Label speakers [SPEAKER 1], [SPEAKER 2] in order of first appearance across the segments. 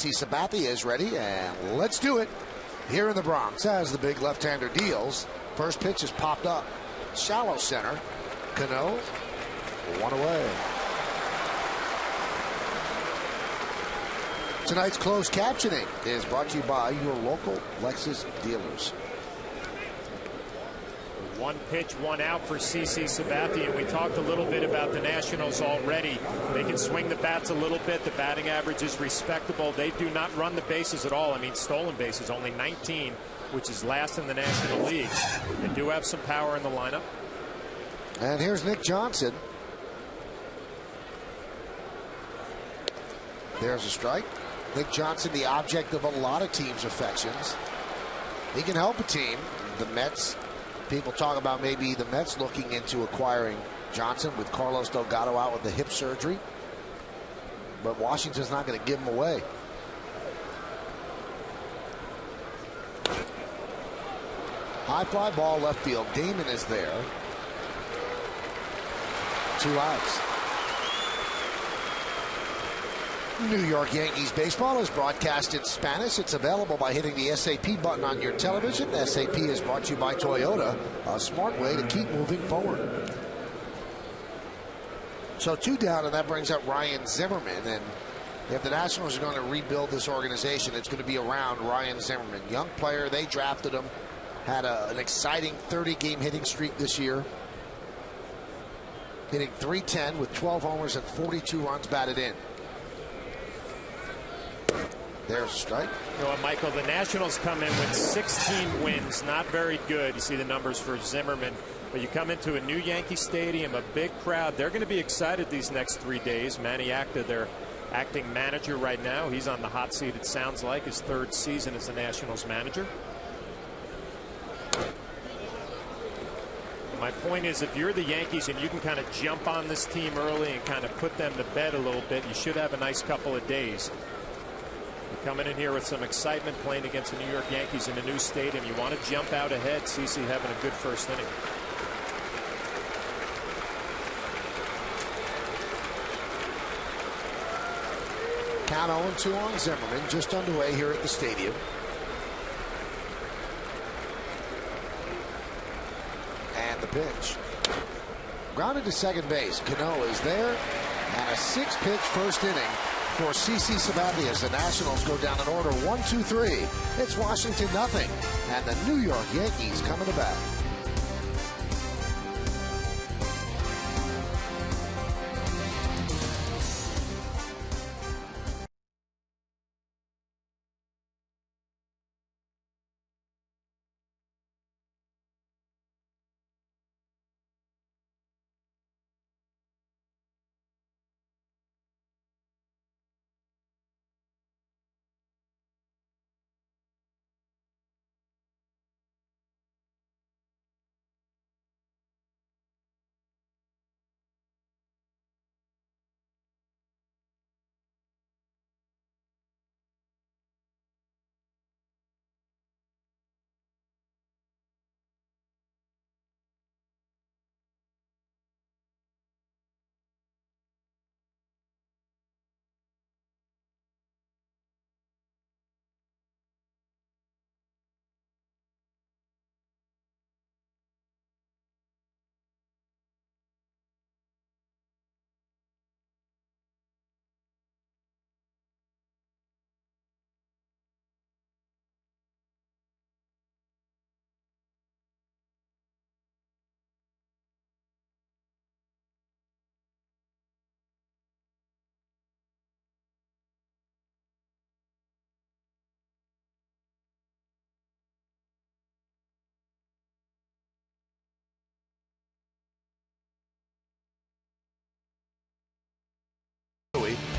[SPEAKER 1] CC Sabathia is ready, and let's do it here in the Bronx as the big left-hander deals. First pitch is popped up. Shallow center. Cano, one away. Tonight's closed captioning is brought to you by your local Lexus dealers.
[SPEAKER 2] One pitch, one out for CC Sabathia. And we talked a little bit about the Nationals already. They can swing the bats a little bit. The batting average is respectable. They do not run the bases at all. I mean, stolen bases, only 19, which is last in the National League. They do have some power in the lineup.
[SPEAKER 1] And here's Nick Johnson. There's a strike. Nick Johnson, the object of a lot of teams' affections. He can help a team. The Mets, people talk about maybe the Mets looking into acquiring Johnson with Carlos Delgado out with the hip surgery. But Washington's not going to give him away. High fly ball left field. Damon is there. 2 outs. New York Yankees baseball is broadcast in Spanish. It's available by hitting the SAP button on your television. SAP is brought to you by Toyota, a smart way to keep moving forward. So 2 down, and that brings up Ryan Zimmerman. And if the Nationals are going to rebuild this organization, it's going to be around Ryan Zimmerman. Young player, they drafted him. Had an exciting 30-game hitting streak this year. Hitting .310 with 12 homers and 42 runs batted in. There's a strike.
[SPEAKER 2] You know what, Michael, the Nationals come in with 16 wins, not very good. You see the numbers for Zimmerman. But you come into a new Yankee Stadium, a big crowd. They're going to be excited these next 3 days. Manny Acta, their acting manager right now. He's on the hot seat, it sounds like, his 3rd season as the Nationals manager. My point is, if you're the Yankees and you can kind of jump on this team early and kind of put them to bed a little bit, you should have a nice couple of days. You're coming in here with some excitement, playing against the New York Yankees in a new stadium. You want to jump out ahead. CC having a good first inning.
[SPEAKER 1] Count 0-2 on Zimmerman, just underway here at the stadium. And the pitch. Grounded to second base. Cano is there. And a 6-pitch first inning for CC Sabathia as the Nationals go down in order 1-2-3. It's Washington nothing. And the New York Yankees coming to bat.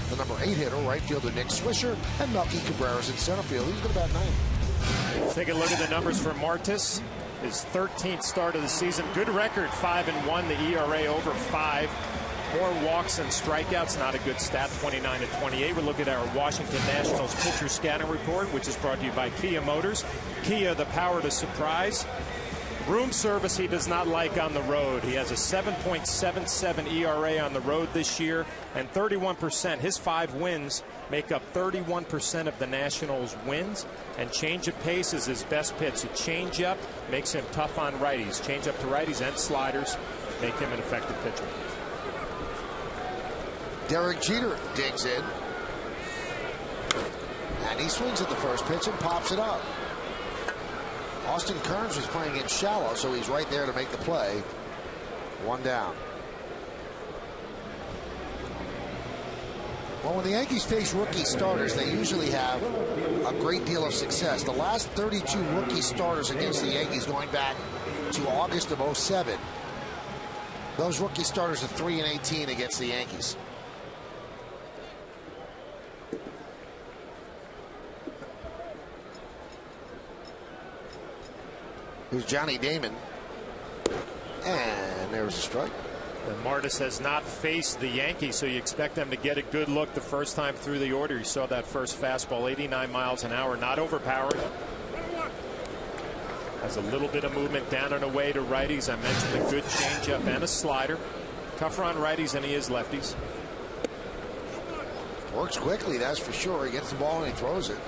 [SPEAKER 1] The number 8 hitter, right fielder Nick Swisher, and Melky Cabrera's in center field. He's going to bat 9.
[SPEAKER 2] Take a look at the numbers for Martis. His 13th start of the season. Good record, 5-1. The ERA over 5. More walks and strikeouts. Not a good stat, 29-28. We look at our Washington Nationals pitcher scouting report, which is brought to you by Kia Motors. Kia, the power to surprise. Room service he does not like on the road. He has a 7.77 ERA on the road this year and 31%. His 5 wins make up 31% of the Nationals' wins, and change of pace is his best pitch. A changeup makes him tough on righties. Changeup to righties and sliders make him an effective pitcher.
[SPEAKER 1] Derek Jeter digs in. And he swings at the first pitch and pops it up. Austin Kearns was playing in shallow, so he's right there to make the play. One down. Well, when the Yankees face rookie starters, they usually have a great deal of success. The last 32 rookie starters against the Yankees going back to August of '07. Those rookie starters are 3-18 against the Yankees. Here's Johnny Damon. And there's a strike.
[SPEAKER 2] And Martis has not faced the Yankees, so you expect them to get a good look the first time through the order. You saw that first fastball, 89 miles an hour, not overpowered. Has a little bit of movement down and away to righties. I mentioned a good changeup and a slider. Tougher on righties than he is lefties.
[SPEAKER 1] Works quickly, that's for sure. He gets the ball and he throws it.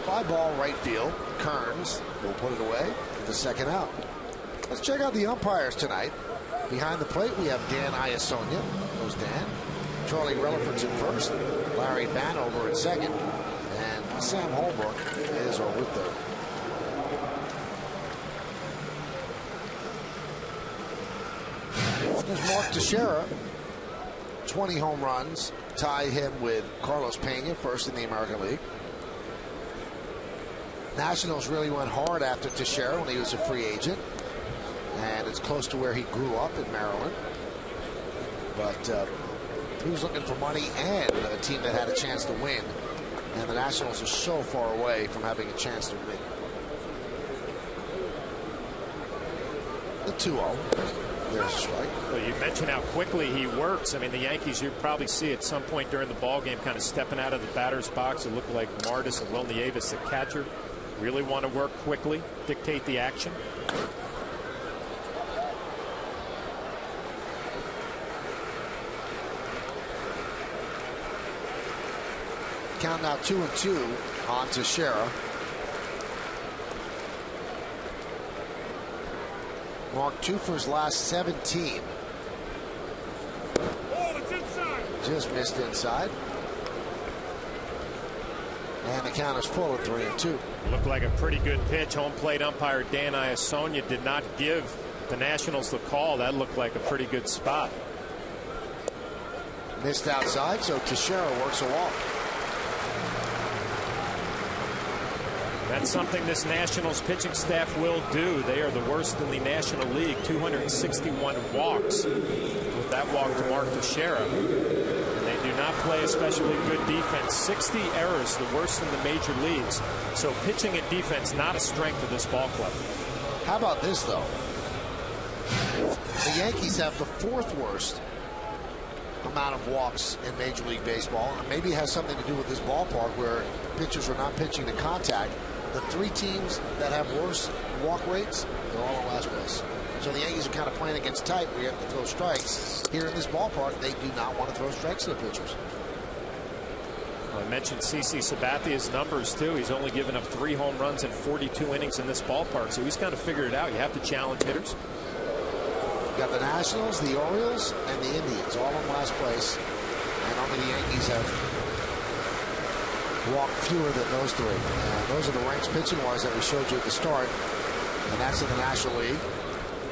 [SPEAKER 1] Fly ball right field. Kearns will put it away for the second out. Let's check out the umpires tonight. Behind the plate, we have Dan Iasonia. Goes Dan. Charlie Relaford's in first. Larry Vanover in second. And Sam Holbrook is over third. There's Mark Teixeira. 20 home runs. Tie him with Carlos Pena, first in the American League. Nationals really went hard after Teixeira when he was a free agent. And it's close to where he grew up in Maryland. But he was looking for money and a team that had a chance to win. And the Nationals are so far away from having a chance to win. The 2-0. There's a strike.
[SPEAKER 2] Well, you mentioned how quickly he works. I mean, the Yankees, you probably see at some point during the ball game kind of stepping out of the batter's box. It looked like Martis and Will Nieves, the catcher, really want to work quickly, dictate the action.
[SPEAKER 1] Count now 2-2 on Teixeira. Marked 2 for his last 17.
[SPEAKER 3] Oh, it's inside.
[SPEAKER 1] Just missed inside. And the count is full at 3-2.
[SPEAKER 2] Looked like a pretty good pitch. Home plate umpire Dan Iasonia did not give the Nationals the call. That looked like a pretty good spot.
[SPEAKER 1] Missed outside, so Teixeira works a walk.
[SPEAKER 2] That's something this Nationals pitching staff will do. They are the worst in the National League. 261 walks with that walk to Mark Teixeira. And they do not play especially good defense. 60 errors, the worst in the major leagues. So pitching and defense not a strength of this ball club.
[SPEAKER 1] How about this, though? The Yankees have the 4th worst amount of walks in Major League Baseball. And maybe it has something to do with this ballpark where pitchers are not pitching to contact. The 3 teams that have worse walk rates, they're all in last place. So the Yankees are kind of playing against type where you have to throw strikes. Here in this ballpark, they do not want to throw strikes to the pitchers.
[SPEAKER 2] Well, I mentioned CC Sabathia's numbers, too. He's only given up 3 home runs in 42 innings in this ballpark. So he's kind of figured it out. You have to challenge hitters.
[SPEAKER 1] You got the Nationals, the Orioles, and the Indians all in last place. And only the Yankees have walked fewer than those 3. And those are the ranks pitching-wise that we showed you at the start. And that's in the National League.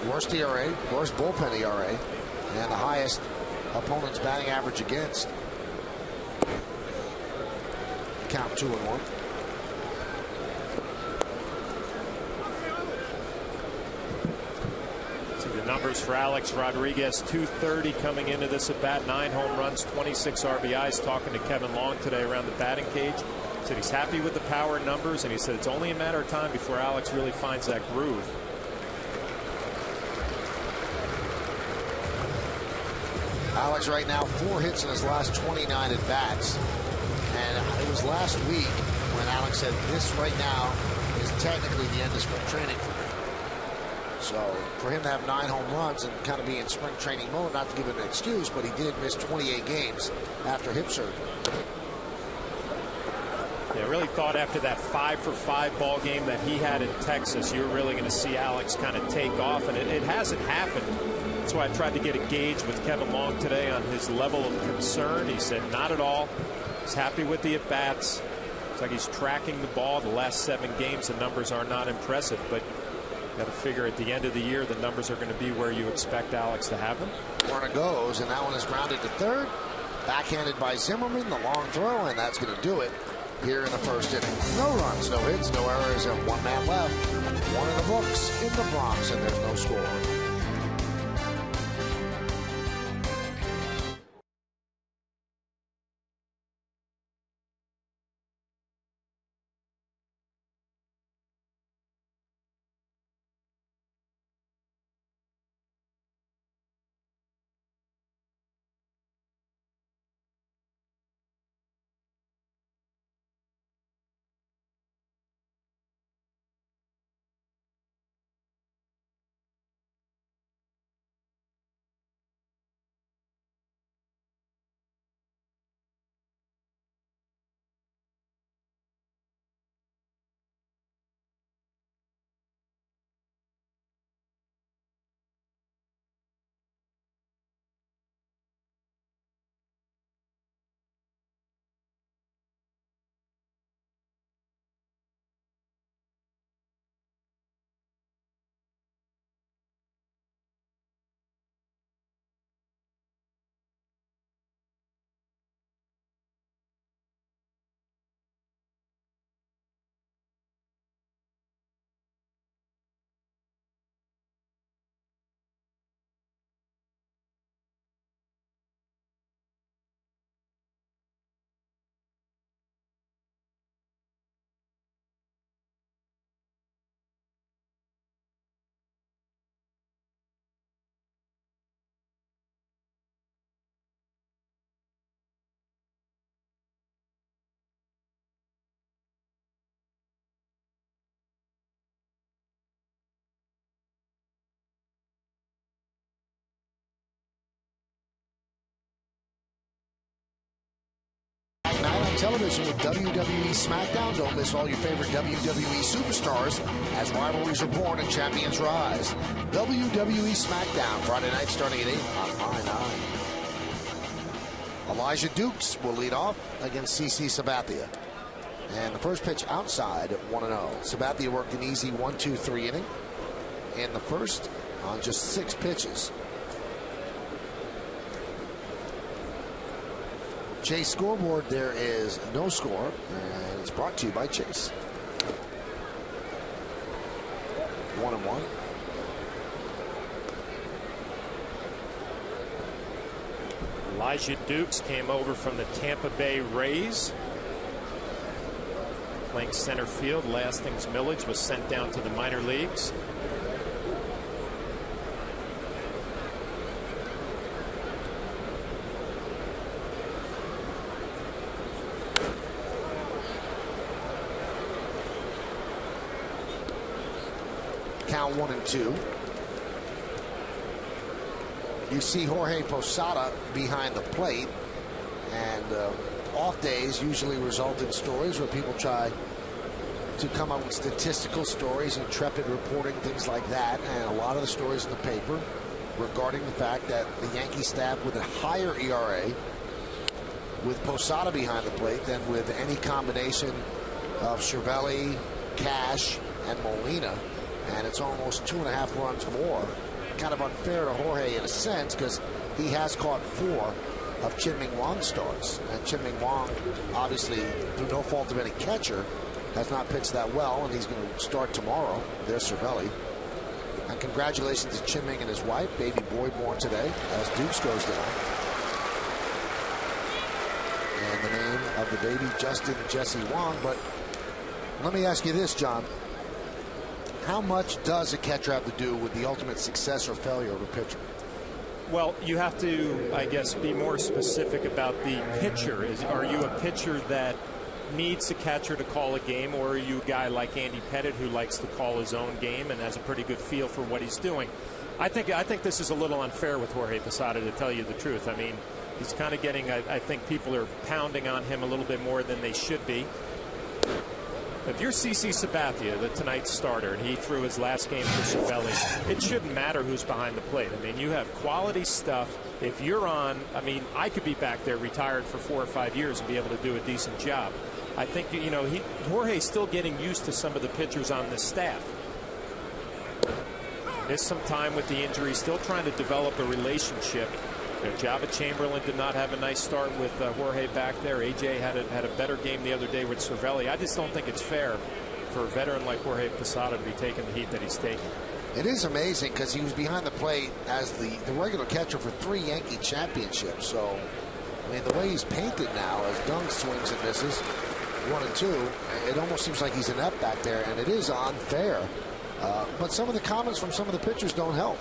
[SPEAKER 1] Worst ERA, worst bullpen ERA, and the highest opponent's batting average against. Count 2-1.
[SPEAKER 2] See the numbers for Alex Rodriguez. 230 coming into this at bat. 9 home runs, 26 RBIs. Talking to Kevin Long today around the batting cage. Said he's happy with the power numbers, and he said it's only a matter of time before Alex really finds that groove.
[SPEAKER 1] Alex right now 4 hits in his last 29 at bats. And it was last week when Alex said this right now is technically the end of spring training for me. So for him to have 9 home runs and kind of be in spring training mode, not to give him an excuse, but he did miss 28 games after hip surgery.
[SPEAKER 2] Yeah, I really thought after that 5-for-5 ball game that he had in Texas, you were really going to see Alex kind of take off, and it hasn't happened. That's why I tried to get a gauge with Kevin Long today on his level of concern. He said not at all. He's happy with the at-bats. It's like he's tracking the ball. The last 7 games, the numbers are not impressive, but you got to figure at the end of the year, the numbers are going to be where you expect Alex to have them.
[SPEAKER 1] Warner goes, and that one is grounded to third. Backhanded by Zimmerman, the long throw, and that's going to do it here in the first inning. No runs, no hits, no errors, and 1 man left. 1 in the books in the Bronx, and there's no score. Night on television with WWE SmackDown. Don't miss all your favorite WWE superstars as rivalries are born and champions rise. WWE SmackDown, Friday night starting at 8 on I-9. Elijah Dukes will lead off against CC Sabathia. And the first pitch outside at 1-0. Sabathia worked an easy 1-2-3 inning in the first on just 6 pitches. Chase scoreboard, there is no score, and it's brought to you by Chase. 1-1.
[SPEAKER 2] Elijah Dukes came over from the Tampa Bay Rays. Playing center field. Lastings Millage was sent down to the minor leagues.
[SPEAKER 1] Count 1-2. You see Jorge Posada behind the plate, and off days usually result in stories where people try to come up with statistical stories, intrepid reporting, things like that, and a lot of the stories in the paper regarding the fact that the Yankee staff with a higher ERA with Posada behind the plate than with any combination of Cervelli, Cash, and Molina. And it's almost 2.5 runs more. Kind of unfair to Jorge in a sense, because he has caught 4 of Chien-Ming Wang's starts. And Chien-Ming Wang, obviously, through no fault of any catcher, has not pitched that well, and he's going to start tomorrow. There's Cervelli. And congratulations to Chien-Ming and his wife. Baby boy born today as Dukes goes down. And the name of the baby, Justin Jesse Wang. But let me ask you this, John. How much does a catcher have to do with the ultimate success or failure of a pitcher?
[SPEAKER 2] Well, you have to, I guess, be more specific about the pitcher. Are you a pitcher that needs a catcher to call a game, or are you a guy like Andy Pettitte who likes to call his own game and has a pretty good feel for what he's doing? I think this is a little unfair with Jorge Posada, to tell you the truth. I mean, he's kind of getting, I think people are pounding on him a little bit more than they should be. If you're CC Sabathia, the tonight's starter, and he threw his last game for Cervelli, it shouldn't matter who's behind the plate. I mean, you have quality stuff. If you're on, I mean, I could be back there retired for 4 or 5 years and be able to do a decent job. I think, you know, Jorge's still getting used to some of the pitchers on this staff. Missed some time with the injury, still trying to develop a relationship. You know, Java Chamberlain did not have a nice start with Jorge back there. AJ had a better game the other day with Cervelli. I just don't think it's fair for a veteran like Jorge Posada to be taking the heat that he's taking.
[SPEAKER 1] It is amazing because he was behind the plate as the regular catcher for 3 Yankee championships. So, I mean, the way he's painted now as Dung swings and misses 1 and 2, it almost seems like he's inept back there, and it is unfair. But some of the comments from some of the pitchers don't help.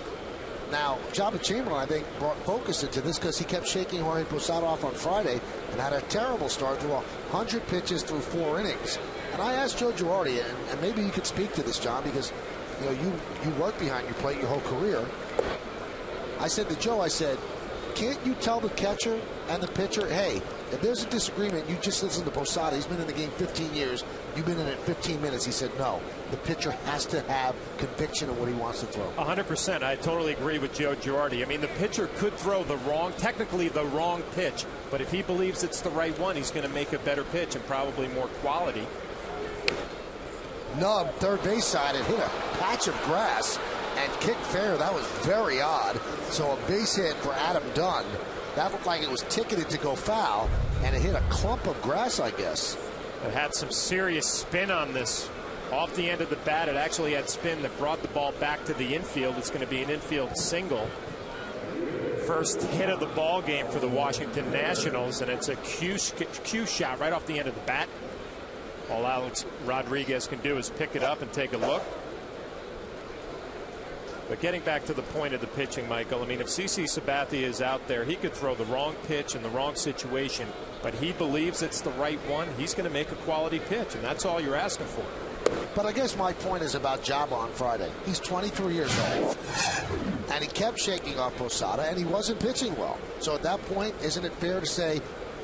[SPEAKER 1] Now, Java Chamberlain, I think, brought focus into this because he kept shaking Jorge Posada off on Friday and had a terrible start through 100 pitches through 4 innings. And I asked Joe Girardi, and maybe you could speak to this, John, because you know you work behind your plate your whole career. I said to Joe, I said, can't you tell the catcher and the pitcher, hey, if there's a disagreement, you just listen to Posada. He's been in the game 15 years. You've been in it 15 minutes. He said, no. The pitcher has to have conviction of what he wants to throw.
[SPEAKER 2] 100%. I totally agree with Joe Girardi. I mean, the pitcher could throw technically the wrong pitch, but if he believes it's the right one, he's going to make a better pitch and probably more quality.
[SPEAKER 1] Nub, third base side, it hit a patch of grass and kicked fair. That was very odd. So a base hit for Adam Dunn. That looked like it was ticketed to go foul, and it hit a clump of grass, I guess.
[SPEAKER 2] It had some serious spin on this. Off the end of the bat, it actually had spin that brought the ball back to the infield. It's going to be an infield single. First hit of the ball game for the Washington Nationals, and it's a cue shot right off the end of the bat. All Alex Rodriguez can do is pick it up and take a look. But getting back to the point of the pitching, Michael, I mean, if CC Sabathia is out there, he could throw the wrong pitch in the wrong situation, but he believes it's the right one. He's going to make a quality pitch, and that's all you're asking for.
[SPEAKER 1] But I guess my point is about Java on Friday. He's 23 years old, and he kept shaking off Posada, and he wasn't pitching well. So at that point, isn't it fair to say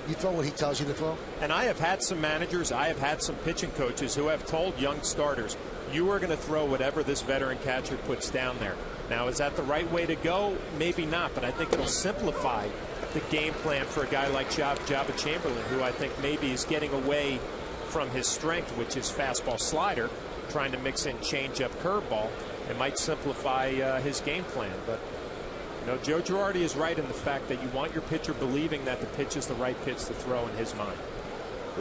[SPEAKER 1] you throw what he tells you to throw?
[SPEAKER 2] And I have had some managers, I have had some pitching coaches who have told young starters, you are going to throw whatever this veteran catcher puts down there. Now, is that the right way to go? Maybe not, but I think it'll simplify the game plan for a guy like Java Chamberlain, who I think maybe is getting away from his strength, which is fastball slider, trying to mix in changeup curveball. It might simplify his game plan. But, you know, Joe Girardi is right in the fact that you want your pitcher believing that the pitch is the right pitch to throw in his mind.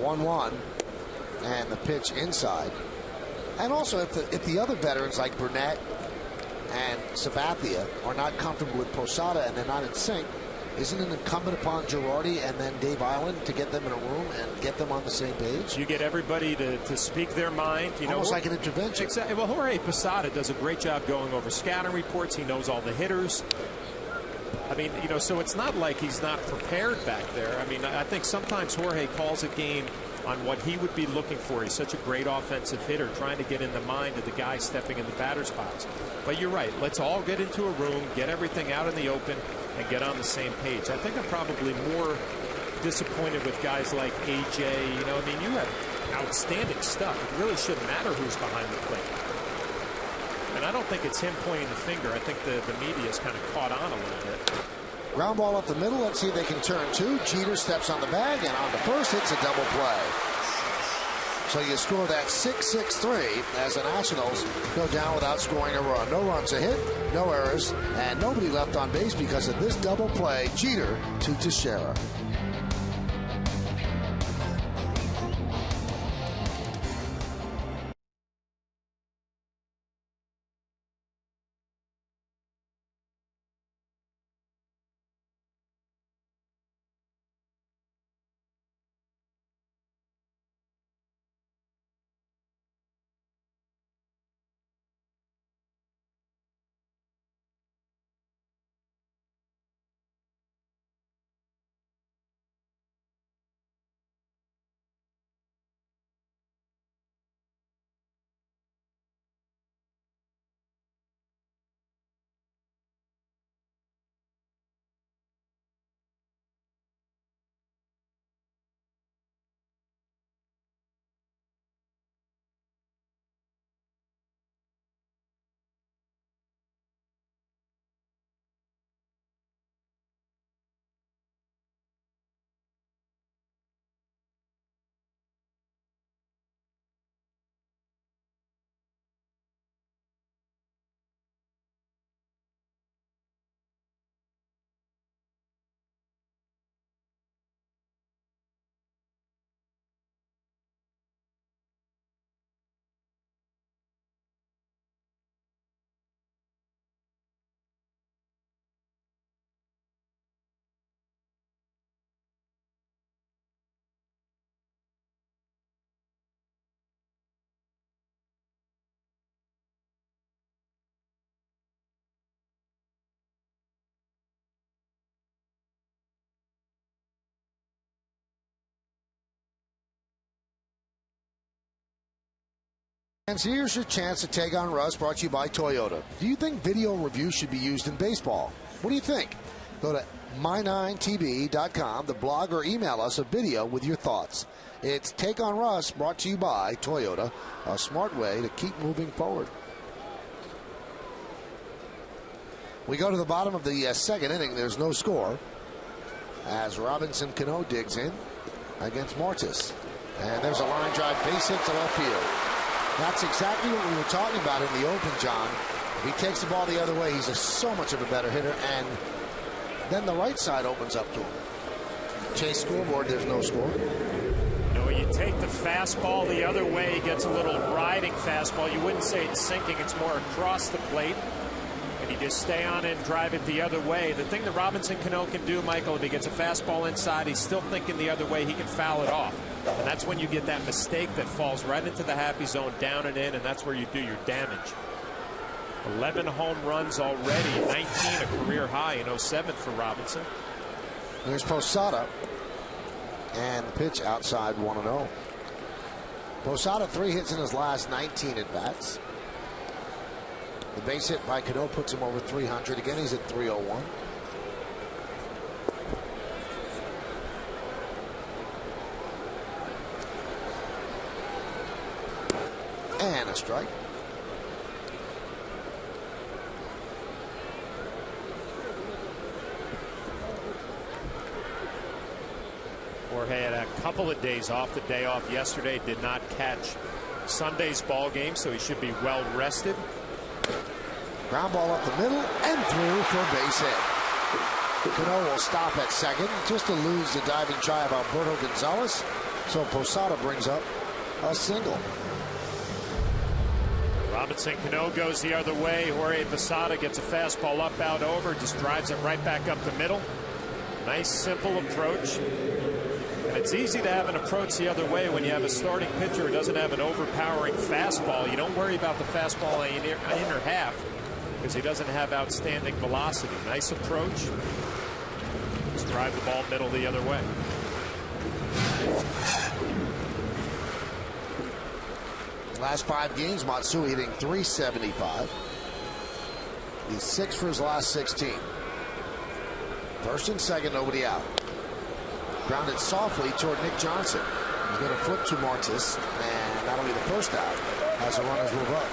[SPEAKER 1] 1-1, and the pitch inside. And also, if the other veterans like Burnett and Sabathia are not comfortable with Posada and they're not in sync, isn't it incumbent upon Girardi and then Dave Island to get them in a room and get them on the same page?
[SPEAKER 2] You get everybody to speak their mind. You
[SPEAKER 1] Almost
[SPEAKER 2] know,
[SPEAKER 1] like an intervention.
[SPEAKER 2] Exactly. Well, Jorge Posada does a great job going over scouting reports. He knows all the hitters. I mean, you know, so it's not like he's not prepared back there. I mean, I think sometimes Jorge calls a game on what he would be looking for. He's such a great offensive hitter, trying to get in the mind of the guy stepping in the batter's box. But you're right. Let's all get into a room, get everything out in the open, and get on the same page. I think I'm probably more disappointed with guys like AJ. You know, I mean, you have outstanding stuff. It really shouldn't matter who's behind the plate. And I don't think it's him pointing the finger. I think the media's kind of caught on a little bit.
[SPEAKER 1] Ground ball up the middle. Let's see if they can turn 2. Jeter steps on the bag, and on the first, hits a double play. So you score that 6-6-3 as the Nationals go down without scoring a run. No runs a hit, no errors, and nobody left on base because of this double play. Jeter to Teixeira. And so here's your chance to take on Russ, brought to you by Toyota. Do you think video reviews should be used in baseball? What do you think? Go to my9tv.com, the blog, or email us a video with your thoughts. It's Take on Russ, brought to you by Toyota, a smart way to keep moving forward. We go to the bottom of the second inning. There's no score as Robinson Cano digs in against Martis. And there's a line drive base hit to left field. That's exactly what we were talking about in the open, John. If he takes the ball the other way, he's so much of a better hitter, and then the right side opens up to him. Chase scoreboard, there's no score.
[SPEAKER 2] You take the fastball the other way, he gets a little riding fastball. You wouldn't say it's sinking, it's more across the plate. And you just stay on it and drive it the other way. The thing that Robinson Cano can do, Michael, if he gets a fastball inside, he's still thinking the other way, he can foul it off. And that's when you get that mistake that falls right into the happy zone, down and in, and that's where you do your damage. 11 home runs already, 19 a career high in 07 for Robinson.
[SPEAKER 1] There's Posada. And the pitch outside 1-0. Posada 3 hits in his last 19 at bats. The base hit by Cano puts him over 300. Again, he's at 301. And a strike.
[SPEAKER 2] Jorge had a couple of days off. The day off yesterday, did not catch Sunday's ball game, so he should be well rested.
[SPEAKER 1] Ground ball up the middle and through for a base hit. Cano will stop at second just to lose the diving try of Alberto Gonzalez. So Posada brings up a single.
[SPEAKER 2] Robinson Cano goes the other way. Jorge Posada gets a fastball up, out, over, just drives it right back up the middle. Nice, simple approach. And it's easy to have an approach the other way when you have a starting pitcher who doesn't have an overpowering fastball. You don't worry about the fastball in inner half because he doesn't have outstanding velocity. Nice approach. Just drive the ball middle the other way.
[SPEAKER 1] Last 5 games, Matsui hitting .375. He's 6 for his last 16. First and second, nobody out. Grounded softly toward Nick Johnson. He's going to flip to Martis, and that'll be the first out as the runners move up.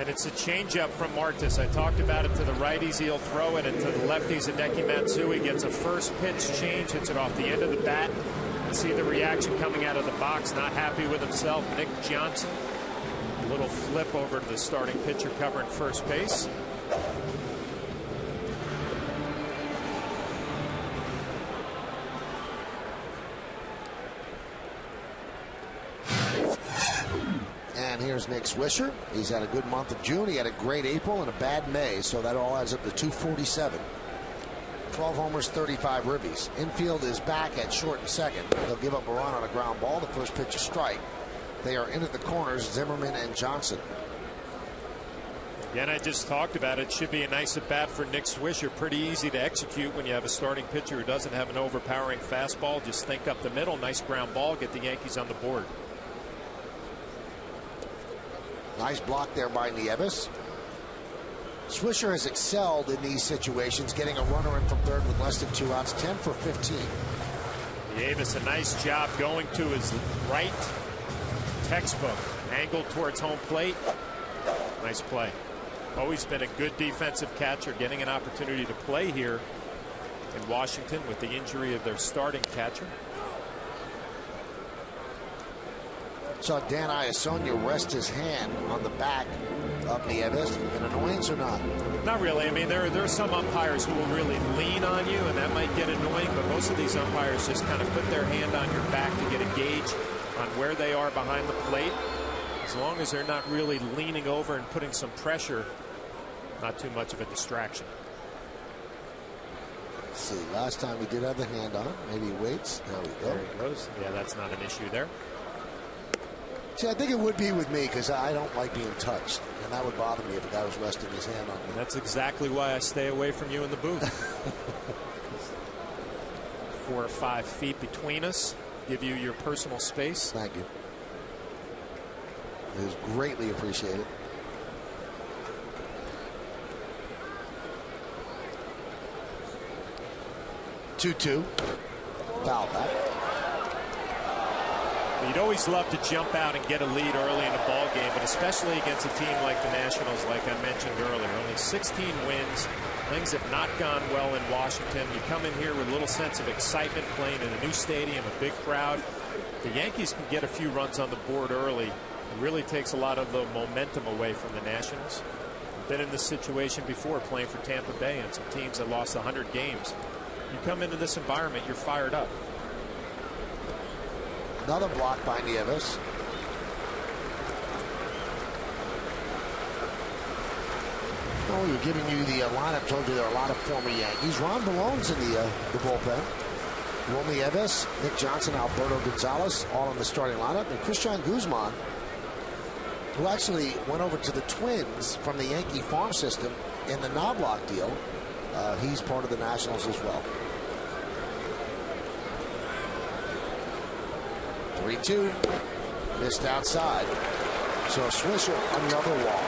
[SPEAKER 2] And it's a changeup from Martis. I talked about it to the righties. He'll throw it, and to the lefties, Hideki Matsui gets a first pitch change, hits it off the end of the bat. You see the reaction coming out of the box, not happy with himself. Nick Johnson, a little flip over to the starting pitcher covering first base.
[SPEAKER 1] And here's Nick Swisher. He's had a good month of June. He had a great April and a bad May, so that all adds up to 247. 12 homers, 35 ribbies. Infield is back at short and second. They'll give up a run on a ground ball. The first pitch is strike. They are in at the corners, Zimmerman and Johnson.
[SPEAKER 2] Again, I just talked about it. Should be a nice at bat for Nick Swisher. Pretty easy to execute when you have a starting pitcher who doesn't have an overpowering fastball. Just think up the middle. Nice ground ball. Get the Yankees on the board.
[SPEAKER 1] Nice block there by Nieves. Swisher has excelled in these situations, getting a runner in from third with less than 2 outs. 10 for 15.
[SPEAKER 2] Nieves, a nice job going to his right. Textbook. Angle towards home plate. Nice play. Always been a good defensive catcher, getting an opportunity to play here in Washington with the injury of their starting catcher.
[SPEAKER 1] Saw Dan Iasonia rest his hand on the back of Nieves. An annoyance or not?
[SPEAKER 2] Not really. I mean, there are some umpires who will really lean on you, and that might get annoying, but most of these umpires just kind of put their hand on your back to get a gauge on where they are behind the plate. As long as they're not really leaning over and putting some pressure, not too much of a distraction.
[SPEAKER 1] Let's see, last time he did have the hand on. Maybe he waits. There we go.
[SPEAKER 2] There he goes. Yeah, that's not an issue there.
[SPEAKER 1] See, I think it would be with me because I don't like being touched, and that would bother me if a guy was resting his hand on me.
[SPEAKER 2] That's exactly why I stay away from you in the booth. 4 or 5 feet between us. Give you your personal space.
[SPEAKER 1] Thank you. It is greatly appreciated. Two. Foul back.
[SPEAKER 2] You'd always love to jump out and get a lead early in a ball game, but especially against a team like the Nationals, like I mentioned earlier. Only 16 wins. Things have not gone well in Washington. You come in here with a little sense of excitement, playing in a new stadium, a big crowd. The Yankees can get a few runs on the board early. It really takes a lot of the momentum away from the Nationals. Been in this situation before, playing for Tampa Bay and some teams that lost 100 games. You come into this environment, you're fired up.
[SPEAKER 1] Another block by Nieves. Oh, you're giving you the lineup. Told you there are a lot of former Yankees. Ron Ballone's in the bullpen. Will Nieves, Nick Johnson, Alberto Gonzalez, all in the starting lineup. And Christian Guzman, who actually went over to the Twins from the Yankee farm system in the Knobloch deal. He's part of the Nationals as well. 3-2. Missed outside. So Swisher, another walk.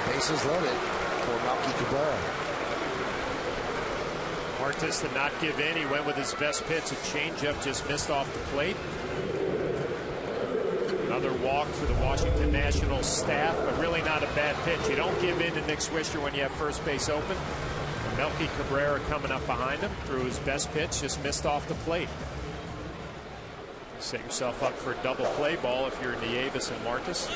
[SPEAKER 1] Bases loaded for Melky Cabrera.
[SPEAKER 2] Martis did not give in. He went with his best pitch. A changeup just missed off the plate. Another walk for the Washington Nationals staff, but really not a bad pitch. You don't give in to Nick Swisher when you have first base open. Melky Cabrera coming up behind him, threw his best pitch, just missed off the plate. Set yourself up for a double play ball if you're Nieves and Martis.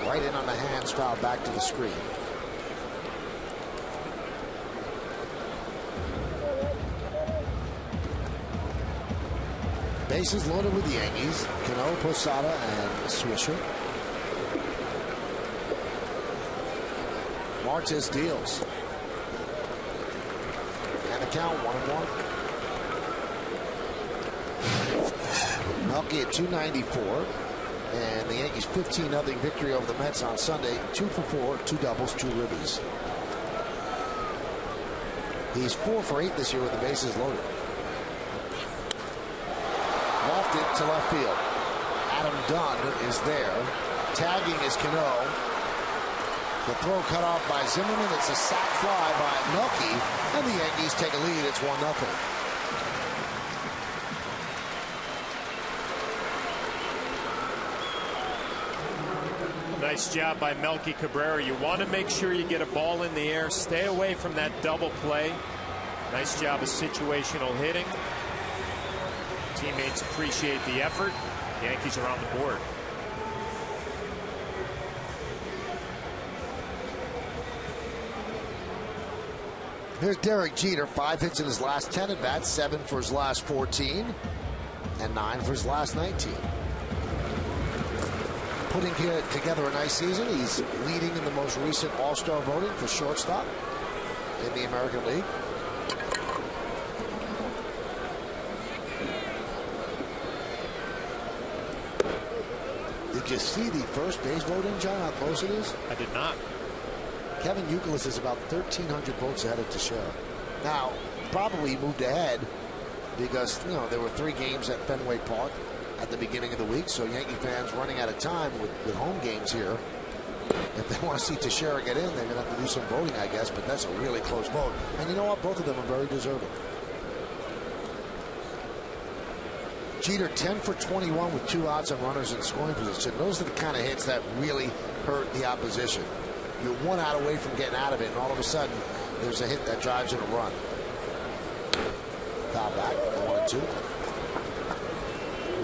[SPEAKER 1] Right in on the hands, foul back to the screen. Bases loaded with the Yankees. Cano, Posada, and Swisher. Martis deals. And the count 1-1. Melky at 294. And the Yankees 15-0 victory over the Mets on Sunday. 2 for 4, 2 doubles, 2 ribbies. He's 4 for 8 this year with the bases loaded. Lofted to left field. Adam Dunn is there. Tagging is Cano. The throw cut off by Zimmerman. It's a sac fly by Melky. And the Yankees take a lead. It's 1-0.
[SPEAKER 2] Nice job by Melky Cabrera. You want to make sure you get a ball in the air. Stay away from that double play. Nice job of situational hitting. Teammates appreciate the effort. Yankees are on the board.
[SPEAKER 1] Here's Derek Jeter. 5 hits in his last 10 at bats, 7 for his last 14, and 9 for his last 19. Putting together a nice season. He's leading in the most recent All-Star voting for shortstop in the American League. Did you see the first base voting, John, how close it is?
[SPEAKER 2] I did not.
[SPEAKER 1] Kevin Youkilis is about 1,300 votes ahead of Teixeira. Now, probably moved ahead because, you know, there were 3 games at Fenway Park at the beginning of the week, so Yankee fans running out of time with home games here. If they want to see Teixeira get in, they're going to have to do some voting, I guess, but that's a really close vote. And you know what? Both of them are very deserving. Jeter 10 for 21 with 2 outs and runners in scoring position. Those are the kind of hits that really hurt the opposition. You're 1 out away from getting out of it, and all of a sudden, there's a hit that drives in a run. Foul back, 1-2.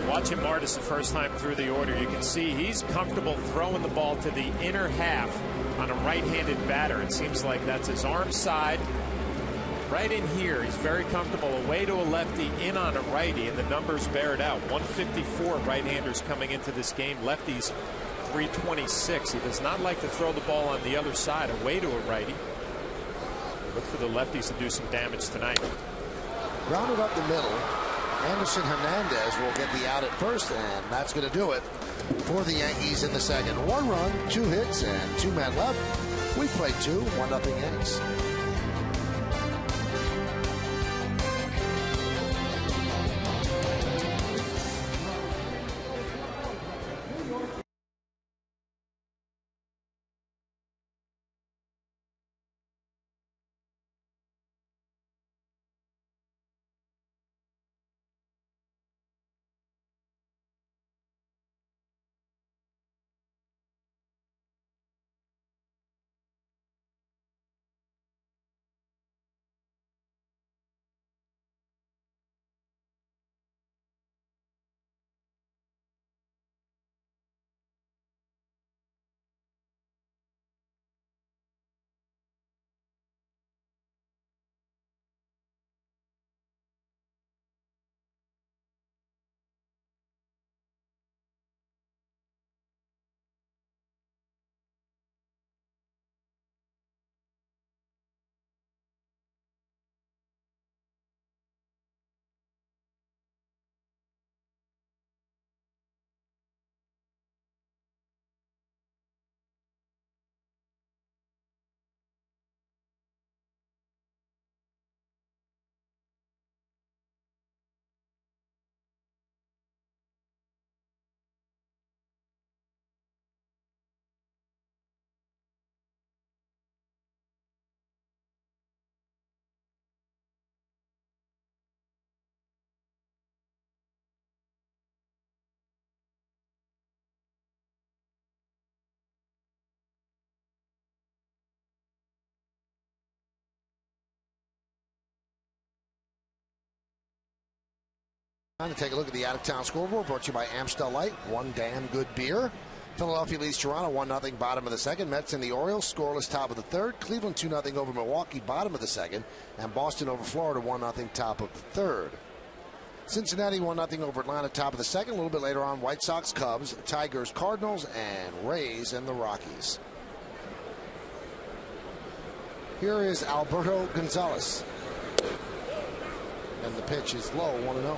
[SPEAKER 2] Watching Martis the first time through the order, you can see he's comfortable throwing the ball to the inner half on a right-handed batter. It seems like that's his arm side. Right in here, he's very comfortable. Away to a lefty, in on a righty, and the numbers bear it out. 154 right-handers coming into this game. Lefties 326. He does not like to throw the ball on the other side, away to a righty. Look for the lefties to do some damage tonight.
[SPEAKER 1] Grounded up the middle. Anderson Hernandez will get the out at first, and that's going to do it for the Yankees in the second. 1 run, 2 hits, and 2 men left. We played 2, 1-0 Yanks. Time to take a look at the out-of-town scoreboard, brought to you by Amstel Light, one damn good beer. Philadelphia leads Toronto 1-0, bottom of the second. Mets and the Orioles scoreless, top of the third. Cleveland 2-0 over Milwaukee, bottom of the second. And Boston over Florida 1-0, top of the third. Cincinnati 1-0 over Atlanta, top of the second. A little bit later on, White Sox, Cubs, Tigers, Cardinals, and Rays and the Rockies. Here is Alberto Gonzalez. And the pitch is low, 1-0.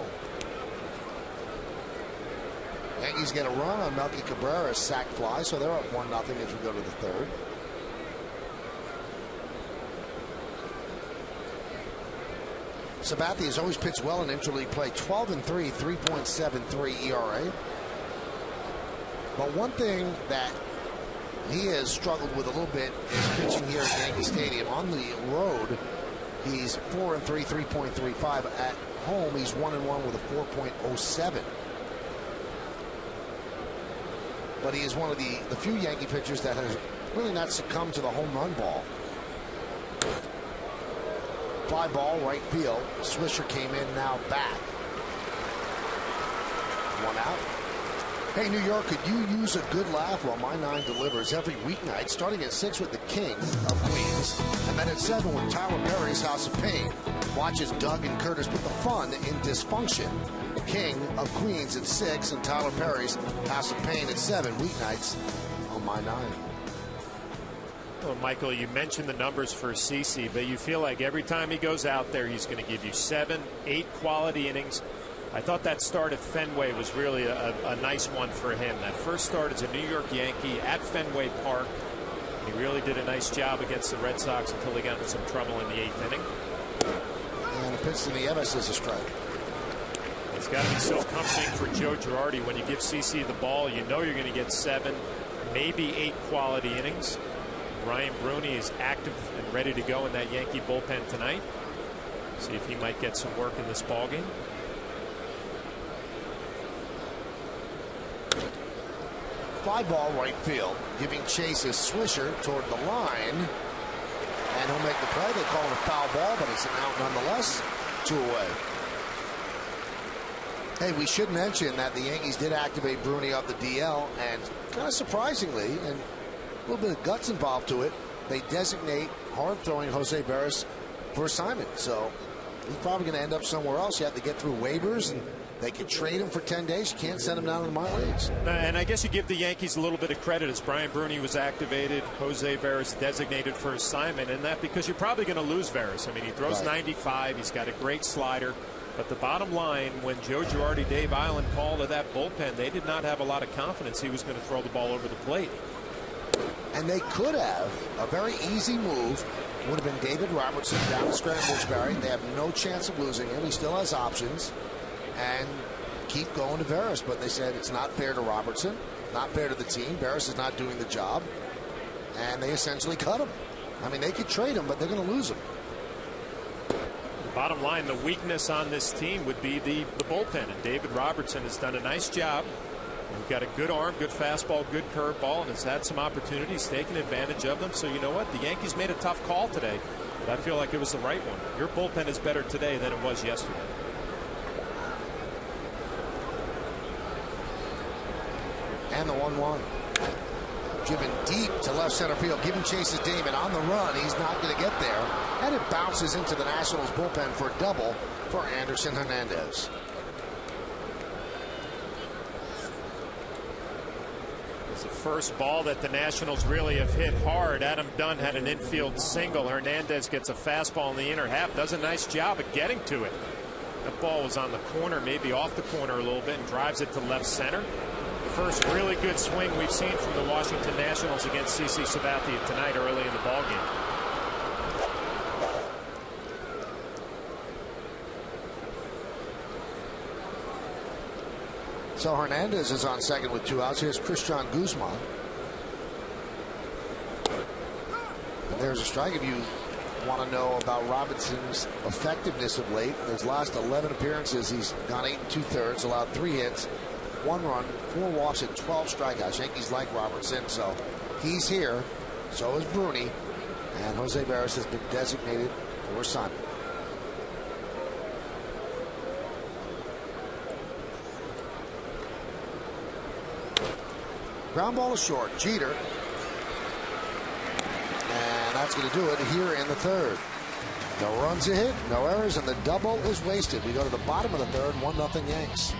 [SPEAKER 1] Yankees get a run on Melky Cabrera's sac fly, so they're up 1-0 as we go to the third. Sabathia has always pitched well in interleague play. 12-3, 3.73 ERA. But one thing that he has struggled with a little bit is pitching here at Yankee Stadium. On the road, he's 4-3, 3.35. At home, he's 1-1 with a 4.07. But he is one of the few Yankee pitchers that has really not succumbed to the home run ball. Fly ball, right field. Swisher came in, now back. 1 out. Hey, New York, could you use a good laugh? Well, my 9 delivers every weeknight, starting at 6 with the King of Queens, and then at 7 with Tyler Perry's House of Pain. Watch as Doug and Curtis put the fun in dysfunction. King of Queens at 6 and Tyler Perry's House of Pain at 7 weeknights on my 9.
[SPEAKER 2] Well, Michael, you mentioned the numbers for CeCe, but you feel like every time he goes out there, he's going to give you 7, 8 quality innings. I thought that start at Fenway was really a nice one for him. That first start as a New York Yankee at Fenway Park. He really did a nice job against the Red Sox until they got into some trouble in the 8th inning.
[SPEAKER 1] And the pitch to the Evans is a strike.
[SPEAKER 2] It's got to be so comforting for Joe Girardi when you give CeCe the ball. You know you're going to get 7, maybe 8 quality innings. Ryan Bruni is active and ready to go in that Yankee bullpen tonight. See if he might get some work in this ballgame.
[SPEAKER 1] Fly ball right field, giving chase is Swisher toward the line, and he'll make the play. They call it a foul ball, but it's an out nonetheless. 2 away. Hey, we should mention that the Yankees did activate Bruni off the DL, and kind of surprisingly, and a little bit of guts involved to it, they designate hard-throwing Jose Veras for assignment. So he's probably going to end up somewhere else. You have to get through waivers, and they could trade him for 10 days. You can't send him down to the minor leagues.
[SPEAKER 2] And I guess you give the Yankees a little bit of credit as Brian Bruni was activated, Jose Veras designated for assignment, and that because you're probably going to lose Veras. I mean, he throws 95. He's got a great slider. But the bottom line, when Joe Girardi, Dave Island called to that bullpen, they did not have a lot of confidence he was going to throw the ball over the plate.
[SPEAKER 1] And they could have a very easy move. Would have been David Robertson down to Scramblesbury. They have no chance of losing him. He still has options. And keep going to Veras. But they said it's not fair to Robertson, not fair to the team. Veras is not doing the job. And they essentially cut him. I mean, they could trade him, but they're going to lose him.
[SPEAKER 2] Bottom line, the weakness on this team would be the bullpen, and David Robertson has done a nice job. He's got a good arm, good fastball, good curveball, and has had some opportunities, taken advantage of them. So you know what? The Yankees made a tough call today, but I feel like it was the right one. Your bullpen is better today than it was yesterday.
[SPEAKER 1] And the 1-1. Driven deep to left center field, giving Chase's Damon on the run. He's not going to get there. And it bounces into the Nationals bullpen for a double for Anderson Hernandez.
[SPEAKER 2] It's the first ball that the Nationals really have hit hard. Adam Dunn had an infield single. Hernandez gets a fastball in the inner half. Does a nice job of getting to it. That ball was on the corner, maybe off the corner a little bit, and drives it to left center. First really good swing we've seen from the Washington Nationals against CC Sabathia tonight early in the ballgame.
[SPEAKER 1] So Hernandez is on second with 2 outs. Here's Christian Guzman. And there's a strike. If you want to know about Robinson's effectiveness of late, in his last 11 appearances, he's gone 8 2/3, allowed 3 hits, 1 run, 4 walks, and 12 strikeouts. Yankees like Robertson, so he's here. So is Bruni, and Jose Veras has been designated for assignment. Ground ball is short. Jeter, and that's going to do it here in the 3rd. No runs a hit, no errors, and the double is wasted. We go to the bottom of the 3rd, 1-0 Yanks.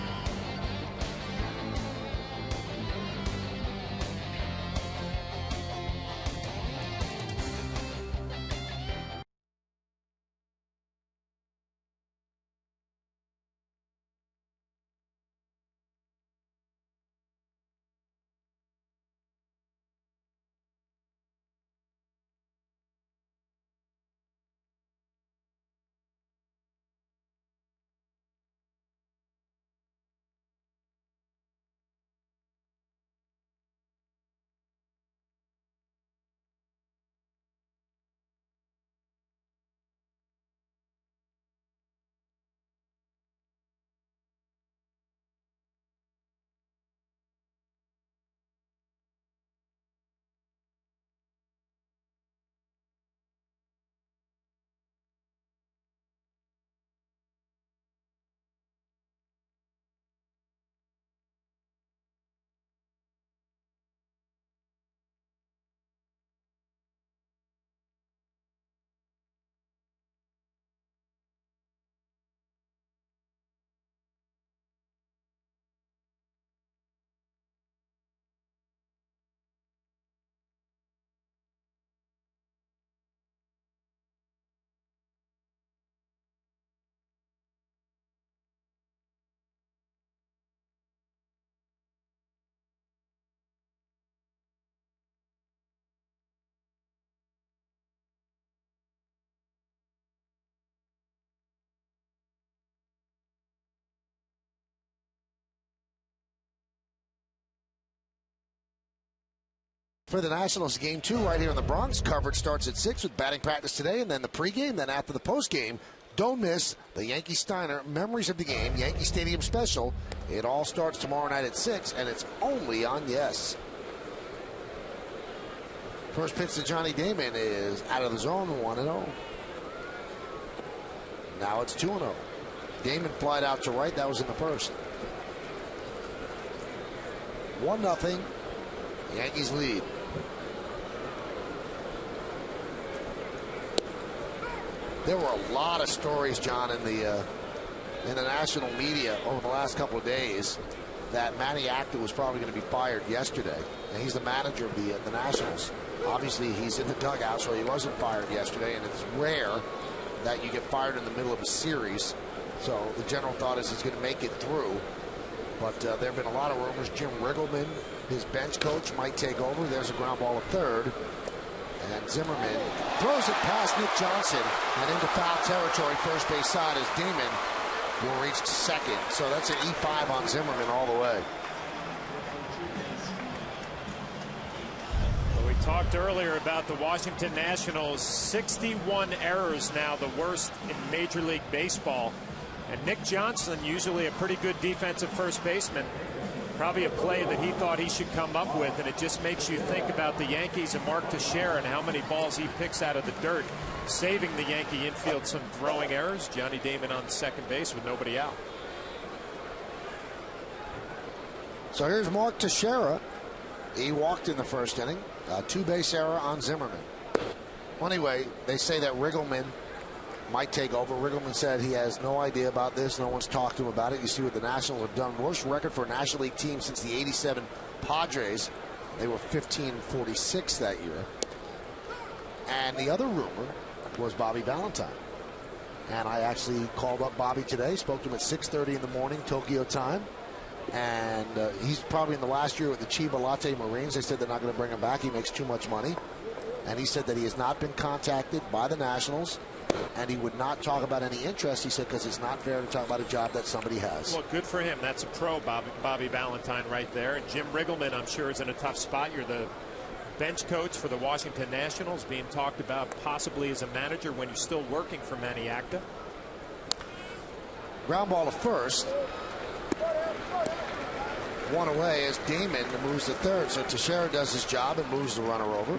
[SPEAKER 1] For the Nationals, Game 2 right here in the Bronx. Coverage starts at 6 with batting practice today, and then the pregame. Then after the postgame, don't miss the Yankee Steiner Memories of the Game Yankee Stadium Special. It all starts tomorrow night at 6, and it's only on Yes. First pitch to Johnny Damon is out of the zone, 1-0. Now it's 2-0. Damon flied out to right. That was in the first. 1-0. Yankees lead. There were a lot of stories, John, in the national media over the last couple of days that Manny Acta was probably going to be fired yesterday. And he's the manager of the Nationals. Obviously, he's in the dugout, so he wasn't fired yesterday. And it's rare that you get fired in the middle of a series. So the general thought is he's going to make it through. But there have been a lot of rumors. Jim Riggleman, his bench coach, might take over. There's a ground ball at third. And Zimmerman throws it past Nick Johnson and into foul territory, first base side, as Damon will reach second. So that's an E5 on Zimmerman all the way.
[SPEAKER 2] Well, we talked earlier about the Washington Nationals. 61 errors now, the worst in Major League Baseball. And Nick Johnson, usually a pretty good defensive first baseman, probably a play that he thought he should come up with, and it just makes you think about the Yankees and Mark Teixeira and how many balls he picks out of the dirt, saving the Yankee infield some throwing errors. Johnny Damon on second base with nobody out.
[SPEAKER 1] So here's Mark Teixeira. He walked in the first inning. A two-base error on Zimmerman. Well, anyway, they say that Riggleman might take over. Riggleman said he has no idea about this. No one's talked to him about it. You see what the Nationals have done. Worst record for a National League team since the '87 Padres. They were 15-46 that year. And the other rumor was Bobby Valentine. And I actually called up Bobby today, spoke to him at 6:30 in the morning, Tokyo time. And he's probably in the last year with the Chiba Latte Marines. They said they're not going to bring him back. He makes too much money. And he said that he has not been contacted by the Nationals. And he would not talk about any interest, he said, because it's not fair to talk about a job that somebody has.
[SPEAKER 2] Well, good for him. That's a pro, Bobby Valentine right there. And Jim Riggleman, I'm sure, is in a tough spot. You're the bench coach for the Washington Nationals, being talked about possibly as a manager when you're still working for Manny Acta.
[SPEAKER 1] Ground ball to first. One away as Damon moves to third. So Teixeira does his job and moves the runner over.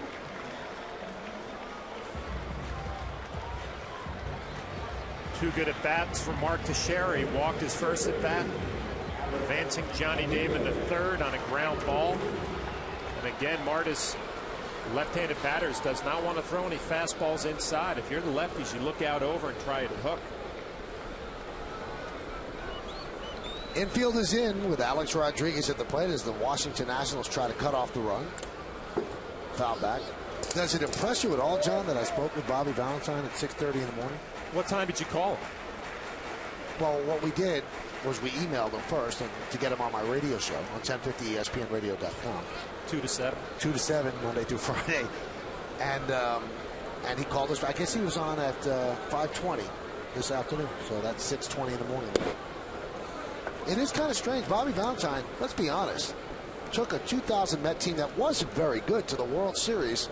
[SPEAKER 2] Two good at bats for Mark Teixeira. He walked his first at bat, advancing Johnny Damon to third on a ground ball. And again, Marta's left-handed batters does not want to throw any fastballs inside. If you're the lefties, you look out over and try to hook.
[SPEAKER 1] Infield is in with Alex Rodriguez at the plate as the Washington Nationals try to cut off the run. Foul back. Does it impress you at all, John, that I spoke with Bobby Valentine at 6:30 in the morning?
[SPEAKER 2] What time did you call him?
[SPEAKER 1] Well, what we did was we emailed him first and to get him on my radio show on 1050 ESPNradio.com.
[SPEAKER 2] 2 to 7.
[SPEAKER 1] 2 to 7 Monday through Friday. And he called us. I guess he was on at 5:20 this afternoon. So that's 6:20 in the morning. It is kind of strange. Bobby Valentine, let's be honest, took a 2000 Met team that wasn't very good to the World Series.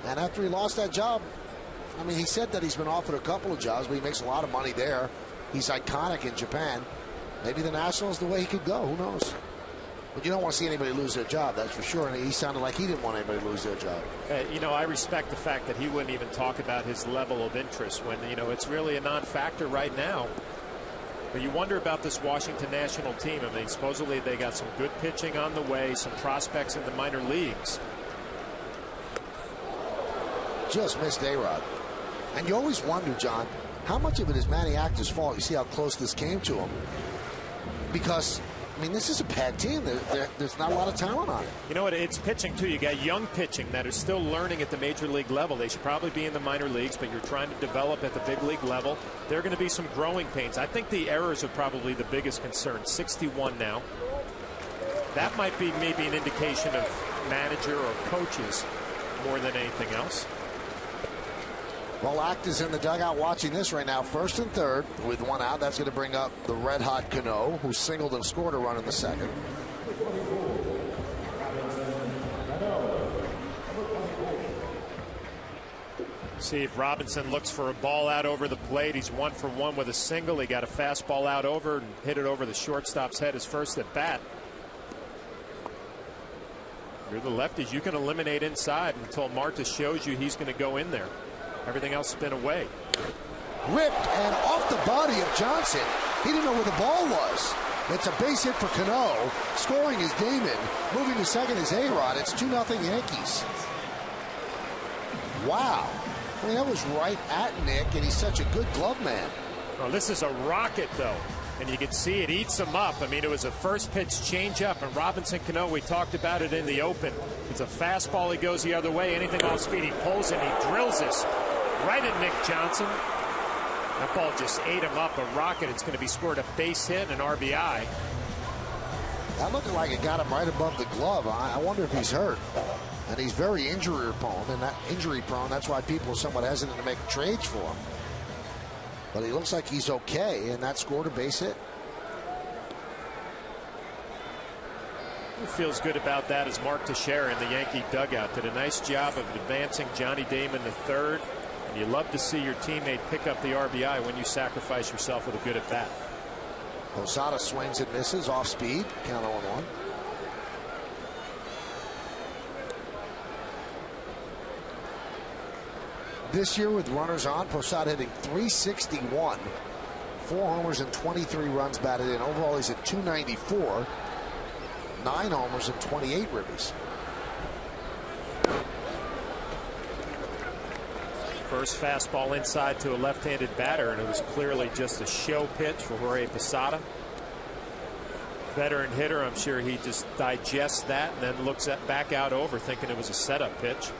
[SPEAKER 1] And after he lost that job, I mean, he said that he's been offered a couple of jobs, but he makes a lot of money there. He's iconic in Japan. Maybe the Nationals the way he could go. Who knows? But you don't want to see anybody lose their job, that's for sure. And he sounded like he didn't want anybody to lose their job.
[SPEAKER 2] You know, I respect the fact that he wouldn't even talk about his level of interest when, you know, it's really a non-factor right now. But you wonder about this Washington National team. I mean, supposedly they got some good pitching on the way, some prospects in the minor leagues.
[SPEAKER 1] Just missed A-Rod. And you always wonder, John, how much of it is Manny Acta's fault? You see how close this came to him. Because, I mean, this is a bad team. There's not a lot of talent on it.
[SPEAKER 2] You know what? It's pitching, too. You got young pitching that is still learning at the major league level. They should probably be in the minor leagues, but you're trying to develop at the big league level. There are going to be some growing pains. I think the errors are probably the biggest concern. 61 now. That might be maybe an indication of manager or coaches more than anything else.
[SPEAKER 1] Well, Acta's in the dugout watching this right now. First and third with one out. That's going to bring up the red-hot Cano, who singled and scored a run in the second.
[SPEAKER 2] See if Robinson looks for a ball out over the plate. He's 1 for 1 with a single. He got a fastball out over and hit it over the shortstop's head his first at bat. You're the lefties. You can eliminate inside until Marta shows you he's going to go in there. Everything else has been away.
[SPEAKER 1] Ripped and off the body of Johnson. He didn't know where the ball was. It's a base hit for Cano. Scoring is Damon. Moving to second is A-Rod. It's 2-0 Yankees. Wow. I mean, that was right at Nick, and he's such a good glove man.
[SPEAKER 2] Well, this is a rocket, though. And you can see it eats him up. I mean, it was a first pitch changeup, and Robinson Cano, we talked about it in the open. It's a fastball. He goes the other way. Anything off speed, he pulls and he drills this right at Nick Johnson. That ball just ate him up, a rocket. It's going to be scored a base hit and an RBI.
[SPEAKER 1] That looked like it got him right above the glove. I wonder if he's hurt. And he's very injury prone, that's why people are somewhat hesitant to make trades for him. But he looks like he's okay, and that scored a base hit.
[SPEAKER 2] Who feels good about that is Mark Teixeira in the Yankee dugout. Did a nice job of advancing Johnny Damon III. And you love to see your teammate pick up the RBI when you sacrifice yourself with a good at bat.
[SPEAKER 1] Posada swings and misses off speed. Count 0-1. This year with runners on, Posada hitting .361, 4 homers and 23 runs batted in. Overall, he's at .294, 9 homers and 28 ribbies.
[SPEAKER 2] First fastball inside to a left-handed batter, and it was clearly just a show pitch for Jorge Posada. Veteran hitter, I'm sure he just digests that and then looks back out over thinking it was a setup pitch.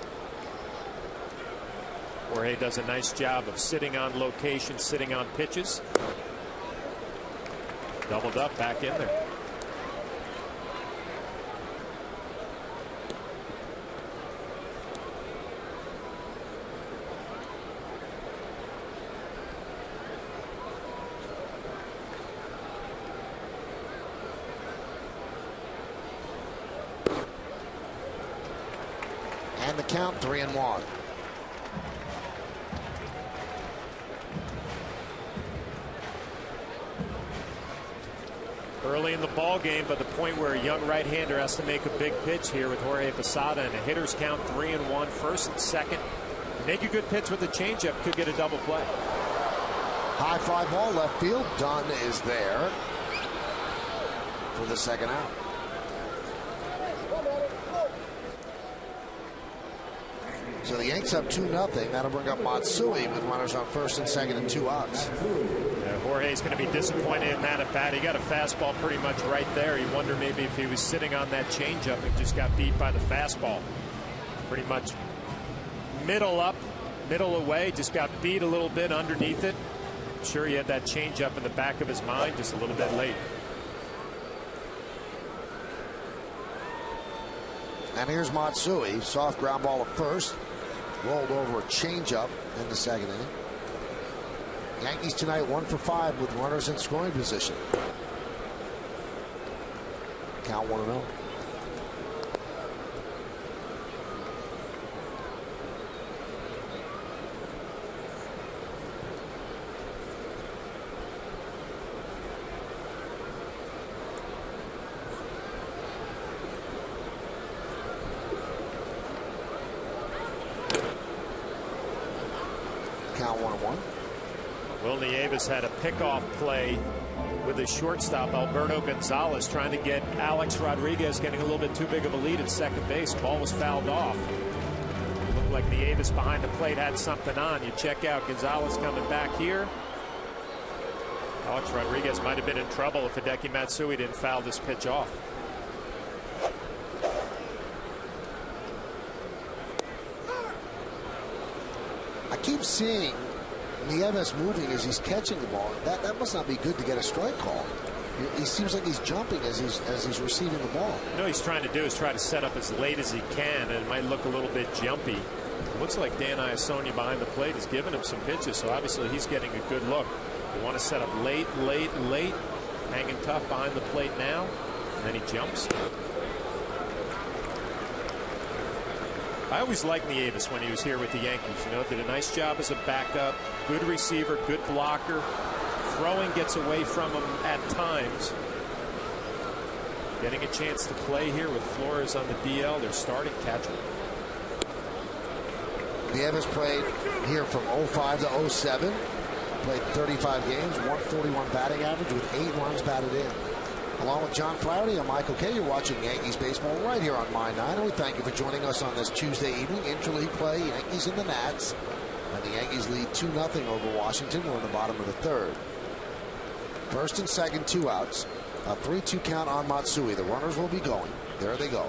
[SPEAKER 2] Jorge does a nice job of sitting on location, sitting on pitches. Doubled up, back in there.
[SPEAKER 1] And the count 3-1.
[SPEAKER 2] Early in the ball game, but the point where a young right-hander has to make a big pitch here with Jorge Posada, and a hitter's count 3-1, first and second. Make a good pitch with the changeup, could get a double play.
[SPEAKER 1] High fly ball left field. Dunn is there for the second out. So the Yanks up 2-0. That'll bring up Matsui with runners on first and second and 2 outs.
[SPEAKER 2] Yeah, Jorge's going to be disappointed in that at bat. He got a fastball pretty much right there. He wondered maybe if he was sitting on that changeup and just got beat by the fastball. Pretty much middle up, middle away, just got beat a little bit underneath it. I'm sure he had that changeup in the back of his mind, just a little bit late.
[SPEAKER 1] And here's Matsui. Soft ground ball at first. Rolled over a changeup in the second inning. Yankees tonight 1 for 5 with runners in scoring position. Count 1-0. Count 1-1.
[SPEAKER 2] Will Nieves had a pickoff play with his shortstop Alberto Gonzalez, trying to get Alex Rodriguez getting a little bit too big of a lead at second base. Ball was fouled off. Looked like Nieves behind the plate had something on. You check out Gonzalez coming back here. Alex Rodriguez might have been in trouble if Hideki Matsui didn't foul this pitch off.
[SPEAKER 1] I keep seeing Nieves moving as he's catching the ball. That must not be good to get a strike call. He seems like he's jumping as he's receiving the ball.
[SPEAKER 2] You know what he's trying to do is try to set up as late as he can, and it might look a little bit jumpy. It looks like Dan Iasonia behind the plate is giving him some pitches, so obviously he's getting a good look. You want to set up late, hanging tough behind the plate now, and then he jumps. I always liked Nieves when he was here with the Yankees. You know, did a nice job as a backup, good receiver, good blocker. Throwing gets away from him at times. Getting a chance to play here with Flores on the DL, their starting catcher.
[SPEAKER 1] Nieves played here from 05 to 07. Played 35 games, 141 batting average with 8 runs batted in. Along with John Flaherty, I'm Michael Kay. You're watching Yankees baseball right here on My 9. And we thank you for joining us on this Tuesday evening. Interleague play, Yankees and the Nats. And the Yankees lead 2-0 over Washington. We're in the bottom of the third. First and second, 2 outs. A 3-2 count on Matsui. The runners will be going. There they go.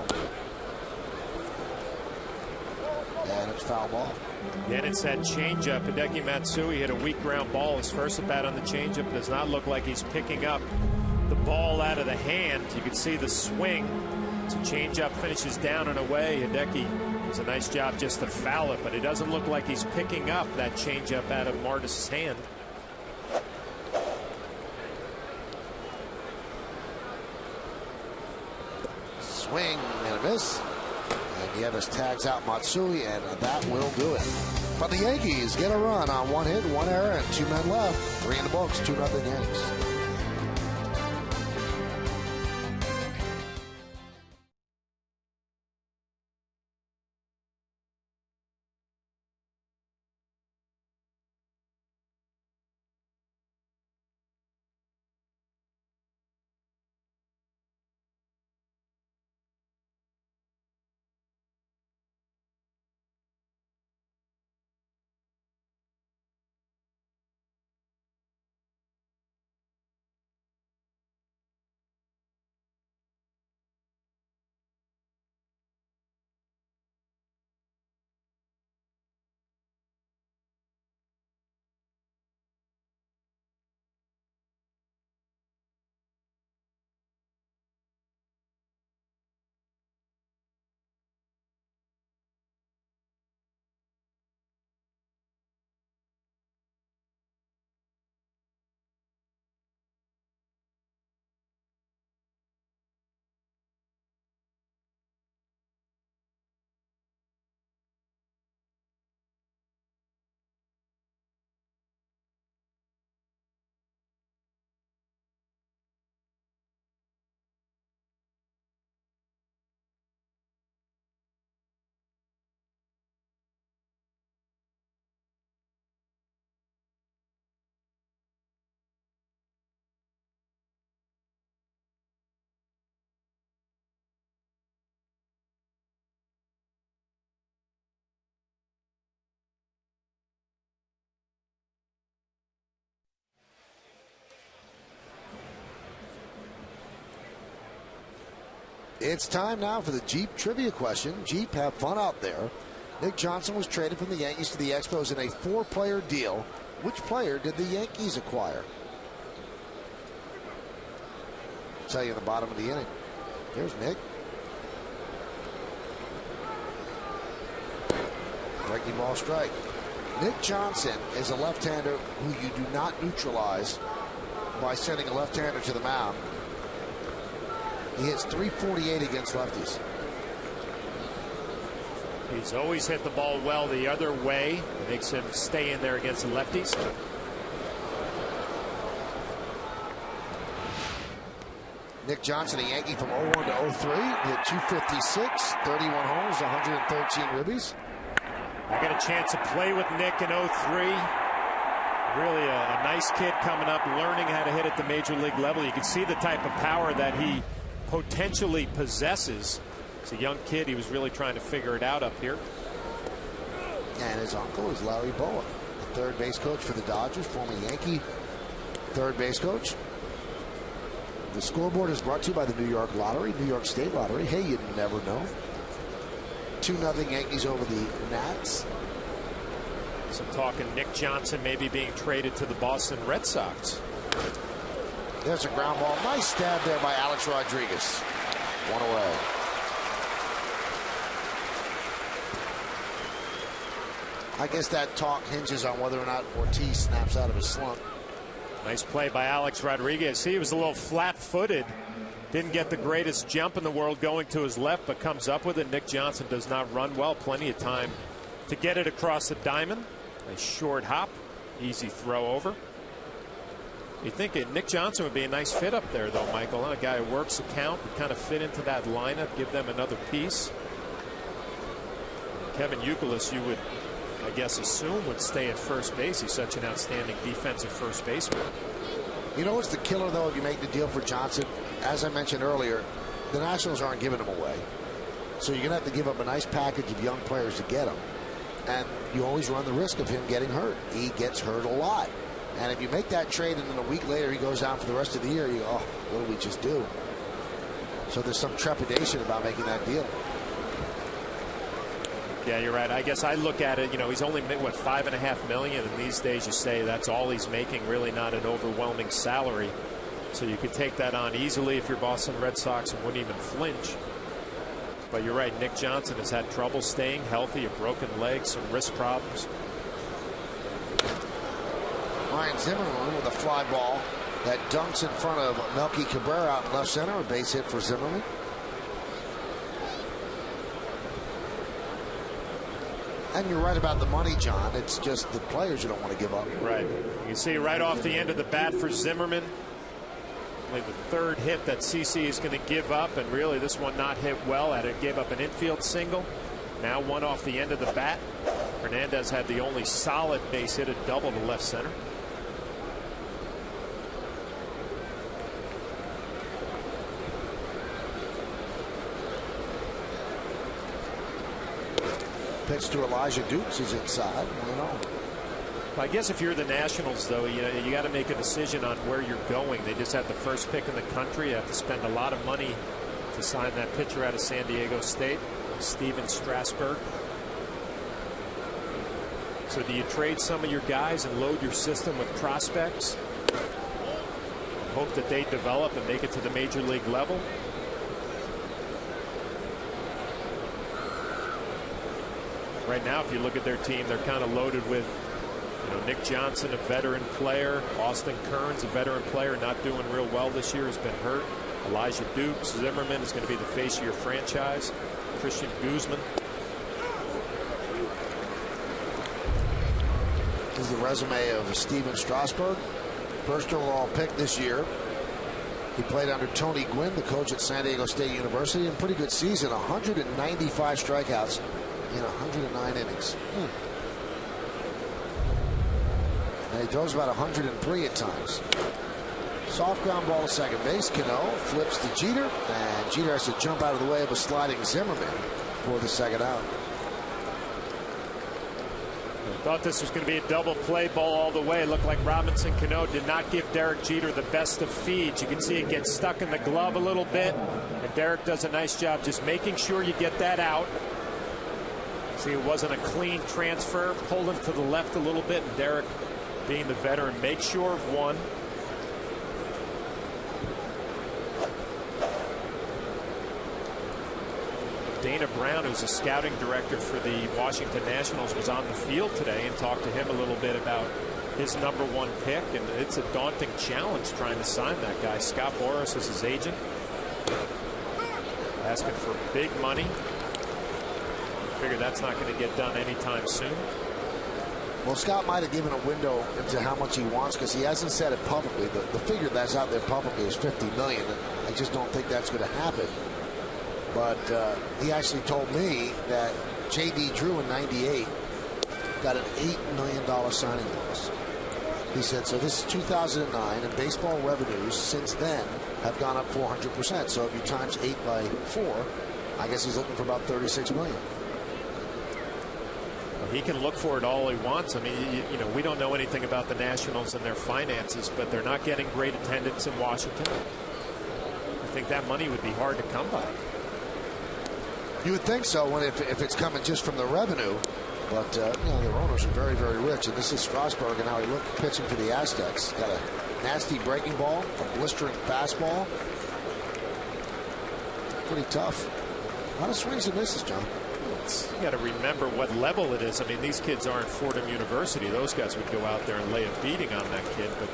[SPEAKER 1] And it's foul ball.
[SPEAKER 2] Then it's that changeup. Hideki Matsui hit a weak ground ball. His first at bat on the changeup. Does not look like he's picking up the ball out of the hand. You can see the swing. It's a changeup, finishes down and away. Hideki does a nice job just to foul it, but it doesn't look like he's picking up that changeup out of Martis' hand.
[SPEAKER 1] Swing and a miss. And Yevis tags out Matsui, and that will do it. But the Yankees get a run on 1 hit, 1 error, and 2 men left. 3 in the books, 2-0 Yanks. It's time now for the Jeep trivia question. Jeep, have fun out there. Nick Johnson was traded from the Yankees to the Expos in a 4-player deal. Which player did the Yankees acquire? I'll tell you in the bottom of the inning. Here's Nick. Breaking ball strike. Nick Johnson is a left-hander who you do not neutralize by sending a left-hander to the mound. He hits .348 against lefties.
[SPEAKER 2] He's always hit the ball well the other way. It makes him stay in there against the lefties.
[SPEAKER 1] Nick Johnson, a Yankee from 01 to 03, hit .256, 31 homers, 113 ribbies.
[SPEAKER 2] I got a chance to play with Nick in 03. Really a nice kid coming up, learning how to hit at the major league level. You can see the type of power that he potentially possesses. As a young kid, he was really trying to figure it out up here.
[SPEAKER 1] And his uncle is Larry Bowa, the third base coach for the Dodgers, former Yankee third base coach. The scoreboard is brought to you by the New York Lottery, New York State Lottery. Hey, you never know. 2-0 Yankees over the Nats.
[SPEAKER 2] Some talk of Nick Johnson maybe being traded to the Boston Red Sox.
[SPEAKER 1] There's a ground ball. Nice stab there by Alex Rodriguez. 1 away. I guess that talk hinges on whether or not Ortiz snaps out of his slump.
[SPEAKER 2] Nice play by Alex Rodriguez. He was a little flat-footed. Didn't get the greatest jump in the world going to his left, but comes up with it. Nick Johnson does not run well. Plenty of time to get it across the diamond. A short hop. Easy throw over. You think Nick Johnson would be a nice fit up there, though, Michael. A guy who works the count, would kind of fit into that lineup, give them another piece. Kevin Youkilis, you would, I guess, assume would stay at first base. He's such an outstanding defensive first baseman.
[SPEAKER 1] You know what's the killer, though, if you make the deal for Johnson? As I mentioned earlier, the Nationals aren't giving him away. So you're going to have to give up a nice package of young players to get him. And you always run the risk of him getting hurt. He gets hurt a lot. And if you make that trade and then a week later he goes down for the rest of the year, you go, oh, what did we just do? So there's some trepidation about making that deal.
[SPEAKER 2] Yeah, you're right. I guess I look at it, you know, he's only made, what, $5.5 million, and these days you say that's all he's making, really not an overwhelming salary. So you could take that on easily if you're Boston Red Sox and wouldn't even flinch. But you're right, Nick Johnson has had trouble staying healthy, a broken leg, some wrist problems.
[SPEAKER 1] Ryan Zimmerman with a fly ball that dunks in front of Melky Cabrera out in left center. A base hit for Zimmerman. And you're right about the money, John. It's just the players you don't want to give up.
[SPEAKER 2] Right. You can see right off the end of the bat for Zimmerman. Only the third hit that CC is going to give up, and really this one not hit well. It gave up an infield single. Now one off the end of the bat. Hernandez had the only solid base hit, a double to left center.
[SPEAKER 1] Pitch to Elijah Dukes is inside.
[SPEAKER 2] I guess if you're the Nationals, though, you got to make a decision on where you're going. They just had the first pick in the country. You have to spend a lot of money to sign that pitcher out of San Diego State, Steven Strasburg. So do you trade some of your guys and load your system with prospects? Hope that they develop and make it to the major league level? Right now, if you look at their team, they're kind of loaded with, you know, Nick Johnson, a veteran player. Austin Kearns, a veteran player, not doing real well this year, has been hurt. Elijah Dukes. Zimmerman is going to be the face of your franchise. Christian Guzman.
[SPEAKER 1] This is the resume of Steven Strasburg. First overall pick this year. He played under Tony Gwynn, the coach at San Diego State University, and pretty good season. 195 strikeouts in 109 innings. And he throws about 103 at times. Soft ground ball to second base. Cano flips to Jeter, and Jeter has to jump out of the way of a sliding Zimmerman for the second out.
[SPEAKER 2] I thought this was going to be a double play ball all the way. It looked like Robinson Cano did not give Derek Jeter the best of feeds. You can see it get stuck in the glove a little bit, and Derek does a nice job just making sure you get that out. See, it wasn't a clean transfer. Pulled him to the left a little bit, and Derek, being the veteran, makes sure of one. Dana Brown, who's a scouting director for the Washington Nationals, was on the field today and talked to him a little bit about his #1 pick, and it's a daunting challenge trying to sign that guy. Scott Boras is his agent, asking for big money. Figure that's not going to get done anytime soon.
[SPEAKER 1] Well, Scott might have given a window into how much he wants, because he hasn't said it publicly. The figure that's out there publicly is $50 million, and I just don't think that's going to happen. But he actually told me that J.D. Drew in '98 got an $8 million signing bonus. He said, so this is 2009, and baseball revenues since then have gone up 400%. So if you times 8 by 4, I guess he's looking for about $36 million.
[SPEAKER 2] He can look for it all he wants. I mean, you know, we don't know anything about the Nationals and their finances, but they're not getting great attendance in Washington. I think that money would be hard to come by.
[SPEAKER 1] You would think so if it's coming just from the revenue. But, you know, their owners are very, very rich. And this is Strasburg, and how he looked pitching for the Aztecs. Got a nasty breaking ball, a blistering fastball. Pretty tough. A lot of swings and misses, John.
[SPEAKER 2] You got to remember what level it is. I mean, these kids aren't Fordham University. Those guys would go out there and lay a beating on that kid. But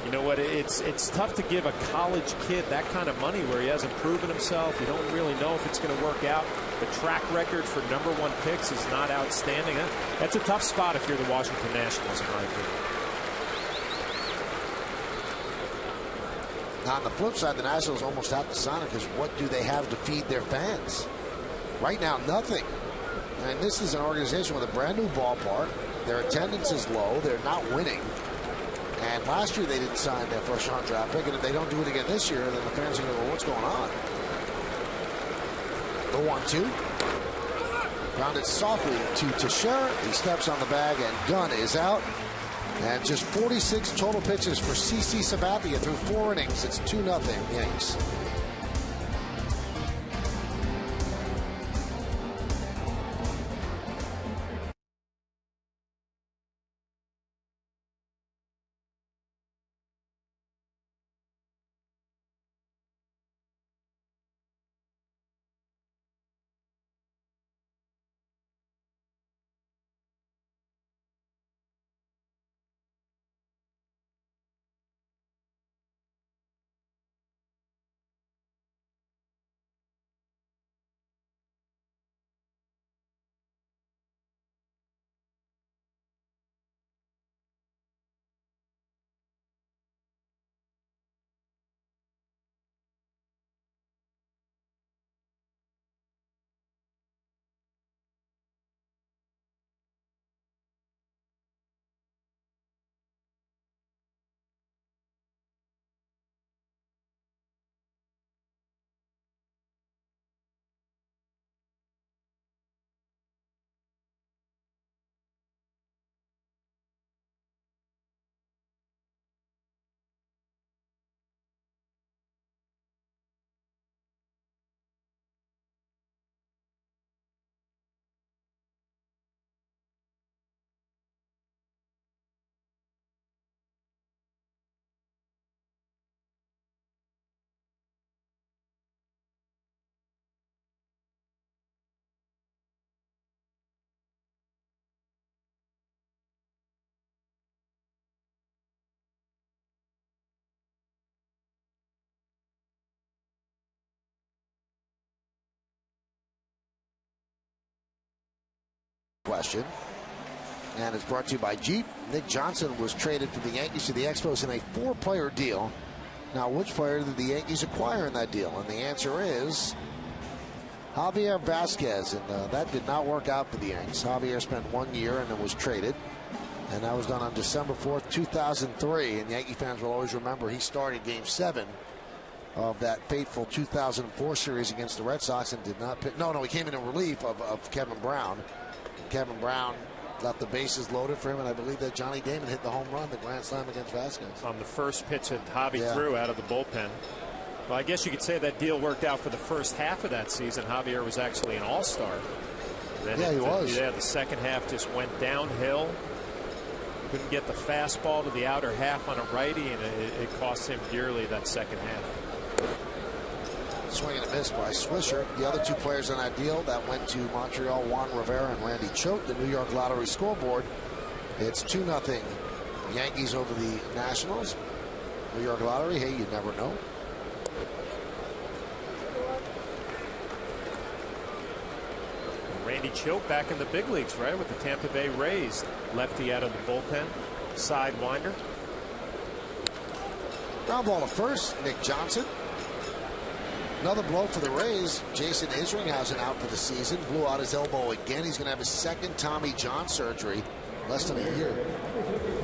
[SPEAKER 2] you know what? It's tough to give a college kid that kind of money where he hasn't proven himself. You don't really know if it's going to work out. The track record for #1 picks is not outstanding. That's a tough spot if you're the Washington Nationals, in my opinion.
[SPEAKER 1] Now, on the flip side, the Nationals almost have to sign it, because what do they have to feed their fans? Right now, nothing. And this is an organization with a brand new ballpark. Their attendance is low. They're not winning. And last year they didn't sign their first-round draft pick. And if they don't do it again this year, then the fans are going to go, what's going on? The 1-2. Grounded softly to Teixeira. He steps on the bag, and Dunn is out. And just 46 total pitches for CC Sabathia through 4 innings. It's 2-0 Yanks. question. And it's brought to you by Jeep. Nick Johnson was traded from the Yankees to the Expos in a 4-player deal. Now, which player did the Yankees acquire in that deal? And the answer is Javier Vasquez. And that did not work out for the Yankees. Javier spent 1 year and then was traded. And that was done on December 4th, 2003. And Yankee fans will always remember he started Game 7 of that fateful 2004 series against the Red Sox and did not pitch. No, he came in relief of Kevin Brown. Kevin Brown left the bases loaded for him, and I believe that Johnny Damon hit the home run, the grand slam against Vasquez.
[SPEAKER 2] On the first pitch that Javi threw out of the bullpen. Well, I guess you could say that deal worked out for the first half of that season. Javier was actually an all-star.
[SPEAKER 1] He was.
[SPEAKER 2] Yeah, the second half just went downhill. Couldn't get the fastball to the outer half on a righty, and it cost him dearly that second half.
[SPEAKER 1] Swing and a miss by Swisher. The other 2 players on that deal that went to Montreal, Juan Rivera and Randy Choate. The New York Lottery scoreboard, it's 2-0 Yankees over the Nationals. New York Lottery, hey, you never know.
[SPEAKER 2] Randy Choate back in the big leagues, right, with the Tampa Bay Rays. Lefty out of the bullpen, sidewinder.
[SPEAKER 1] Ground ball to first, Nick Johnson. Another blow for the Rays. Jason Isringhausen out for the season. Blew out his elbow again. He's going to have his second Tommy John surgery less than a year.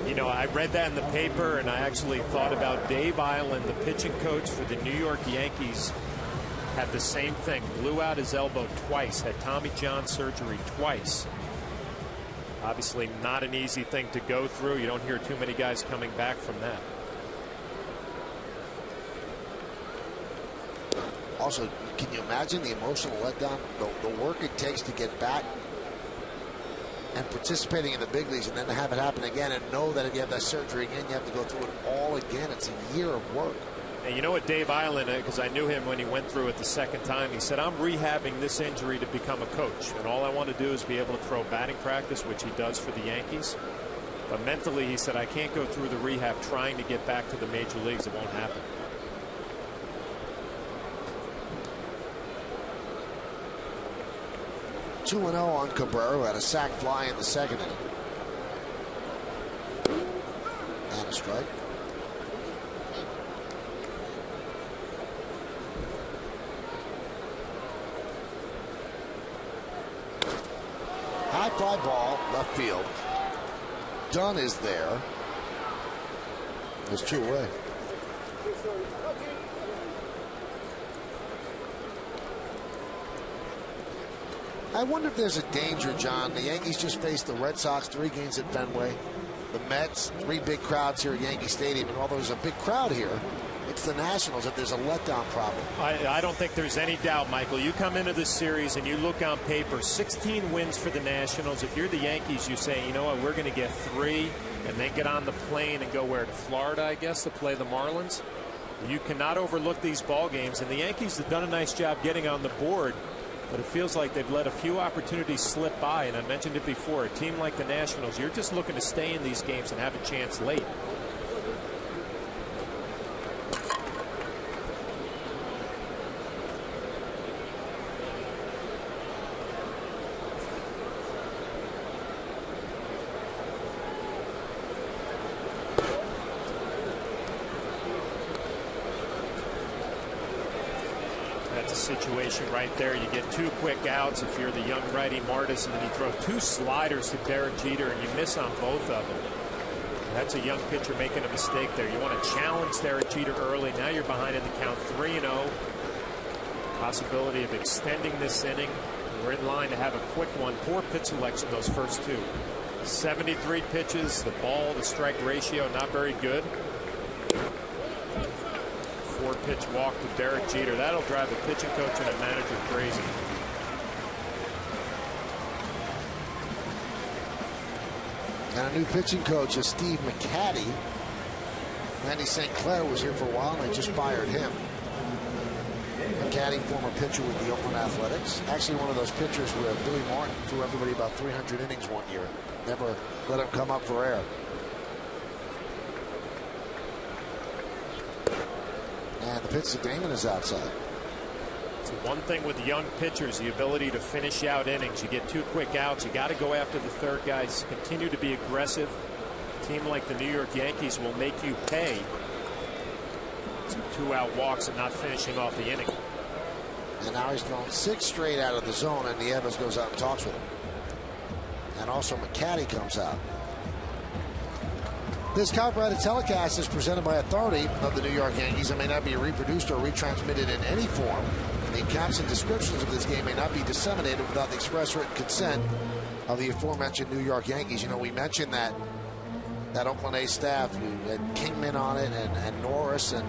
[SPEAKER 2] You know, I read that in the paper, and I actually thought about Dave Island, the pitching coach for the New York Yankees, had the same thing. Blew out his elbow twice, had Tommy John surgery twice. Obviously not an easy thing to go through. You don't hear too many guys coming back from that.
[SPEAKER 1] Also, can you imagine the emotional letdown, the work it takes to get back and participating in the big leagues, and then to have it happen again and know that if you have that surgery again, you have to go through it all again. It's a year of work.
[SPEAKER 2] And you know what, Dave Island, because I knew him when he went through it the second time, he said, I'm rehabbing this injury to become a coach, and all I want to do is be able to throw batting practice, which he does for the Yankees. But mentally, he said, I can't go through the rehab trying to get back to the major leagues. It won't happen.
[SPEAKER 1] (2-0) on Cabrera, who had a sac fly in the second inning. And a strike. High fly ball, left field. Dunn is there. There's 2 away. I wonder if there's a danger, John. The Yankees just faced the Red Sox 3 games at Fenway. The Mets, 3 big crowds here at Yankee Stadium. And although there's a big crowd here, it's the Nationals if there's a letdown problem.
[SPEAKER 2] I don't think there's any doubt, Michael. You come into this series and you look on paper, 16 wins for the Nationals. If you're the Yankees, you say, you know what, we're going to get 3 and then get on the plane and go where, to Florida, I guess, to play the Marlins. You cannot overlook these ball games. And the Yankees have done a nice job getting on the board. But it feels like they've let a few opportunities slip by, and I mentioned it before. A team like the Nationals, you're just looking to stay in these games and have a chance late. That's a situation right there. You get 2 quick outs if you're the young righty Martis, and then you throw 2 sliders to Derek Jeter and you miss on both of them. That's a young pitcher making a mistake there. You want to challenge Derek Jeter early. Now you're behind in the count, 3-0. Possibility of extending this inning. We're in line to have a quick one. Poor pitch selection those first 2. 73 pitches. The ball to strike ratio not very good. 4-pitch walk to Derek Jeter. That'll drive a pitching coach and a manager crazy.
[SPEAKER 1] And a new pitching coach is Steve McCaddy. Randy St. Clair was here for a while, and they just fired him. McCaddy, former pitcher with the Oakland Athletics. Actually, one of those pitchers where Billy Martin threw everybody about 300 innings one year. Never let him come up for air. And the pitch to Damon is outside.
[SPEAKER 2] So one thing with young pitchers, the ability to finish out innings. You get 2 quick outs, you got to go after the third guys. Continue to be aggressive. A team like the New York Yankees will make you pay some 2-out walks and not finishing off the inning.
[SPEAKER 1] And now he's thrown 6 straight out of the zone, and Nieves goes out and talks with him. And also McCaddy comes out. This copyrighted telecast is presented by authority of the New York Yankees and may not be reproduced or retransmitted in any form. The accounts and descriptions of this game may not be disseminated without the express written consent of the aforementioned New York Yankees. You know, we mentioned that Oakland A's staff, you had Kingman on it and Norris, and,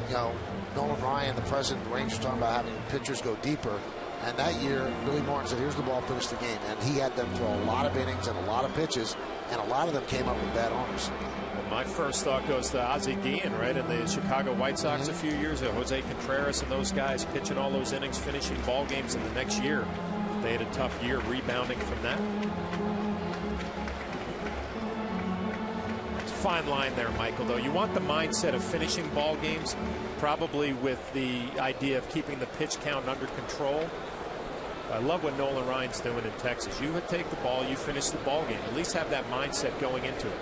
[SPEAKER 1] you know, Nolan Ryan, the president of the Rangers, talking about having pitchers go deeper. And that year, Billy Martin said, here's the ball, finish the game. And he had them throw a lot of innings and a lot of pitches, and a lot of them came up with bad arms.
[SPEAKER 2] Well, my first thought goes to Ozzie Guillen, right, in the Chicago White Sox a few years ago. Jose Contreras and those guys pitching all those innings, finishing ball games in the next year. They had a tough year rebounding from that. It's a fine line there, Michael, though. You want the mindset of finishing ball games, probably with the idea of keeping the pitch count under control. I love what Nolan Ryan's doing in Texas. You would take the ball, you finish the ball game. At least have that mindset going into it.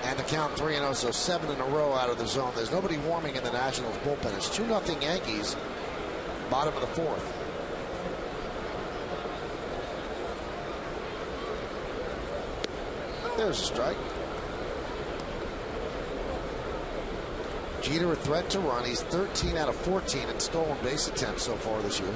[SPEAKER 1] And the count 3-0, so 7 in a row out of the zone. There's nobody warming in the Nationals bullpen. It's 2-0 Yankees, bottom of the 4th. There's a strike. Jeter a threat to run. He's 13 out of 14 in stolen base attempts so far this year.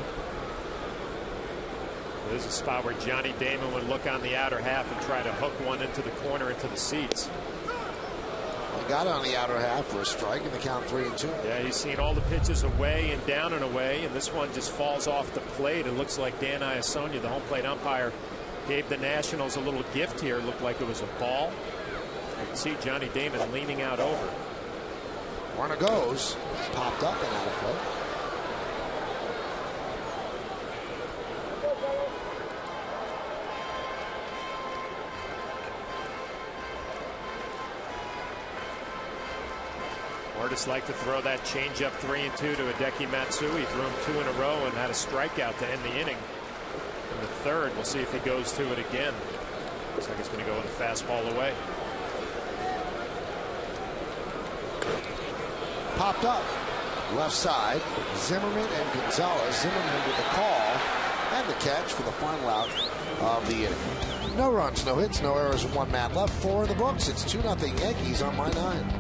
[SPEAKER 2] There's a spot where Johnny Damon would look on the outer half and try to hook one into the corner, into the seats.
[SPEAKER 1] He got it on the outer half for a strike in the count 3-2.
[SPEAKER 2] Yeah, he's seen all the pitches away and down and away, and this one just falls off the plate. It looks like Dan Iasonia, the home plate umpire, gave the Nationals a little gift here. It looked like it was a ball. You can see Johnny Damon leaning out over.
[SPEAKER 1] Runner goes, popped up and out of play.
[SPEAKER 2] Artists like to throw that changeup 3-2 to Hideki Matsui. He threw him 2 in a row and had a strikeout to end the inning. In the third, we'll see if he goes to it again. Looks like he's going to go with a fastball away.
[SPEAKER 1] Popped up left side. Zimmerman and Gonzalez. Zimmerman with the call and the catch for the final out of the inning. No runs, no hits, no errors, 1 man left. 4 in the books. It's 2-0 Yankees on my 9.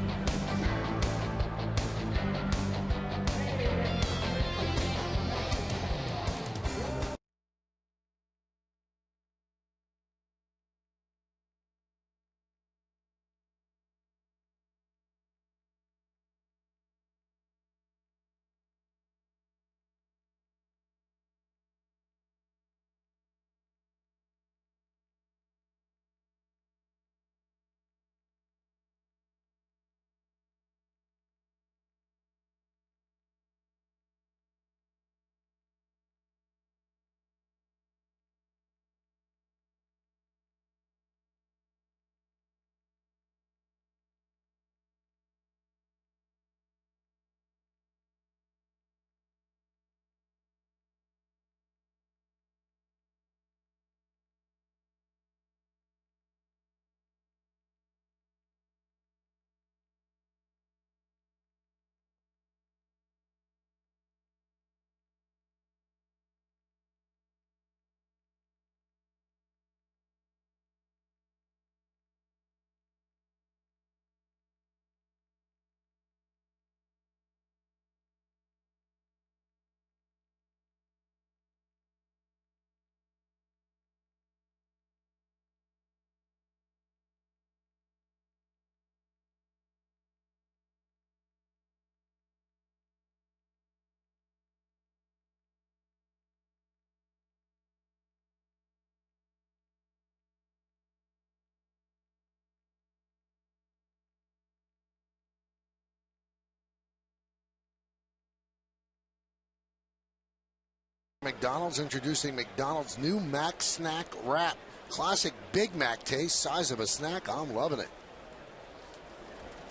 [SPEAKER 1] McDonald's introducing McDonald's new Mac Snack Wrap. Classic Big Mac taste, size of a snack. I'm loving it.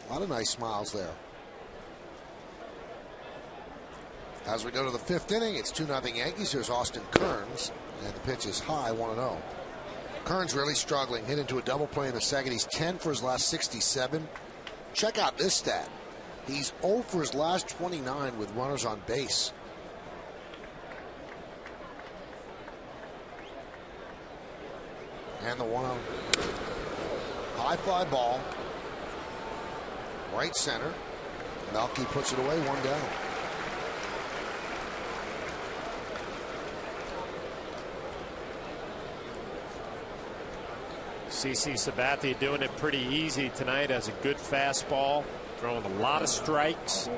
[SPEAKER 1] A lot of nice smiles there. As we go to the 5th inning, it's 2-0 Yankees. Here's Austin Kearns, and the pitch is high, 1-0. Kearns really struggling. Hit into a double play in the second. He's 10 for his last 67. Check out this stat. He's 0 for his last 29 with runners on base. And the 1-0. High fly ball. Right center. Melky puts it away, 1 down.
[SPEAKER 2] CC Sabathia doing it pretty easy tonight. Has a good fastball, throwing a lot of strikes,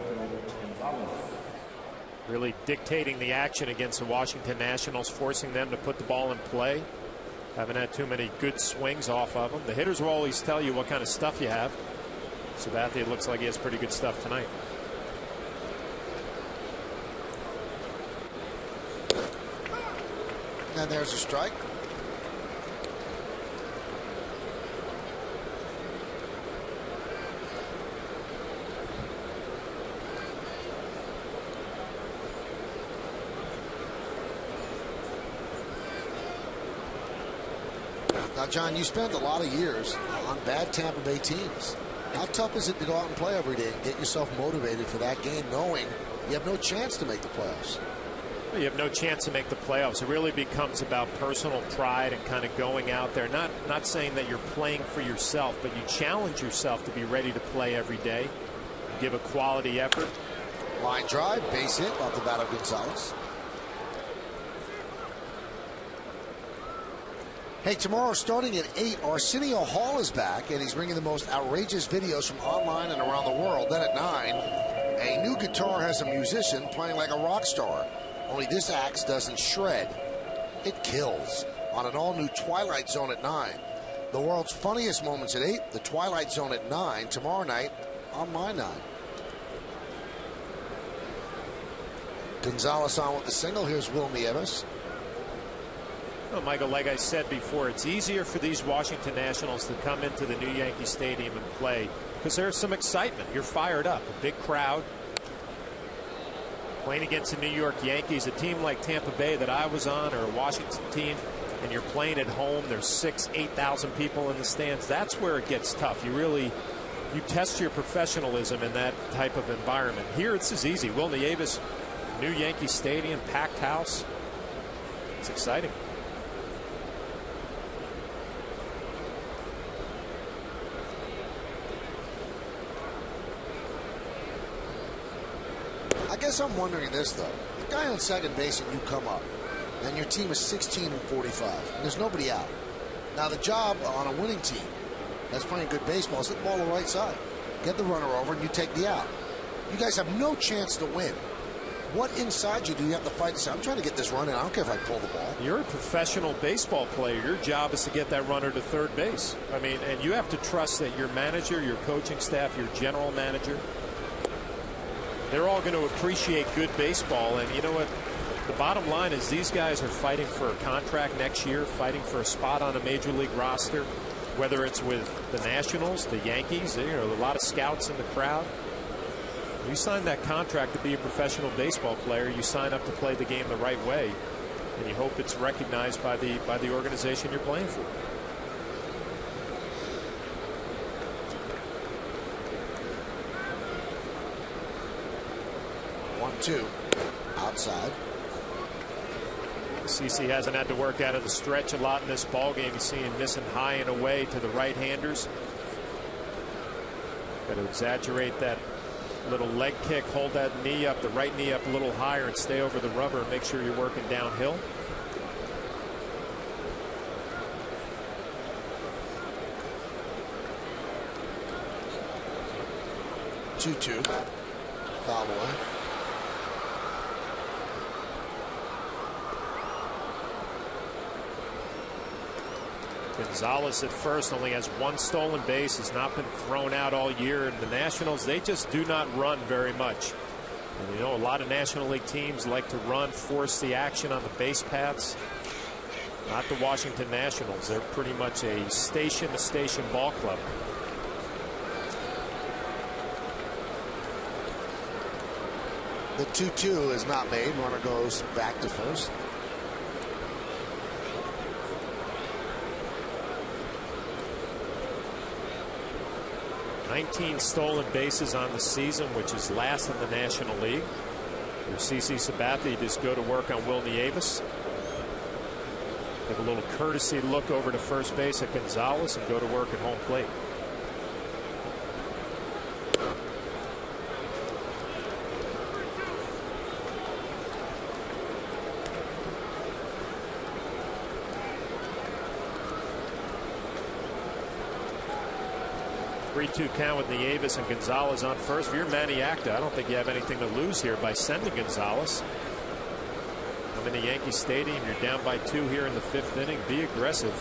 [SPEAKER 2] really dictating the action against the Washington Nationals, forcing them to put the ball in play. Haven't had too many good swings off of them. The hitters will always tell you what kind of stuff you have. Sabathia looks like he has pretty good stuff tonight.
[SPEAKER 1] And there's a strike. Now, John, you spent a lot of years on bad Tampa Bay teams. How tough is it to go out and play every day and get yourself motivated for that game, knowing you have no chance to make the playoffs?
[SPEAKER 2] Well, you have no chance to make the playoffs. It really becomes about personal pride and kind of going out there. Not saying that you're playing for yourself, but you challenge yourself to be ready to play every day, give a quality effort.
[SPEAKER 1] Line drive, base hit off the bat of Gonzalez. Hey, tomorrow starting at 8, Arsenio Hall is back, and he's bringing the most outrageous videos from online and around the world. Then at 9, a new guitar has a musician playing like a rock star. Only this axe doesn't shred. It kills. On an all-new Twilight Zone at 9. The world's funniest moments at 8, the Twilight Zone at 9, tomorrow night on My 9. Gonzalez on with the single. Here's Will Nieves.
[SPEAKER 2] Well, Michael, like I said before, it's easier for these Washington Nationals to come into the new Yankee Stadium and play because there's some excitement. You're fired up. A big crowd. Playing against the New York Yankees, a team like Tampa Bay that I was on, or a Washington team, and you're playing at home, there's 6,000 to 8,000 people in the stands. That's where it gets tough. You test your professionalism in that type of environment. Here it's as easy. Will Nieves, new Yankee Stadium, packed house. It's exciting.
[SPEAKER 1] I guess I'm wondering this, though. The guy on second base and you come up, and your team is 16 and 45, and there's nobody out. Now, the job on a winning team that's playing good baseball is hit the ball to the right side. Get the runner over, and you take the out. You guys have no chance to win. What inside you do you have to fight to say, I'm trying to get this run in. I don't care if I pull the ball.
[SPEAKER 2] You're a professional baseball player. Your job is to get that runner to third base. I mean, and you have to trust that your manager, your coaching staff, your general manager, they're all going to appreciate good baseball. And you know what? The bottom line is these guys are fighting for a contract next year, fighting for a spot on a major league roster, whether it's with the Nationals, the Yankees, a lot of scouts in the crowd. You sign that contract to be a professional baseball player. You sign up to play the game the right way, and you hope it's recognized by the organization you're playing for.
[SPEAKER 1] Two outside.
[SPEAKER 2] CC hasn't had to work out of the stretch a lot in this ball game. You see him missing high and away to the right-handers. Got to exaggerate that little leg kick, hold that knee up, the right knee up a little higher, and stay over the rubber and make sure you're working downhill.
[SPEAKER 1] Two foul away.
[SPEAKER 2] Gonzalez at first only has 1 stolen base, has not been thrown out all year. And the Nationals, they just do not run very much. And you know, a lot of National League teams like to run, force the action on the base paths. Not the Washington Nationals. They're pretty much a station-to-station ball club.
[SPEAKER 1] The 2-2 is not made. Runner goes back to first.
[SPEAKER 2] "19 stolen bases on the season, which is last in the National League." For CC Sabathia, just go to work on Will Nieves. Give a little courtesy look over to first base at Gonzalez and go to work at home plate. Three-two count with Nieves and Gonzalez on first. If you're Manny Acta, I don't think you have anything to lose here by sending Gonzalez. I'm in the Yankee Stadium. You're down by 2 here in the 5th inning. Be aggressive.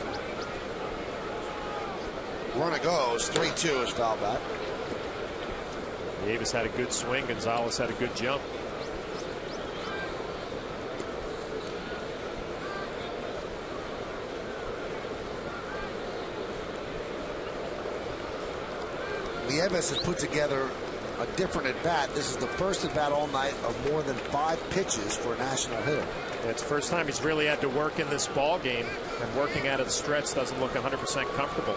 [SPEAKER 1] Runner goes. 3-2 is foul back.
[SPEAKER 2] Nieves had a good swing. Gonzalez had a good jump.
[SPEAKER 1] Nieves has put together a different at-bat. This is the first at-bat all night of more than 5 pitches for a national hitter.
[SPEAKER 2] It's the first time he's really had to work in this ball game, and working out of the stretch doesn't look 100% comfortable.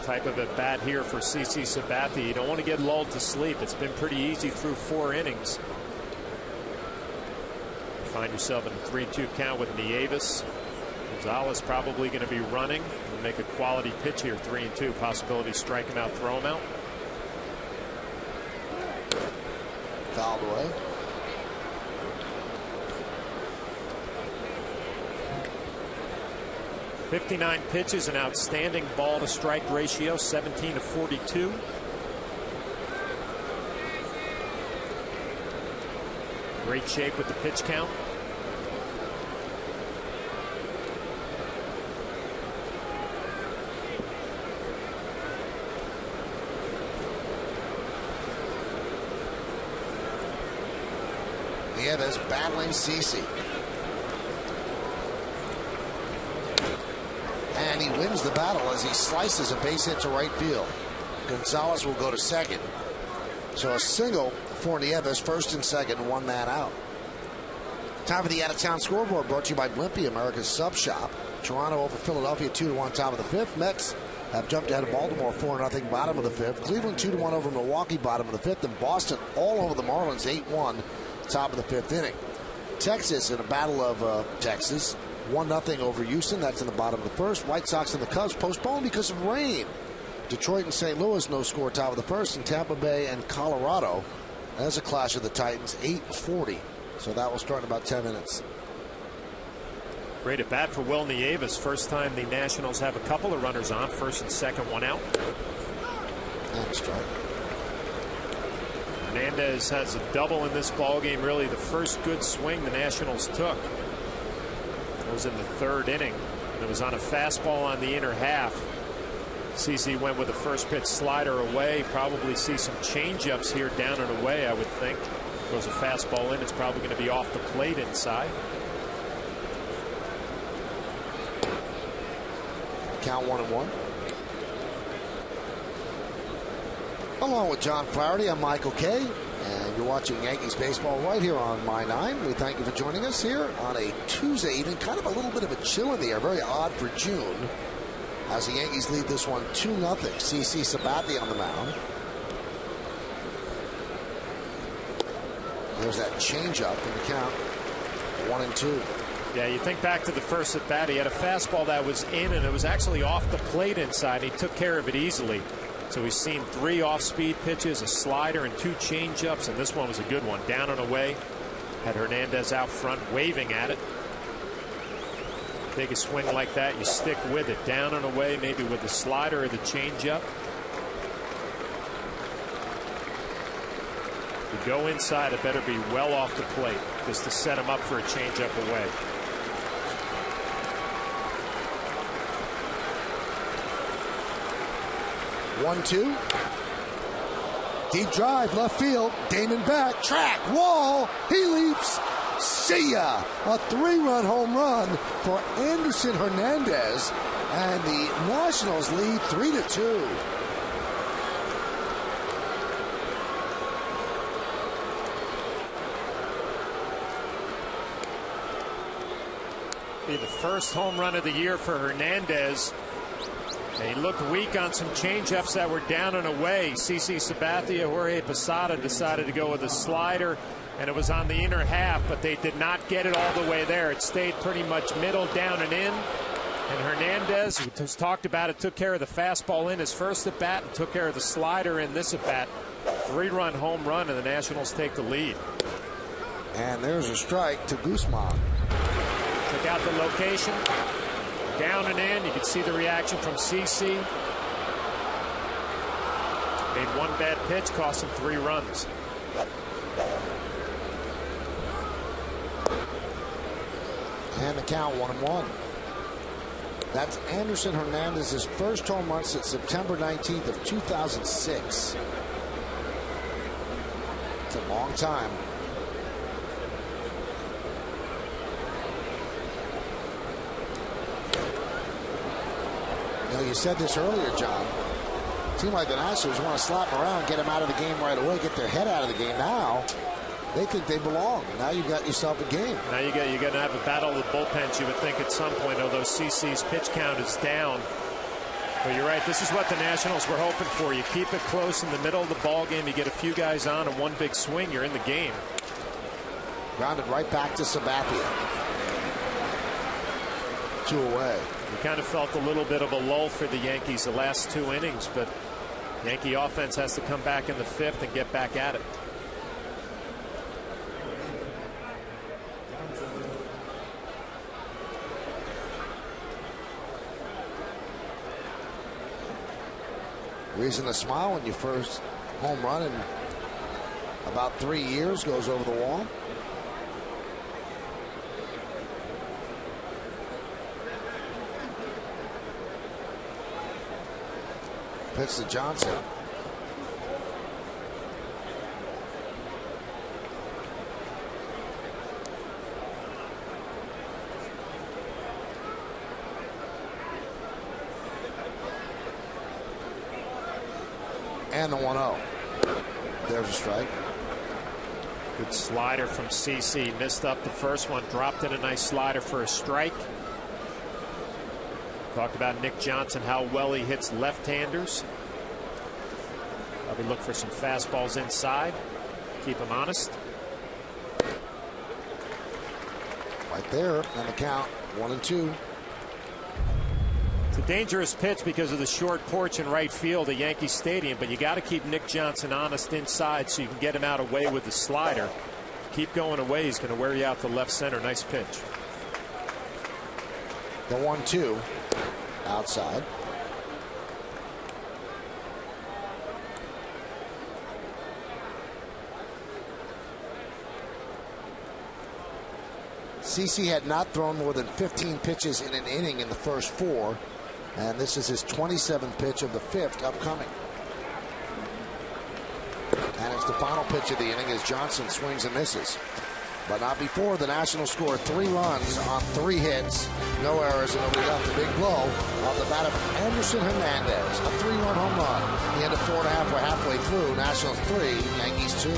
[SPEAKER 2] Type of at bat here for CC Sabathia. You don't want to get lulled to sleep. It's been pretty easy through 4 innings. Find yourself in a 3-2 count with Nieves. Gonzalez probably going to be running and make a quality pitch here. 3-2. Possibility strike him out, throw him out.
[SPEAKER 1] Fouled away.
[SPEAKER 2] .59 pitches, an outstanding ball to strike ratio, 17-42. Great shape with the pitch count.
[SPEAKER 1] Nieves battling CC. And he wins the battle as he slices a base hit to right field. Gonzalez will go to second. So a single for Nieves, first and second, 1 man out. Time for the out-of-town scoreboard, brought to you by Blimpie, America's sub shop. Toronto over Philadelphia 2-1 top of the 5th. Mets have jumped ahead of Baltimore 4-0 bottom of the 5th. Cleveland 2-1 over Milwaukee bottom of the 5th. And Boston all over the Marlins 8-1 top of the 5th inning. Texas in a battle of Texas 1-0 over Houston. That's in the bottom of the 1st. White Sox and the Cubs postponed because of rain. Detroit and St. Louis no score top of the 1st. And Tampa Bay and Colorado. That's a clash of the Titans 8:40. So that will start in about 10 minutes.
[SPEAKER 2] Great at bat for Will Nieves. First time the Nationals have a couple of runners on. First and second, 1 out.
[SPEAKER 1] And strike.
[SPEAKER 2] Hernandez has a double in this ball game. Really the first good swing the Nationals took. It was in the 3rd inning. It was on a fastball on the inner half. CC went with the first pitch slider away. Probably see some changeups here down and away, I would think. Goes a fastball in. It's probably going to be off the plate inside.
[SPEAKER 1] Count 1-1. Along with John Flaherty, I'm Michael Kay, and you're watching Yankees baseball right here on My 9. We thank you for joining us here on a Tuesday evening. Kind of a little bit of a chill in the air. Very odd for June. As the Yankees lead this one 2-0. CC Sabathia on the mound. There's that changeup in the count. 1-2.
[SPEAKER 2] Yeah, you think back to the first at bat. He had a fastball that was in, and it was actually off the plate inside. He took care of it easily. So he's seen 3 off-speed pitches, a slider, and 2 changeups, and this one was a good one. Down and away. Had Hernandez out front waving at it. Take a swing like that, you stick with it. Down and away, maybe with the slider or the changeup. You go inside, it better be well off the plate, just to set him up for a changeup away.
[SPEAKER 1] One, 2. Deep drive, left field. Damon back, track, wall. He leaps. See ya! A 3-run home run for Anderson Hernandez, and the Nationals lead 3-2.
[SPEAKER 2] Be the first home run of the year for Hernandez. He looked weak on some changeups that were down and away. CC Sabathia, Jorge Posada decided to go with a slider, and it was on the inner half, but they did not get it all the way there. It stayed pretty much middle, down, and in. And Hernandez, who just talked about it, took care of the fastball in his first at-bat and took care of the slider in this at-bat. 3-run home run, and the Nationals take the lead.
[SPEAKER 1] And there's a strike to Guzman.
[SPEAKER 2] Took out the location. Down and in. You can see the reaction from CC. Made one bad pitch, cost him 3 runs.
[SPEAKER 1] And the count 1-1. That's Anderson Hernandez's first home run since September 19th of 2006. It's a long time. You know, you said this earlier, John. It seemed like the Nationals want to slap him around, get him out of the game right away, get their head out of the game. Now they think they belong. Now you've got yourself a game.
[SPEAKER 2] Now you're going to have a battle of the bullpens, you would think, at some point, although CC's pitch count is down. But you're right, this is what the Nationals were hoping for. You keep it close in the middle of the ball game, you get a few guys on, and one big swing, you're in the game.
[SPEAKER 1] Grounded right back to Sabathia. 2 away.
[SPEAKER 2] We kind of felt a little bit of a lull for the Yankees the last 2 innings, but Yankee offense has to come back in the 5th and get back at it.
[SPEAKER 1] Reason to smile when your first home run in about 3 years goes over the wall. Pitch to Johnson. And the 1-0. There's a strike.
[SPEAKER 2] Good slider from CC. Missed up the first one. Dropped in a nice slider for a strike. Talked about Nick Johnson, how well he hits left-handers. Probably look for some fastballs inside. Keep him honest.
[SPEAKER 1] Right there, and the count 1-2.
[SPEAKER 2] It's a dangerous pitch because of the short porch in right field at Yankee Stadium, but you got to keep Nick Johnson honest inside so you can get him out away with the slider. Keep going away, he's going to wear you out to left center. Nice pitch.
[SPEAKER 1] The 1-2 outside. CC had not thrown more than 15 pitches in an inning in the first 4, and this is his 27th pitch of the 5th upcoming. And it's the final pitch of the inning as Johnson swings and misses. But not before. The Nationals scored 3 runs on 3 hits, no errors, and nobody got the big blow off the bat of Anderson Hernandez. A 3-run home run. The end of 4.5, we're halfway through. Nationals 3, Yankees 2.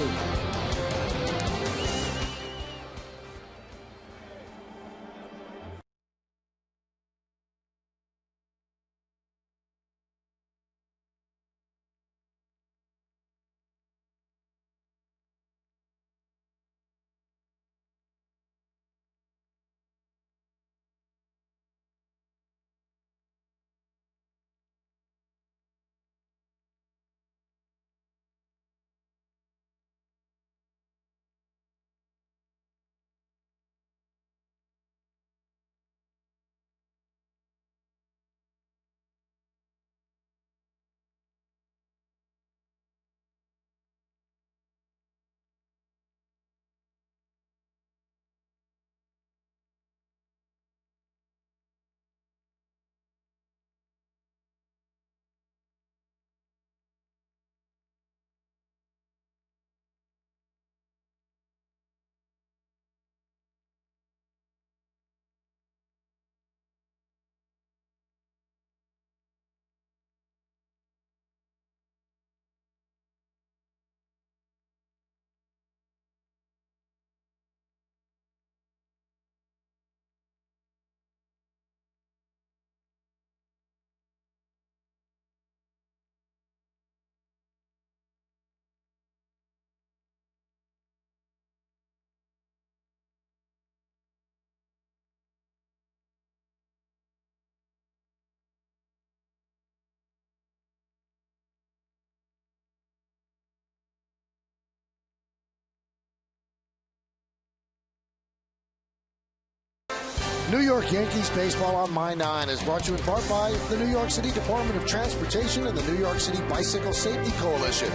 [SPEAKER 1] New York Yankees baseball on My 9 is brought to you in part by the New York City Department of Transportation and the New York City Bicycle Safety Coalition.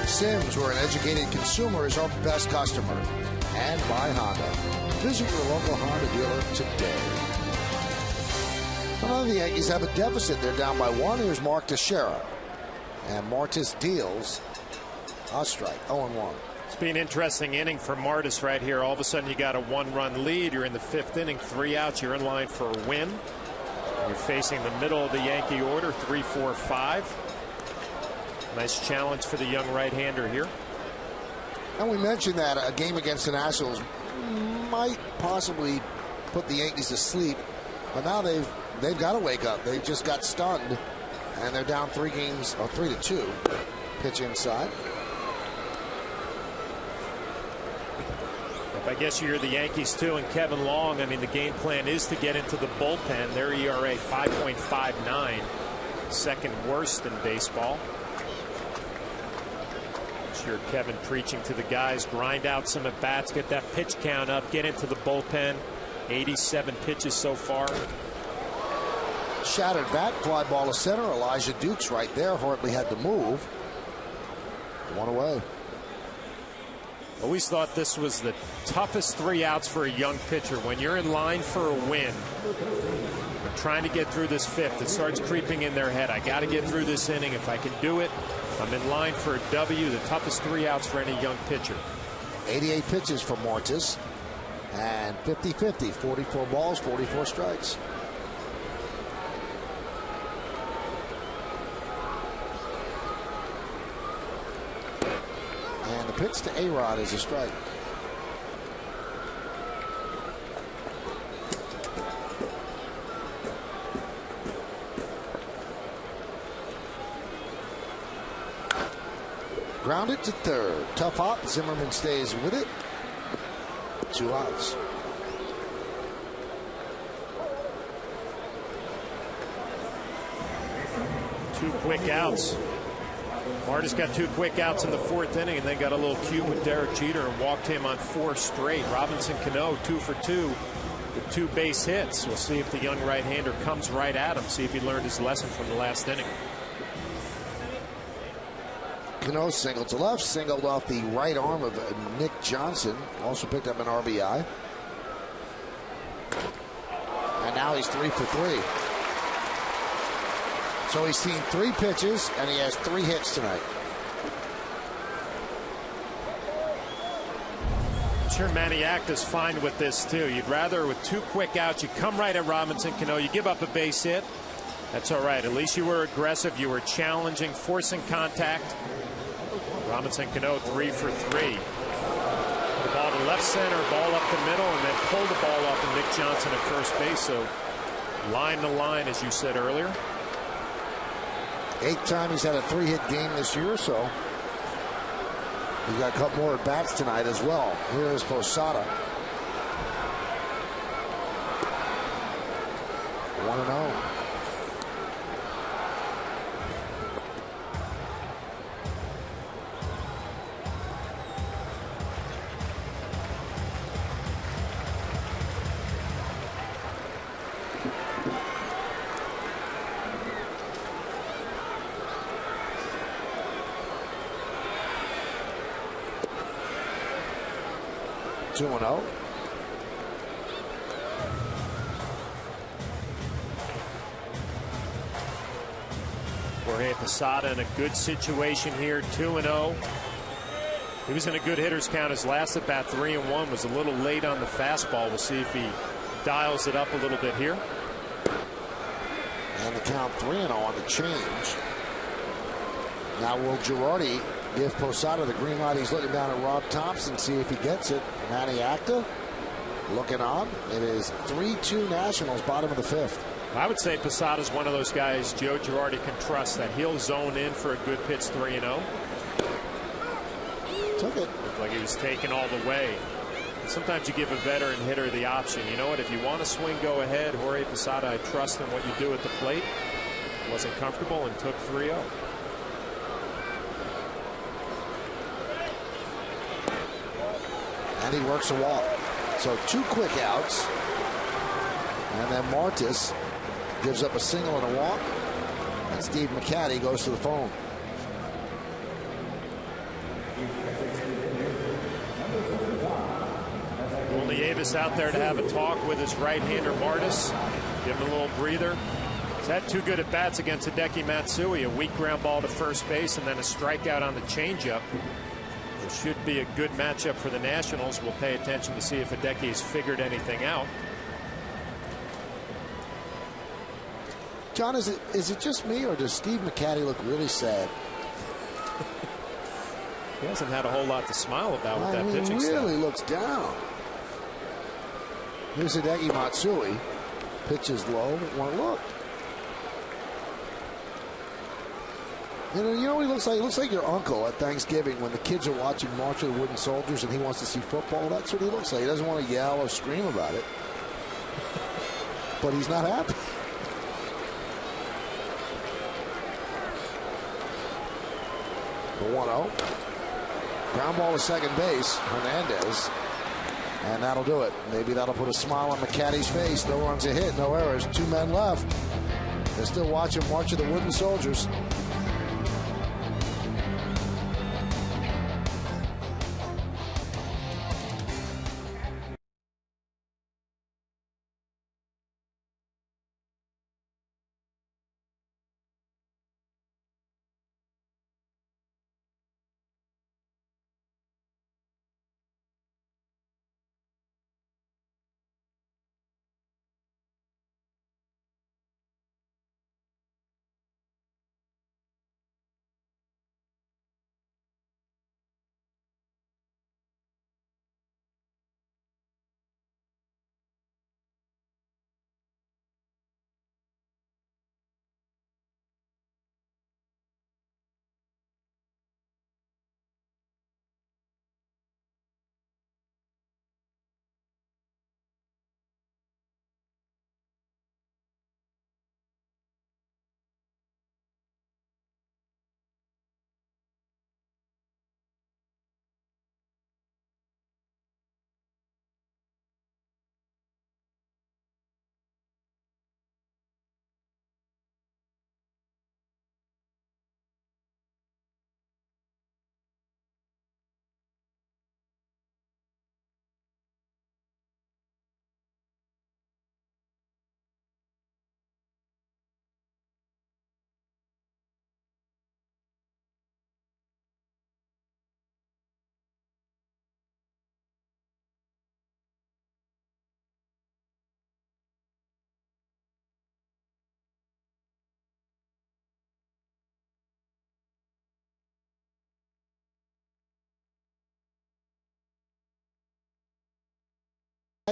[SPEAKER 1] Sims, where an educated consumer is our best customer. And by Honda. Visit your local Honda dealer today. Well, the Yankees have a deficit. They're down by 1. Here's Mark Teixeira. And Martis deals a strike, 0-1.
[SPEAKER 2] It's been an interesting inning for Martis right here. All of a sudden you got a 1-run lead. You're in the 5th inning, 3 outs. You're in line for a win. You're facing the middle of the Yankee order, 3-4-5. Nice challenge for the young right-hander here.
[SPEAKER 1] And we mentioned that a game against the Nationals might possibly put the Yankees to sleep, but now they've got to wake up. They just got stunned, and they're down 3-2. Pitch inside.
[SPEAKER 2] I guess you're the Yankees too, and Kevin Long. I mean, the game plan is to get into the bullpen. Their ERA 5.59, second worst in baseball. Sure, Kevin preaching to the guys, grind out some at bats, get that pitch count up, get into the bullpen. 87 pitches so far.
[SPEAKER 1] Shattered bat, fly ball to center. Elijah Dukes right there, hardly had to move. 1 away.
[SPEAKER 2] Always thought this was the toughest 3 outs for a young pitcher. When you're in line for a win, they're trying to get through this 5th. It starts creeping in their head. I got to get through this inning. If I can do it, I'm in line for a W. The toughest 3 outs for any young pitcher.
[SPEAKER 1] 88 pitches for Martis. And 50-50, 44 balls, 44 strikes. And the pitch to A-Rod is a strike. Grounded to third. Tough hop. Zimmerman stays with it. 2 outs.
[SPEAKER 2] Two quick outs. Martis got 2 quick outs in the 4th inning and then got a little cute with Derek Jeter and walked him on 4 straight. Robinson Cano 2 for 2 with 2 base hits. We'll see if the young right-hander comes right at him. See if he learned his lesson from the last inning.
[SPEAKER 1] Cano singled to left, singled off the right arm of Nick Johnson. Also picked up an RBI. And now he's 3 for 3. So he's seen 3 pitches, and he has 3 hits tonight.
[SPEAKER 2] I'm sure Maniacta's fine with this, too. You'd rather, with 2 quick outs, you come right at Robinson Cano, you give up a base hit. That's all right. At least you were aggressive. You were challenging, forcing contact. Robinson Cano 3 for 3. The ball to left center, ball up the middle, and then pull the ball off of Nick Johnson at first base. So line to line, as you said earlier.
[SPEAKER 1] 8th time he's had a 3-hit game this year, so he's got a couple more at bats tonight as well. Here is Posada. 1-0.
[SPEAKER 2] Jorge Posada in a good situation here, 2-0. He was in a good hitter's count. His last at bat, 3-1, was a little late on the fastball. We'll see if he dials it up a little bit here.
[SPEAKER 1] And the count 3-0 on the change. Now will Girardi give Posada the green light? He's looking down at Rob Thompson, see if he gets it. Maniacta looking on. It is 3-2 Nationals, bottom of the 5th.
[SPEAKER 2] I would say Posada's one of those guys Joe Girardi can trust, that he'll zone in for a good pitch. 3-0.
[SPEAKER 1] Took it.
[SPEAKER 2] Looked like he was taken all the way. And sometimes you give a veteran hitter the option. You know what? If you want to swing, go ahead. Jorge Posada, I trust in what you do at the plate. Wasn't comfortable and took 3-0.
[SPEAKER 1] And he works a walk. So 2 quick outs. then Martis gives up a single and a walk. And Steve McCaddy goes to the phone.
[SPEAKER 2] Only Avis out there to have a talk with his right-hander Martis. Give him a little breather. He's had 2 good at-bats against Hideki Matsui. A weak ground ball to first base and then a strikeout on the changeup. It should be a good matchup for the Nationals. We'll pay attention to see if Hideki's figured anything out.
[SPEAKER 1] John, is it just me, or does Steve McCaddy look really sad?
[SPEAKER 2] He hasn't had a whole lot to smile about with that pitching
[SPEAKER 1] staff. He really
[SPEAKER 2] stuff.
[SPEAKER 1] looks down. Here's Hideki Matsui. Pitches low. One look. You know what he looks like? He looks like your uncle at Thanksgiving when the kids are watching March of the Wooden Soldiers and he wants to see football. That's what he looks like. He doesn't want to yell or scream about it. But he's not happy. The 1-0. Ground ball to second base. Hernandez. And that'll do it. Maybe that'll put a smile on McCaddy's face. No runs a hit, no errors. 2 men left. They're still watching March of the Wooden Soldiers.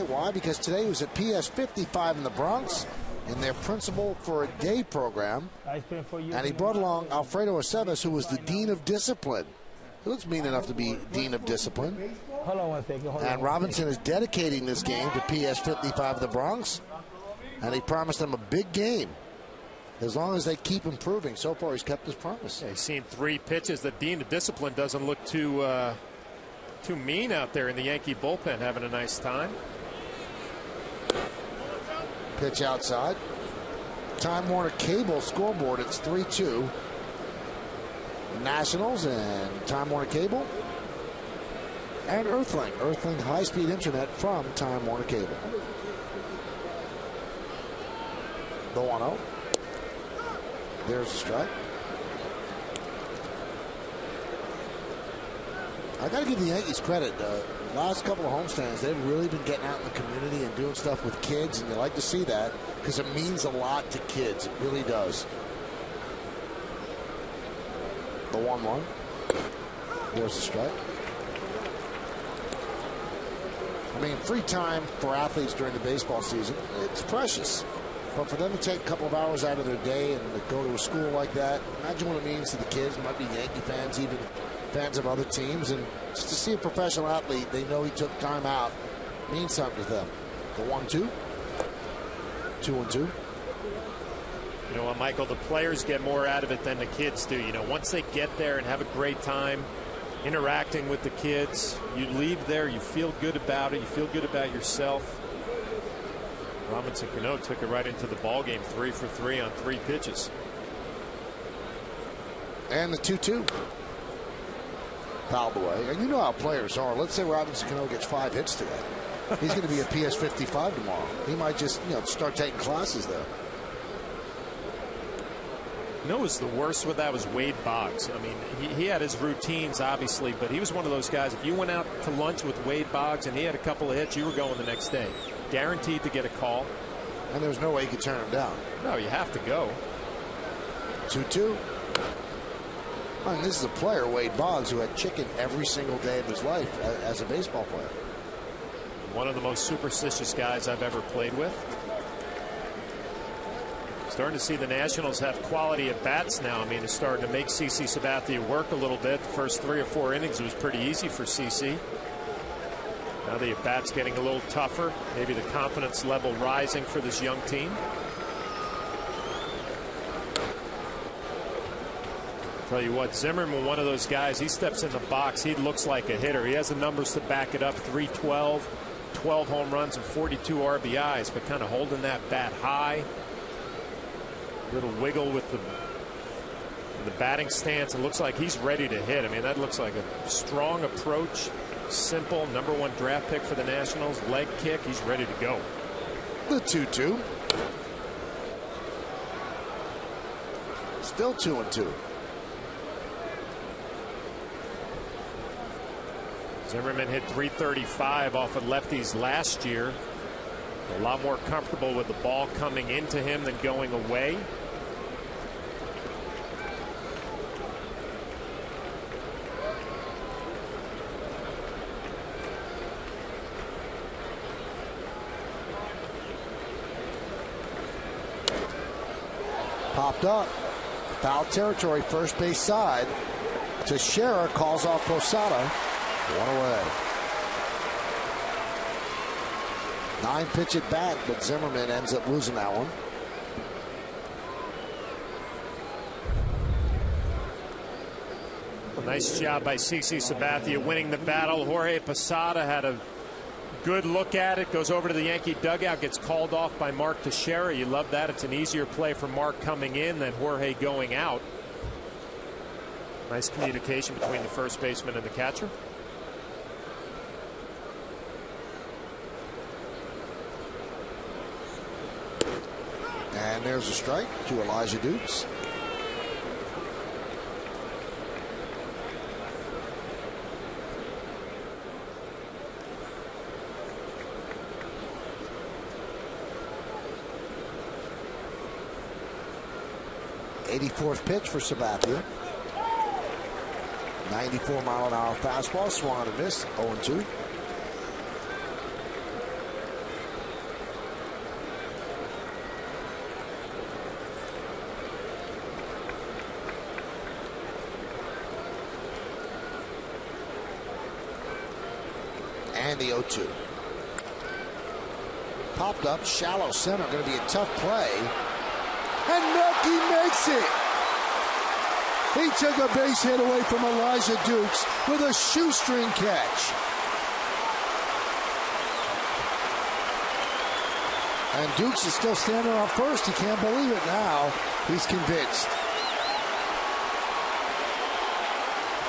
[SPEAKER 1] Why? Because today was at PS 55 in the Bronx in their Principal for a Day program. And he brought along Alfredo Aceves, who was the Dean of Discipline. He looks mean enough to be Dean of Discipline.
[SPEAKER 3] Hold on one second.
[SPEAKER 1] And Robinson is dedicating this game to PS 55 in the Bronx. And he promised them a big game. As long as they keep improving. So far, he's kept his promise.
[SPEAKER 2] Yeah, he's seen 3 pitches. The Dean of Discipline doesn't look too mean out there in the Yankee bullpen, having a nice time.
[SPEAKER 1] Pitch outside. Time Warner Cable scoreboard. It's 3-2. Nationals and Time Warner Cable. And Earthling. Earthling high-speed internet from Time Warner Cable. The 1-0. There's a strike. I got to give the Yankees credit. Last couple of homestands, they've really been getting out in the community and doing stuff with kids, and you like to see that because it means a lot to kids. It really does. The 1-1. There's the strike. I mean, free time for athletes during the baseball season, it's precious. But for them to take a couple of hours out of their day and go to a school like that, imagine what it means to the kids. Might be Yankee fans, even fans of other teams, and just to see a professional athlete, they know he took time out, means something to them. The 1-2. 2-2.
[SPEAKER 2] You know what, Michael, the players get more out of it than the kids do. You know, once they get there and have a great time interacting with the kids, you leave there, you feel good about it, you feel good about yourself. Robinson Cano took it right into the ball game, 3 for 3 on 3 pitches.
[SPEAKER 1] And the 2-2. Fouled away. And you know how players are. Let's say Robinson Cano gets 5 hits today. He's going to be a PS 55 tomorrow. He might just, start taking classes there.
[SPEAKER 2] You know, was the worst with that was Wade Boggs. I mean, he had his routines, obviously, but he was one of those guys. If you went out to lunch with Wade Boggs and he had a couple of hits, you were going the next day. Guaranteed to get a call.
[SPEAKER 1] And there's no way you could turn him down.
[SPEAKER 2] No, you have to go.
[SPEAKER 1] 2-2. I mean, this is a player, Wade Boggs, who had chicken every single day of his life as a baseball player.
[SPEAKER 2] One of the most superstitious guys I've ever played with. Starting to see the Nationals have quality at bats now. I mean, it's starting to make CC Sabathia work a little bit. The first 3 or 4 innings was pretty easy for CC. Now the at bats getting a little tougher. Maybe the confidence level rising for this young team. Tell you what, Zimmerman, one of those guys, he steps in the box, he looks like a hitter. He has the numbers to back it up. 312, 12 home runs and 42 RBIs, but kind of holding that bat high. Little wiggle with the batting stance. It looks like he's ready to hit. I mean, that looks like a strong approach. Simple. #1 draft pick for the Nationals. Leg kick. He's ready to go.
[SPEAKER 1] The 2-2. Still 2-2.
[SPEAKER 2] Zimmerman hit .335 off of lefties last year. A lot more comfortable with the ball coming into him than going away.
[SPEAKER 1] Popped up. Foul territory, first base side. Teixeira calls off Posada. 1 away. 9-pitch at bat, but Zimmerman ends up losing that one.
[SPEAKER 2] Nice job by CC Sabathia winning the battle. Jorge Posada had a good look at it, goes over to the Yankee dugout, gets called off by Mark Teixeira. You love that. It's an easier play for Mark coming in than Jorge going out. Nice communication between the first baseman and the catcher.
[SPEAKER 1] And there's a strike to Elijah Dukes. '84th pitch for Sabathia. 94-mile-an-hour fastball, swung and missed. 0-2. And the 0-2. Popped up, shallow center, going to be a tough play. And Melky makes it. He took a base hit away from Elijah Dukes with a shoestring catch. And Dukes is still standing on first. He can't believe it now. He's convinced.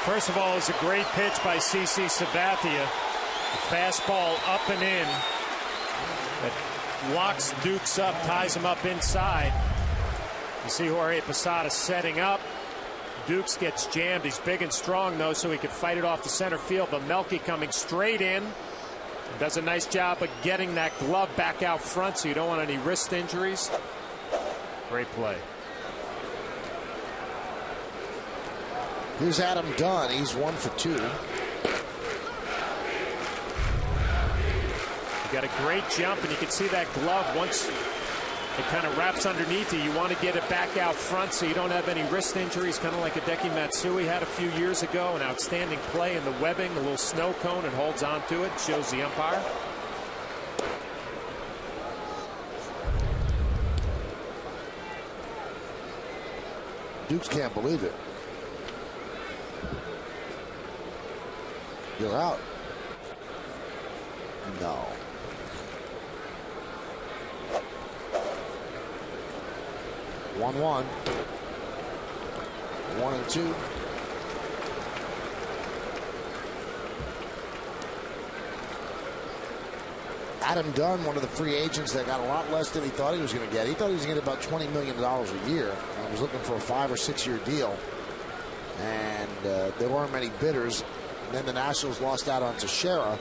[SPEAKER 2] First of all, it's a great pitch by CC Sabathia. The fastball up and in. That locks Dukes up, ties him up inside. You see Jorge Posada setting up. Dukes gets jammed. He's big and strong, though, so he could fight it off the center field. But Melky coming straight in. Does a nice job of getting that glove back out front, so you don't want any wrist injuries. Great play.
[SPEAKER 1] Here's Adam Dunn. He's 1 for 2.
[SPEAKER 2] You got a great jump, and you can see that glove once it kind of wraps underneath you. You want to get it back out front so you don't have any wrist injuries, kind of like Hideki Matsui had a few years ago. An outstanding play in the webbing, a little snow cone, and holds on to it, shows the umpire.
[SPEAKER 1] Dukes can't believe it. You're out. No. 1-1. 1-2. Adam Dunn, one of the free agents that got a lot less than he thought he was going to get. He thought he was going to get about $20 million a year. He was looking for a 5 or 6 year deal. And there weren't many bidders. And then the Nationals lost out on Teixeira.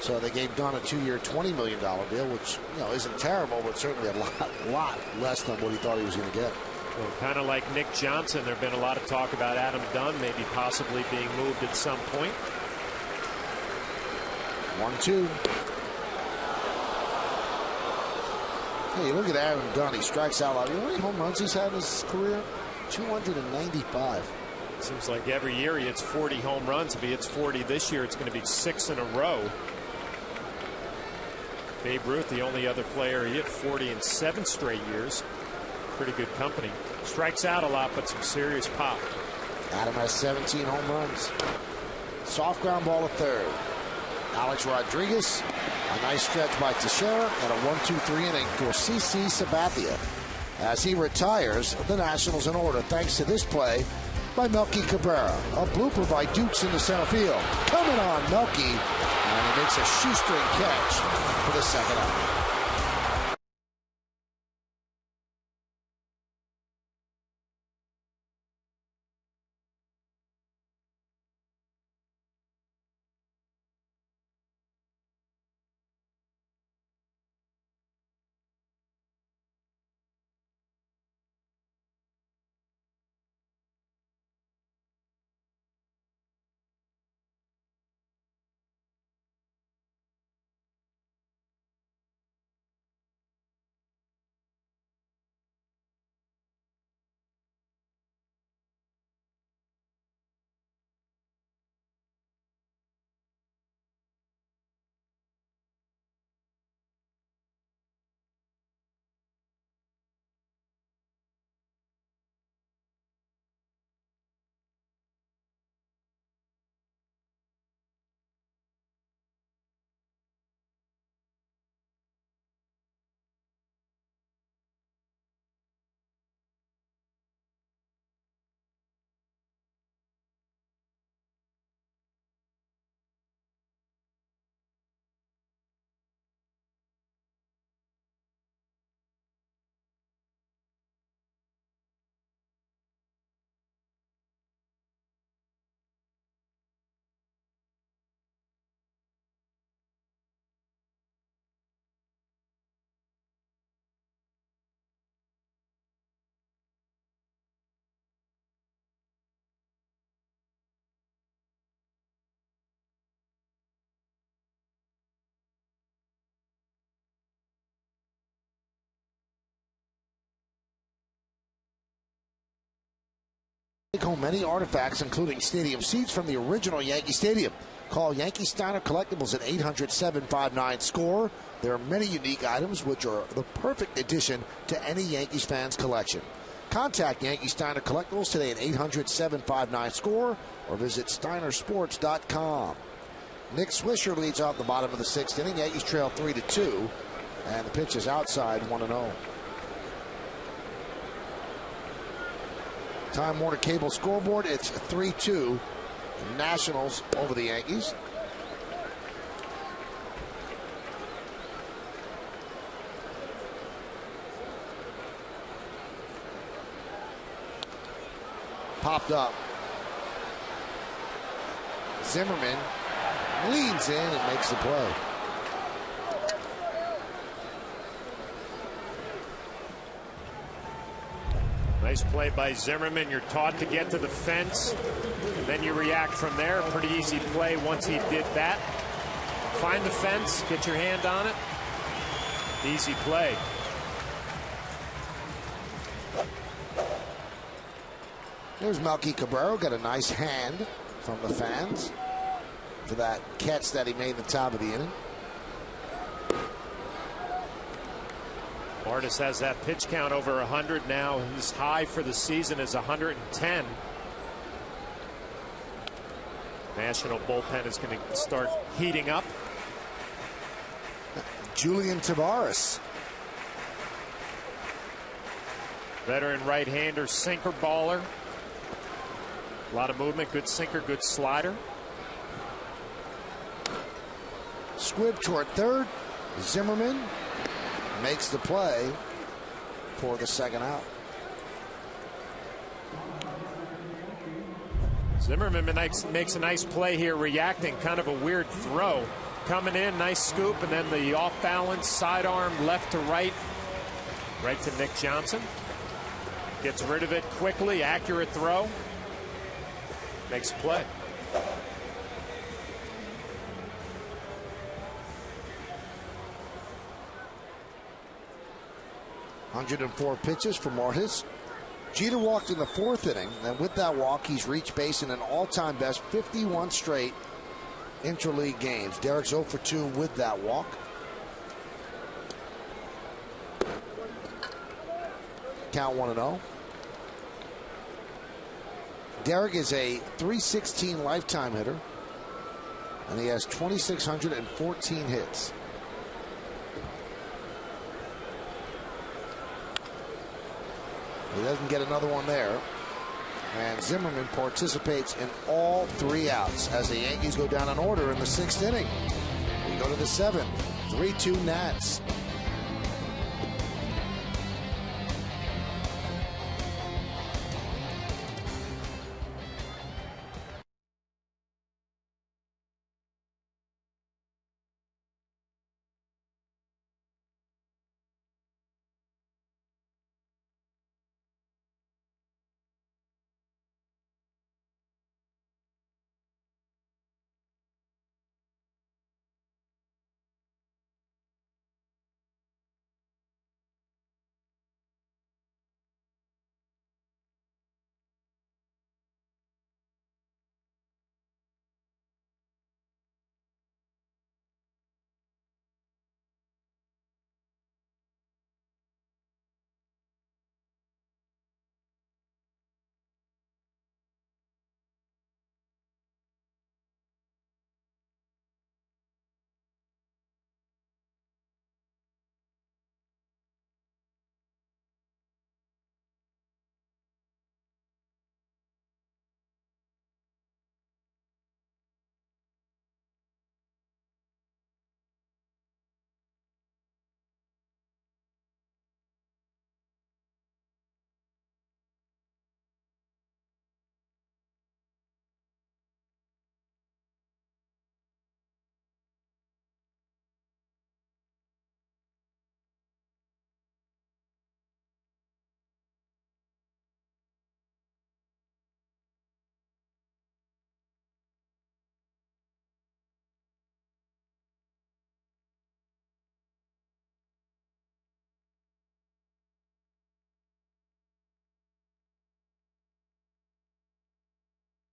[SPEAKER 1] So they gave Dunn a 2-year, $20 million deal, which isn't terrible, but certainly a lot less than what he thought he was going to get.
[SPEAKER 2] Well, kind of like Nick Johnson, there have been a lot of talk about Adam Dunn maybe possibly being moved at some point.
[SPEAKER 1] 1-2. Hey, look at Adam Dunn. He strikes out a lot. You know how many home runs he's had in his career? 295.
[SPEAKER 2] Seems like every year he hits 40 home runs. If he hits 40 this year, it's going to be 6 in a row. Babe Ruth, the only other player, he hit 40 in 7 straight years. Pretty good company. Strikes out a lot, but some serious pop.
[SPEAKER 1] Adam has 17 home runs. Soft ground ball to third. Alex Rodriguez, a nice stretch by Teixeira, and a 1-2-3 inning for CC Sabathia. As he retires, the Nationals in order thanks to this play by Melky Cabrera. A blooper by Dukes in the center field. Coming on Melky, and he makes a shoestring catch for the second out. Take home many artifacts, including stadium seats from the original Yankee Stadium. Call Yankee Steiner Collectibles at 800-759-SCORE. There are many unique items which are the perfect addition to any Yankees fan's collection. Contact Yankee Steiner Collectibles today at 800-759-SCORE or visit steinersports.com. Nick Swisher leads off the bottom of the 6th inning. Yankees trail 3-2, and the pitch is outside 1-0. Time Warner Cable scoreboard, it's 3-2 Nationals over the Yankees. Popped up. Zimmerman leans in and makes the play.
[SPEAKER 2] Nice play by Zimmerman. You're taught to get to the fence, and then you react from there. Pretty easy play once he did that. Find the fence, get your hand on it. Easy play.
[SPEAKER 1] There's Melky Cabrera, got a nice hand from the fans for that catch that he made at the top of the inning.
[SPEAKER 2] Martis has that pitch count over 100 now. His high for the season is 110. National bullpen is going to start heating up.
[SPEAKER 1] Julian Tavares.
[SPEAKER 2] Veteran right-hander, sinker baller. A lot of movement, good sinker, good slider.
[SPEAKER 1] Squibb toward third. Zimmerman makes the play for the second out.
[SPEAKER 2] Zimmerman makes a nice play here, reacting, kind of a weird throw. Coming in, nice scoop, and then the off-balance sidearm left to right. Right to Nick Johnson. Gets rid of it quickly, accurate throw. Makes a play.
[SPEAKER 1] .104 pitches for Martis. Jeter walked in the fourth inning, and with that walk, he's reached base in an all-time best 51 straight interleague games. Derek's 0 for 2 with that walk. Count 1-0. Derek is a .316 lifetime hitter, and he has 2,614 hits. He doesn't get another one there. And Zimmerman participates in all 3 outs as the Yankees go down in order in the 6th inning. We go to the 7th. 3-2 Nats.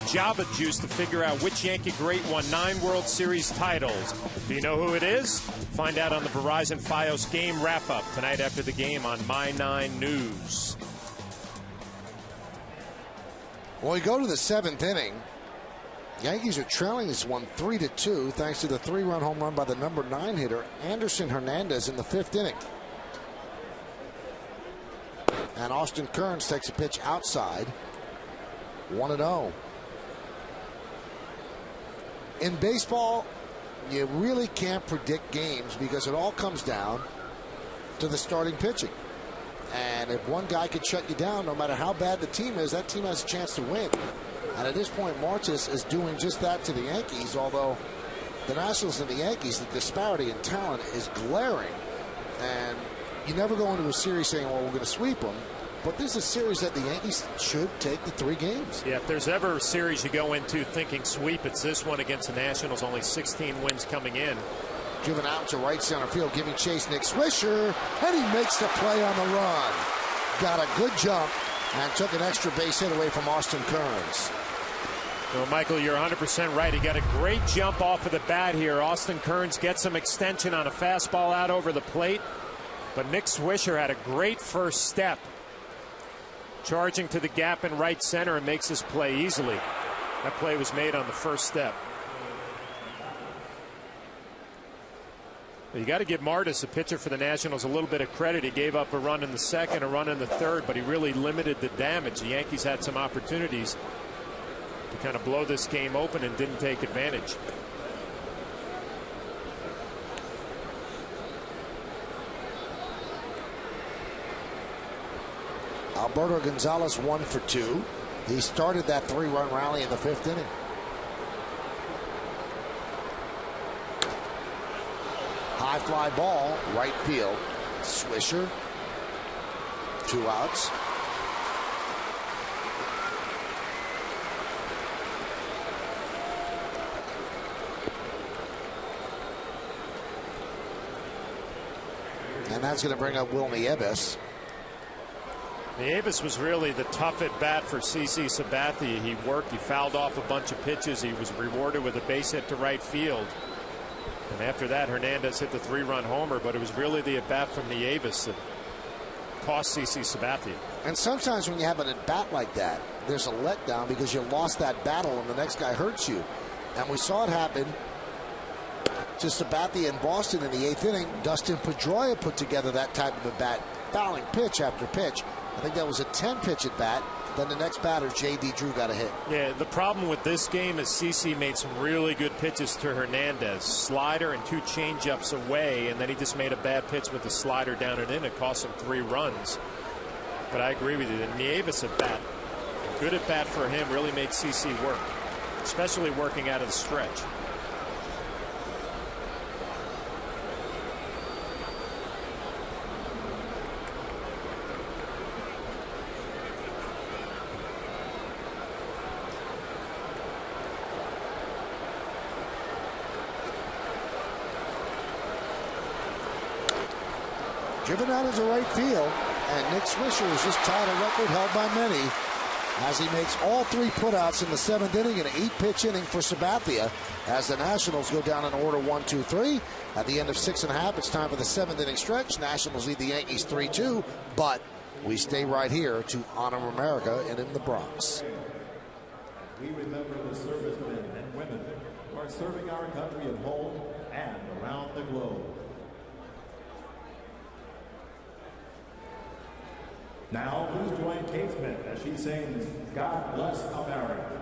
[SPEAKER 2] Java juice to figure out which Yankee great won 9 World Series titles. Do you know who it is? Find out on the Verizon Fios game wrap-up tonight after the game on My 9 News.
[SPEAKER 1] Well, we go to the 7th inning. Yankees are trailing this one 3-2 thanks to the 3-run home run by the number 9 hitter Anderson Hernandez in the 5th inning. And Austin Kearns takes a pitch outside. 1-0. In baseball, you really can't predict games because it all comes down to the starting pitching. And if one guy could shut you down, no matter how bad the team is, that team has a chance to win. And at this point, Martis is doing just that to the Yankees, although the Nationals and the Yankees, the disparity in talent is glaring. And you never go into a series saying, well, we're going to sweep them. But this is a series that the Yankees should take the 3 games.
[SPEAKER 2] Yeah, if there's ever a series you go into thinking sweep, it's this one against the Nationals. Only 16 wins coming in.
[SPEAKER 1] Given out to right center field, giving chase Nick Swisher, and he makes the play on the run. Got a good jump and took an extra base hit away from Austin Kearns.
[SPEAKER 2] Well, Michael, you're 100% right. He got a great jump off of the bat here. Austin Kearns gets some extension on a fastball out over the plate. But Nick Swisher had a great first step, charging to the gap in right center, and makes this play easily. That play was made on the first step. You got to give Martis, a pitcher for the Nationals, a little bit of credit. He gave up a run in the second, a run in the third, but he really limited the damage. The Yankees had some opportunities to kind of blow this game open and didn't take advantage.
[SPEAKER 1] Alberto Gonzalez 1 for 2. He started that 3-run rally in the 5th inning. High fly ball, right field. Swisher. 2 outs. And that's going to bring up Will Nieves.
[SPEAKER 2] Nieves was really the tough at bat for CC Sabathia. He worked, he fouled off a bunch of pitches. He was rewarded with a base hit to right field. And after that, Hernandez hit the 3-run homer, but it was really the at bat from Nieves that cost CC Sabathia.
[SPEAKER 1] And sometimes when you have an at bat like that, there's a letdown because you lost that battle and the next guy hurts you. And we saw it happen to Sabathia in Boston in the 8th inning. Dustin Pedroia put together that type of a bat, fouling pitch after pitch. I think that was a 10-pitch at bat. Then the next batter, J.D. Drew, got a hit.
[SPEAKER 2] Yeah, the problem with this game is CC made some really good pitches to Hernandez. Slider and 2 changeups away, and then he just made a bad pitch with the slider down and in. It cost him 3 runs. But I agree with you. The Nieves at bat, good at bat for him, really made CC work, especially working out of the stretch.
[SPEAKER 1] Driven out into right field, and Nick Swisher has just tied a record held by many as he makes all 3 putouts in the 7th inning, an 8-pitch inning for Sabathia as the Nationals go down in order 1-2-3. At the end of 6.5, it's time for the 7th inning stretch. Nationals lead the Yankees 3-2, but we stay right here to honor America and in the Bronx.
[SPEAKER 3] We remember the servicemen and women who are serving our country at home and around the globe. Now, please join Kate Smith as she sings God Bless America.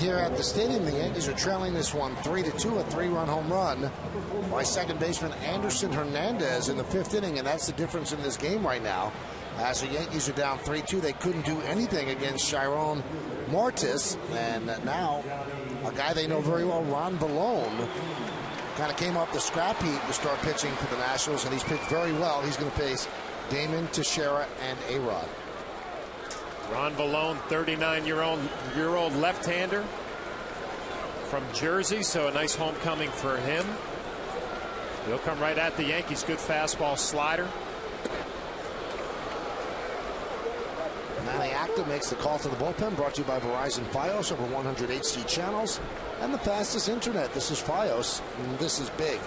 [SPEAKER 1] here at the stadium. The Yankees are trailing this one 3-2, a 3-run home run by second baseman Anderson Hernandez in the 5th inning, and that's the difference in this game right now. As the Yankees are down 3-2, they couldn't do anything against Chiron Martis, and now a guy they know very well, Ron Valone, kind of came up the scrap heap to start pitching for the Nationals, and he's pitched very well. He's going to face Damon Teixeira and A-Rod.
[SPEAKER 2] Ron Valone, 39-year-old left-hander from Jersey, so a nice homecoming for him. He'll come right at the Yankees. Good fastball slider.
[SPEAKER 1] Manny Acta makes the call to the bullpen, brought to you by Verizon Fios, over 100 HD channels and the fastest internet. This is Fios, and this is big.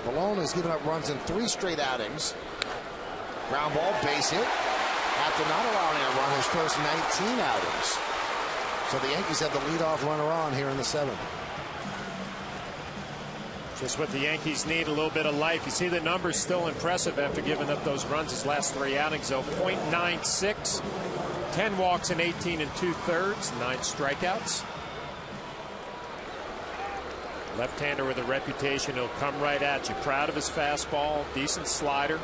[SPEAKER 1] Valone has given up runs in 3 straight outings. Ground ball, base hit, after not allowing a run his first 19 outings. So the Yankees have the leadoff runner on here in the 7th.
[SPEAKER 2] Just what the Yankees need, a little bit of life. You see the numbers still impressive after giving up those runs his last 3 outings, though. .96, 10 walks in 18 2/3, 9 strikeouts. Left-hander with a reputation. He'll come right at you. Proud of his fastball, decent slider.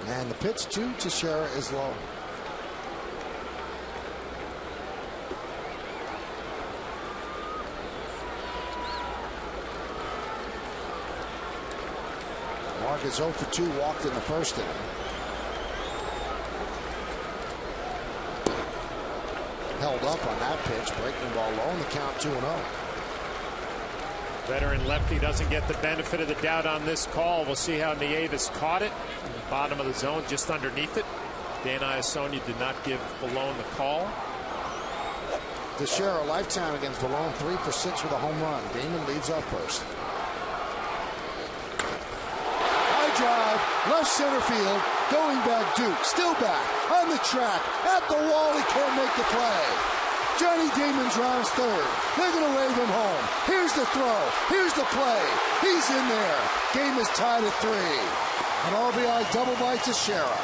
[SPEAKER 1] And the pitch to Teixeira is low. Mark is 0 for 2, walked in the 1st inning. Held up on that pitch, breaking ball low, and the count 2-0.
[SPEAKER 2] Veteran lefty doesn't get the benefit of the doubt on this call. We'll see how Nieves caught it. In the bottom of the zone, just underneath it. Dan Iassogna did not give Valone the call.
[SPEAKER 1] Teixeira, lifetime against Valone, 3 for 6 with a home run. Damon leads off first. High drive, left center field, going back Duke, still back, on the track, at the wall, he can't make the play. Johnny Damon's rounds 3rd. They're going to wave him home. Here's the throw. Here's the play. He's in there. Game is tied at 3. An RBI double by Teixeira.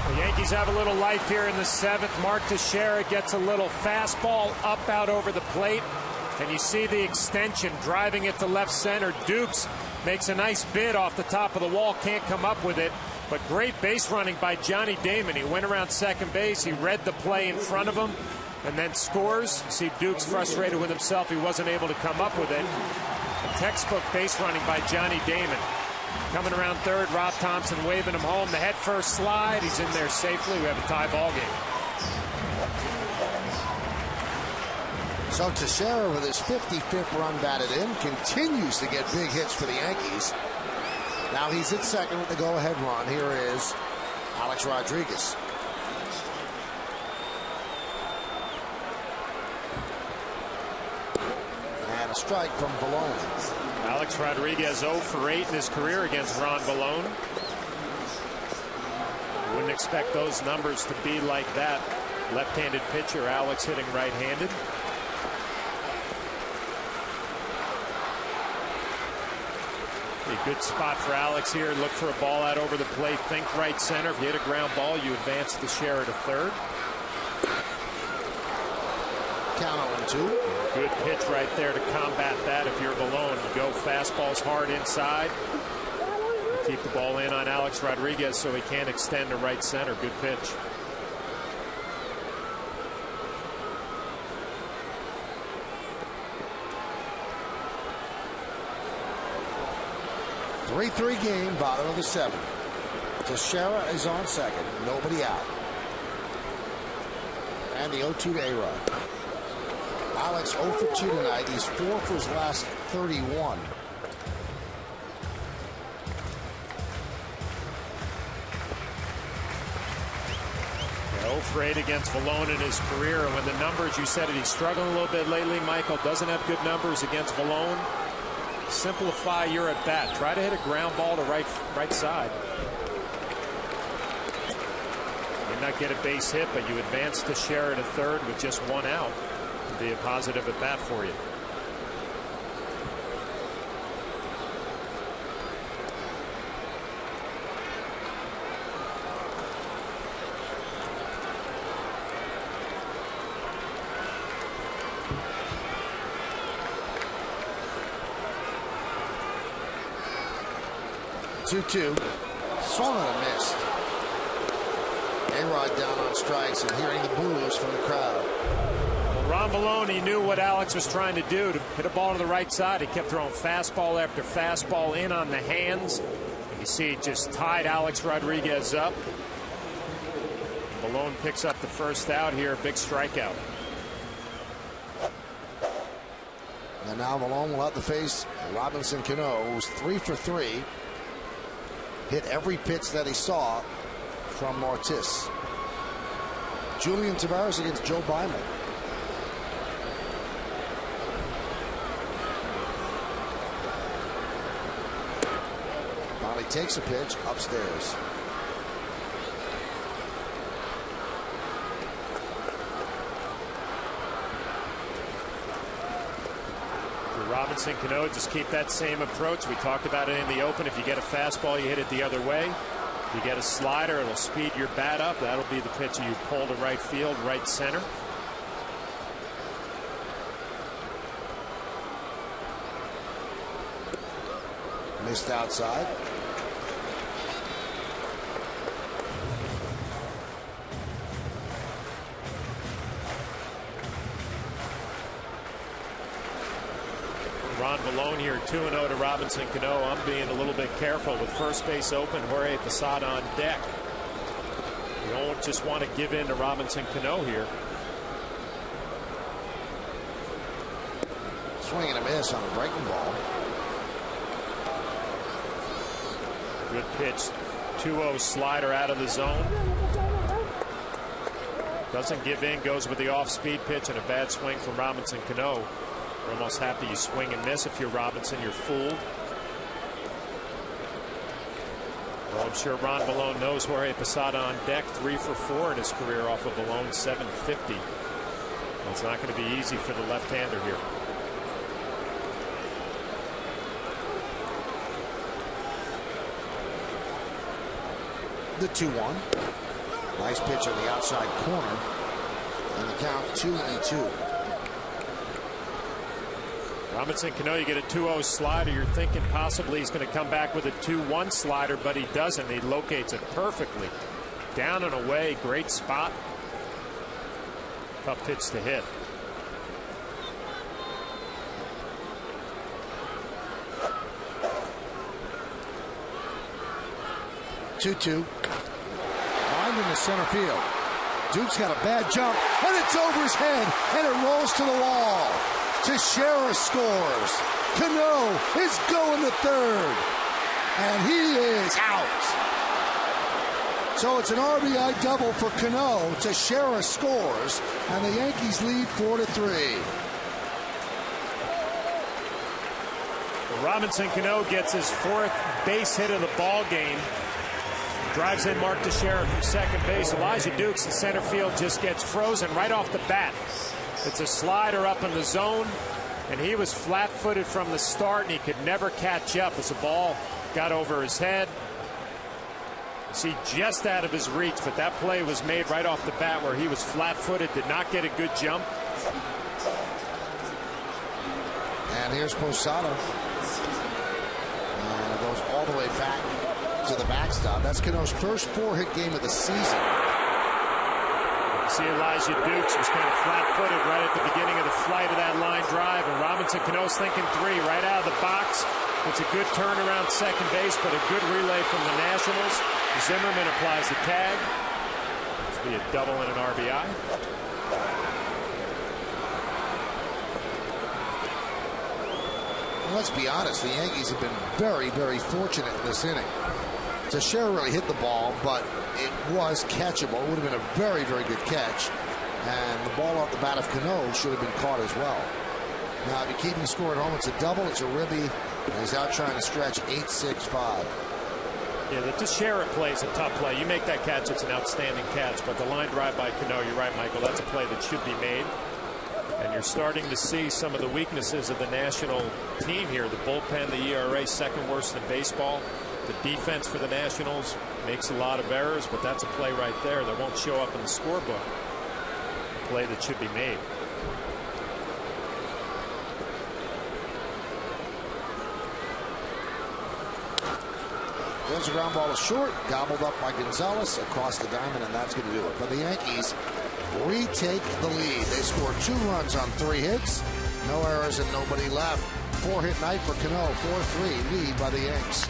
[SPEAKER 2] The Yankees have a little life here in the 7th. Mark Teixeira gets a little fastball up out over the plate. And you see the extension driving it to left center. Dukes makes a nice bid off the top of the wall, can't come up with it, but great base running by Johnny Damon. He went around second base, he read the play in front of him, and then scores. You see Dukes frustrated with himself, he wasn't able to come up with it. A textbook base running by Johnny Damon. Coming around 3rd, Rob Thompson waving him home. The head first slide, he's in there safely. We have a tie ball game.
[SPEAKER 1] So Teixeira, with his 55th run batted in, continues to get big hits for the Yankees. Now he's at second with the go-ahead run. Here is Alex Rodriguez. And a strike from Valone.
[SPEAKER 2] Alex Rodriguez 0 for 8 in his career against Ron Valone. Wouldn't expect those numbers to be like that. Left-handed pitcher, Alex hitting right-handed. A good spot for Alex here. Look for a ball out over the plate. Think right center. If you hit a ground ball, you advance the share to 3rd.
[SPEAKER 1] Count 0-2.
[SPEAKER 2] Good pitch right there to combat that. If you're Valone, you go fastballs hard inside. You keep the ball in on Alex Rodriguez so he can't extend to right center. Good pitch.
[SPEAKER 1] 3-3 game, bottom of the 7th. Teixeira is on second, nobody out. And the 0-2 to A-Rod. Alex 0 for 2 tonight. He's 4 for his last 31.
[SPEAKER 2] Yeah, 0 for 8 against Valone in his career. And when the numbers, you said it, he's struggling a little bit lately, Michael. Doesn't have good numbers against Valone. Simplify your at bat. Try to hit a ground ball to right side. You may not get a base hit, but you advance to Teixeira to 3rd with just 1 out. It'd be a positive at bat for you.
[SPEAKER 1] 2-2. Swung and a missed. A-Rod down on strikes and hearing the boos from the crowd.
[SPEAKER 2] Well, Ron Maloney knew what Alex was trying to do, to hit a ball to the right side. He kept throwing fastball after fastball in on the hands. You see it just tied Alex Rodriguez up. Malone picks up the first out here. Big strikeout.
[SPEAKER 1] And now Malone will have to face Robinson Cano, who's 3 for 3. Hit every pitch that he saw from Ortiz. Julian Tavares against Joe Beimel. Finally takes a pitch upstairs.
[SPEAKER 2] Robinson Cano, just keep that same approach. We talked about it in the open. If you get a fastball, you hit it the other way. If you get a slider, it'll speed your bat up. That'll be the pitch you pull to right field, right center.
[SPEAKER 1] Missed outside.
[SPEAKER 2] Ron Malone here, 2-0 to Robinson Cano. I'm being a little bit careful with first base open. Jorge Posada on deck. You don't just want to give in to Robinson Cano here.
[SPEAKER 1] Swing and a miss on a breaking ball.
[SPEAKER 2] Good pitch. 2-0 slider out of the zone. Doesn't give in, goes with the off-speed pitch, and a bad swing from Robinson Cano. You're almost happy you swing and miss. If you're Robinson, you're fooled. Well, I'm sure Ron Malone knows Jorge Posada on deck, 3 for 4 in his career off of a lone 750. Well, it's not going to be easy for the left-hander here.
[SPEAKER 1] The 2-1. Nice pitch on the outside corner. And the count 2-2.
[SPEAKER 2] Robinson Cano, you get a 2-0 slider. You're thinking possibly he's going to come back with a 2-1 slider, but he doesn't. He locates it perfectly. Down and away. Great spot. Tough pitch to hit.
[SPEAKER 1] Two-two. Lined in the center field. Duke's got a bad jump, and it's over his head, and it rolls to the wall. Teixeira scores. Cano is going to third, and he is out. So it's an RBI double for Cano. Teixeira scores, and the Yankees lead 4-3.
[SPEAKER 2] Robinson Cano gets his 4th base hit of the ball game. Drives in Mark Teixeira from second base. Elijah Dukes in center field just gets frozen right off the bat. It's a slider up in the zone, and he was flat-footed from the start, and he could never catch up as the ball got over his head. See, just out of his reach, but that play was made right off the bat where he was flat-footed, did not get a good jump.
[SPEAKER 1] And here's Posada. And it goes all the way back to the backstop. That's Cano's first 4-hit game of the season.
[SPEAKER 2] See, Elijah Dukes was kind of flat-footed right at the beginning of the flight of that line drive, and Robinson Cano's thinking 3 right out of the box. It's a good turn around second base, but a good relay from the Nationals. Zimmerman applies the tag. This will be a double and an RBI.
[SPEAKER 1] Let's be honest, the Yankees have been very, very fortunate in this inning. Teixeira really hit the ball, but it was catchable. It would have been a very, very good catch. And the ball off the bat of Cano should have been caught as well. Now, if you keep the score at home, it's a double. It's a ribby. And he's out trying to stretch 8-6-5.
[SPEAKER 2] Yeah, the Teixeira play is a tough play. You make that catch, it's an outstanding catch. But the line drive by Cano, you're right, Michael, that's a play that should be made. And you're starting to see some of the weaknesses of the National team here. The bullpen, the ERA, second worst in baseball. The defense for the Nationals makes a lot of errors, but that's a play right there that won't show up in the scorebook. A play that should be made.
[SPEAKER 1] There's a ground ball to short, gobbled up by Gonzalez across the diamond, and that's going to do it. But the Yankees retake the lead. They scored 2 runs on 3 hits, no errors and nobody left. 4-hit night for Cano, 4-3 lead by the Yanks.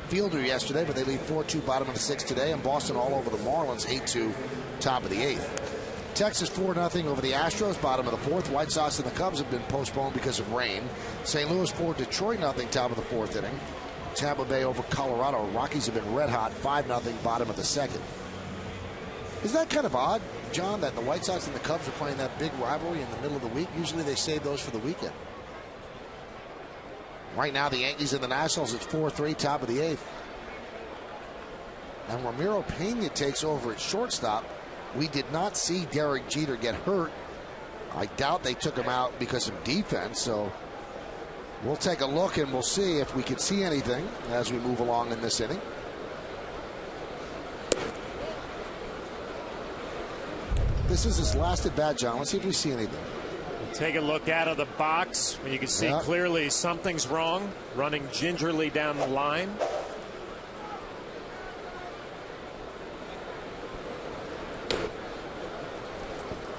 [SPEAKER 1] Fielder yesterday, but they lead 4-2 bottom of the 6th today, and Boston all over the Marlins 8-2 top of the 8th. Texas 4-0 over the Astros bottom of the 4th. White Sox and the Cubs have been postponed because of rain. St. Louis 4, Detroit 0 top of the 4th inning. Tampa Bay over Colorado. Rockies have been red hot 5-0 bottom of the 2nd. Is that kind of odd, John, that the White Sox and the Cubs are playing that big rivalry in the middle of the week? Usually they save those for the weekend. Right now, the Yankees and the Nationals, it's 4-3, top of the 8th. And Ramiro Pena takes over at shortstop. We did not see Derek Jeter get hurt. I doubt they took him out because of defense, so we'll take a look and we'll see if we can see anything as we move along in this inning. This is his last at bat, John. Let's see if we see anything.
[SPEAKER 2] Take a look out of the box when you can see clearly something's wrong. Running gingerly down the line.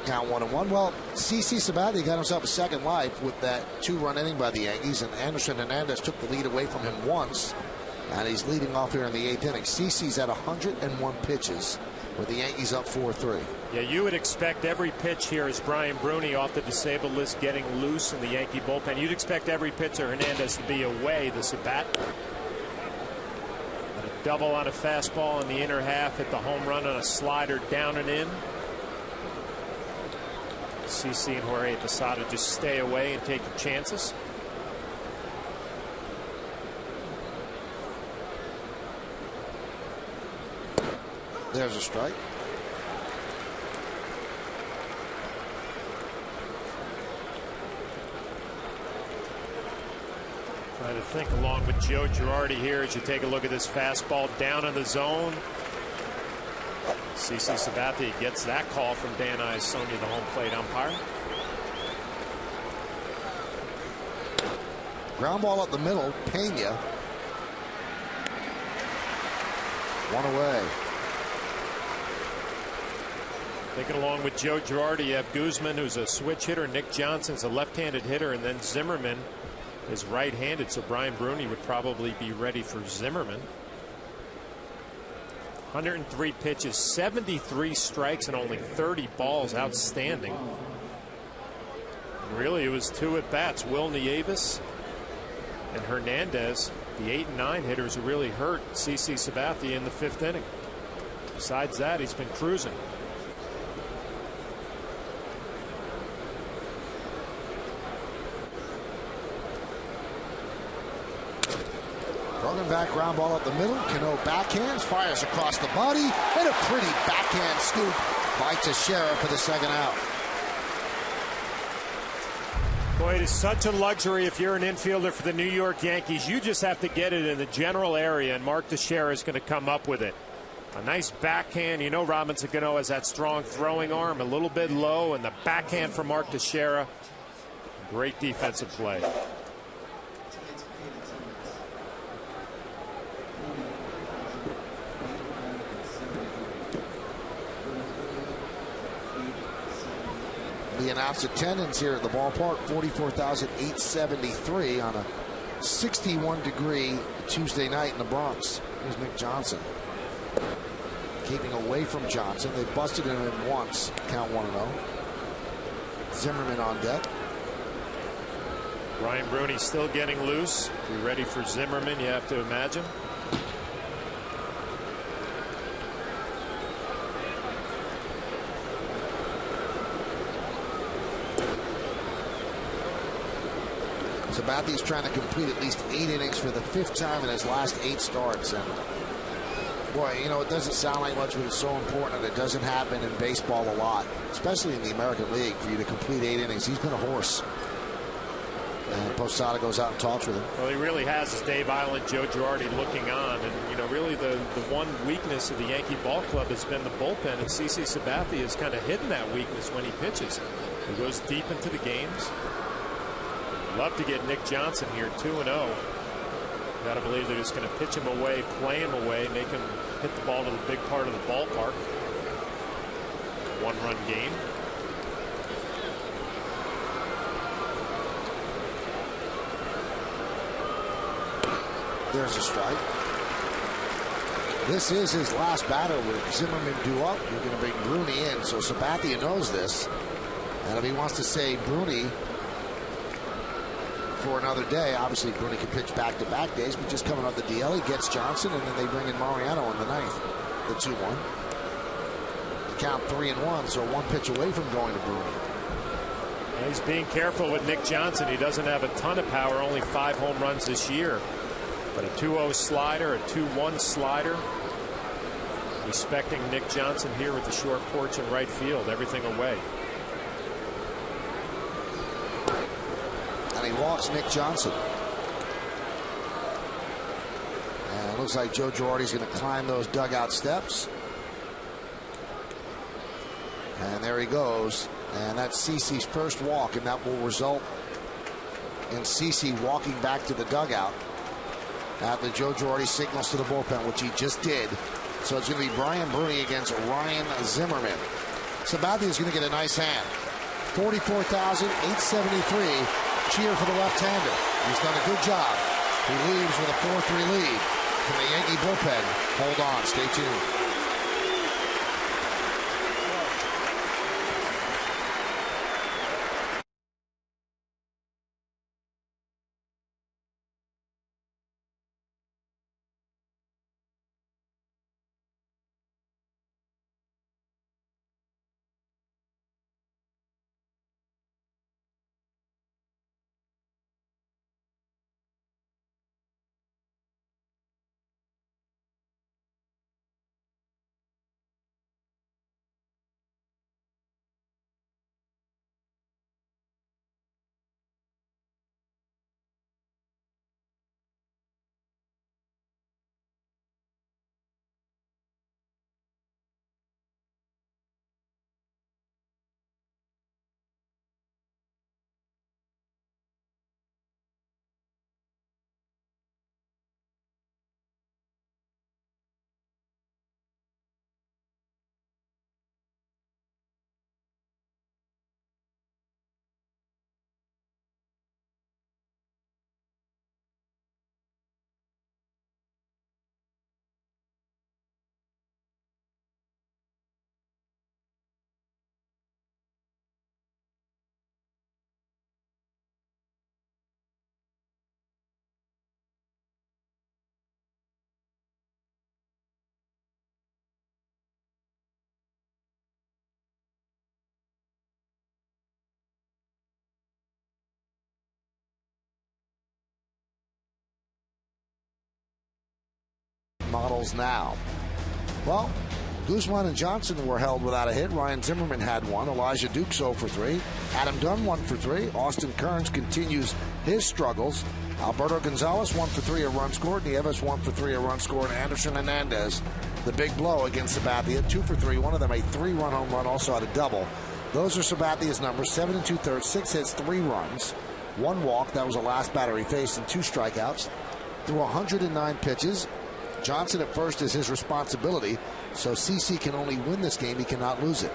[SPEAKER 1] Count 1-1. Well, CC Sabathia got himself a second life with that 2-run inning by the Yankees, and Anderson Hernandez took the lead away from him once, and he's leading off here in the 8th inning. CC's at 101 pitches with the Yankees up 4-3.
[SPEAKER 2] Yeah, you would expect every pitch here is Brian Bruni off the disabled list getting loose in the Yankee bullpen. You'd expect every pitcher Hernandez to be away this at bat. A double on a fastball in the inner half, hit the home run on a slider down and in. CC and Jorge Posada just stay away and take the chances.
[SPEAKER 1] There's a strike.
[SPEAKER 2] Try to think along with Joe Girardi here as you take a look at this fastball down in the zone. CC Sabathia gets that call from Dan Iassogna, the home plate umpire.
[SPEAKER 1] Ground ball up the middle. Pena. One away.
[SPEAKER 2] Thinking along with Joe Girardi, you have Guzman, who's a switch hitter. Nick Johnson's a left-handed hitter, and then Zimmerman is right-handed, so Brian Bruni would probably be ready for Zimmerman. 103 pitches, 73 strikes, and only 30 balls. Outstanding. And really, it was 2 at-bats. Will Nieves And Hernandez, the 8 and 9 hitters who really hurt CC Sabathia in the 5th inning. Besides that, he's been cruising.
[SPEAKER 1] Broken back ground ball up the middle. Cano backhands, fires across the body, and a pretty backhand scoop by Teixeira for the 2nd out.
[SPEAKER 2] Boy, it is such a luxury if you're an infielder for the New York Yankees. You just have to get it in the general area, and Mark Teixeira is going to come up with it. A nice backhand. You know Robinson Cano has that strong throwing arm, a little bit low, and the backhand from Mark Teixeira. Great defensive play.
[SPEAKER 1] The announced attendance here at the ballpark, 44,873 on a 61-degree Tuesday night in the Bronx. Here's Nick Johnson. Keeping away from Johnson. They busted him in once. Count 1-0. Zimmerman on deck.
[SPEAKER 2] Ryan Bruni still getting loose. Be ready for Zimmerman, you have to imagine.
[SPEAKER 1] Sabathia's trying to complete at least 8 innings for the 5th time in his last 8 starts. And boy, you know, it doesn't sound like much, but it's so important, and it doesn't happen in baseball a lot, especially in the American League, for you to complete 8 innings. He's been a horse. And Posada goes out and talks with him.
[SPEAKER 2] Well, he really has, as Dave Island, Joe Girardi looking on. And, you know, really the one weakness of the Yankee ball club has been the bullpen. And CC Sabathia has kind of hidden that weakness when he pitches. He goes deep into the games. Love to get Nick Johnson here, 2-0. Got to believe they're just going to pitch him away, play him away, make him hit the ball to the big part of the ballpark. 1-run game.
[SPEAKER 1] There's a strike. This is his last batter with Zimmerman due up. You're going to bring Bruni in, so Sabathia knows this. And if he wants to save Bruni for another day, obviously Bruni can pitch back-to-back days, but just coming off the DL, he gets Johnson, and then they bring in Mariano in the 9th, the 2-1. Count 3-1, so 1 pitch away from going to Bruni.
[SPEAKER 2] He's being careful with Nick Johnson. He doesn't have a ton of power, only 5 home runs this year. But a 2-0 slider, a 2-1 slider. Respecting Nick Johnson here with the short porch in right field, everything away.
[SPEAKER 1] And he walks Nick Johnson. And it looks like Joe Girardi's going to climb those dugout steps. And there he goes. And that's CC's first walk, and that will result in CC walking back to the dugout after Joe Girardi signals to the bullpen, which he just did. So it's going to be Brian Bruni against Ryan Zimmerman. Sabathia is going to get a nice hand. 44,873. Cheer for the left-hander. He's done a good job. He leaves with a 4-3 lead. Can the Yankee bullpen hold on? Stay tuned. models now. Well, Guzman and Johnson were held without a hit. Ryan Zimmerman had one. Elijah Dukes 0 for 3. Adam Dunn 1 for 3. Austin Kearns continues his struggles. Alberto Gonzalez 1 for 3, a run scored. Nieves 1 for 3, a run scored. Anderson Hernandez, the big blow against Sabathia, 2 for 3. One of them a 3-run home run, also had a double. Those are Sabathia's numbers: 7 2/3, 6 hits, 3 runs, 1 walk. That was the last batter he faced, and 2 strikeouts. Threw 109 pitches. Johnson at first is his responsibility, so CC can only win this game. He cannot lose it.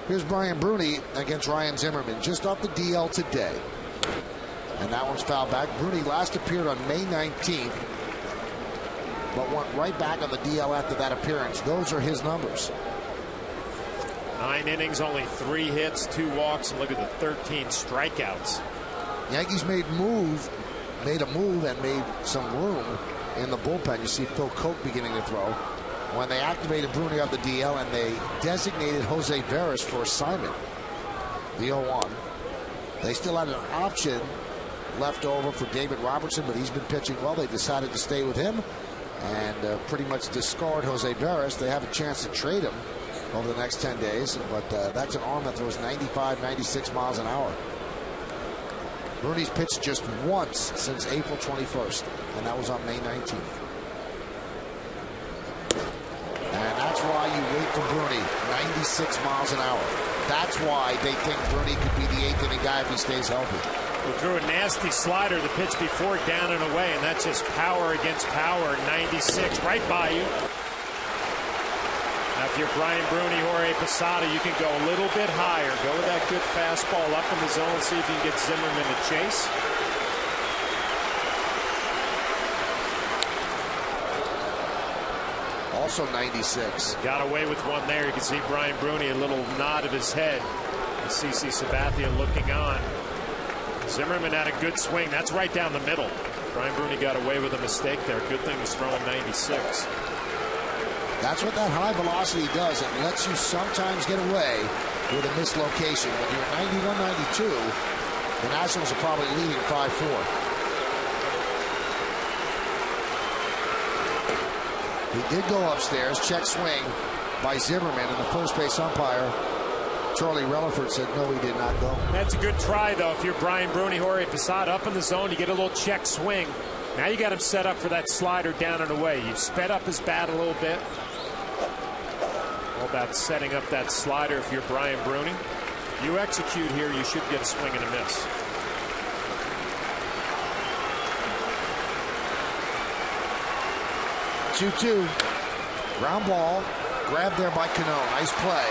[SPEAKER 1] Here's Brian Bruni against Ryan Zimmerman, just off the DL today. And that one's fouled back. Bruni last appeared on May 19th, but went right back on the DL after that appearance. Those are his numbers.
[SPEAKER 2] 9 innings, only 3 hits, 2 walks, and look at the 13 strikeouts.
[SPEAKER 1] Yankees made a move and made some room in the bullpen. You see Phil Koch beginning to throw when they activated Bruni off the DL, and they designated Jose Veras for assignment. The 0-1. They still had an option left over for David Robertson, but he's been pitching well. They decided to stay with him and pretty much discard Jose Veras. They have a chance to trade him over the next 10 days, but that's an arm that throws 95, 96 miles an hour. Bruni's pitched just once since April 21st, and that was on May 19th. And that's why you wait for Bruni, 96 miles an hour. That's why they think Bruni could be the 8th inning guy if he stays healthy.
[SPEAKER 2] He threw a nasty slider the pitch before, down and away, and that's just power against power. 96 right by you. Now, if you're Brian Bruni, Jorge Posada, you can go a little bit higher. Go with that good fastball up in the zone, see if you can get Zimmerman to chase.
[SPEAKER 1] Also 96.
[SPEAKER 2] Got away with one there. You can see Brian Bruni, a little nod of his head. And CC Sabathia looking on. Zimmerman had a good swing. That's right down the middle. Brian Bruni got away with a mistake there. Good thing he's throwing 96.
[SPEAKER 1] That's what that high velocity does. It lets you sometimes get away with a mislocation. When you're at 91, 92, the Nationals are probably leading 5-4. He did go upstairs. Check swing by Zimmerman, and the first base umpire, Charlie Relaford, said no, he did not go.
[SPEAKER 2] That's a good try, though. If you're Brian Bruni, Jorge Posada up in the zone, you get a little check swing. Now you got him set up for that slider down and away. You've sped up his bat a little bit. All about setting up that slider if you're Brian Bruni. You execute here, you should get a swing and a miss.
[SPEAKER 1] Two-two. Ground ball. Grabbed there by Cano. Nice play.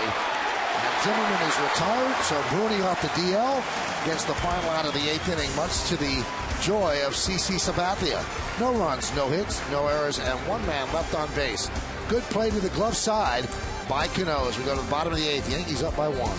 [SPEAKER 1] And Zimmerman is retired, so Bruni off the DL gets the final out of the 8th inning, much to the joy of CC Sabathia. No runs, no hits, no errors, and 1 man left on base. Good play to the glove side by Cano as we go to the bottom of the 8th. Yankees up by 1.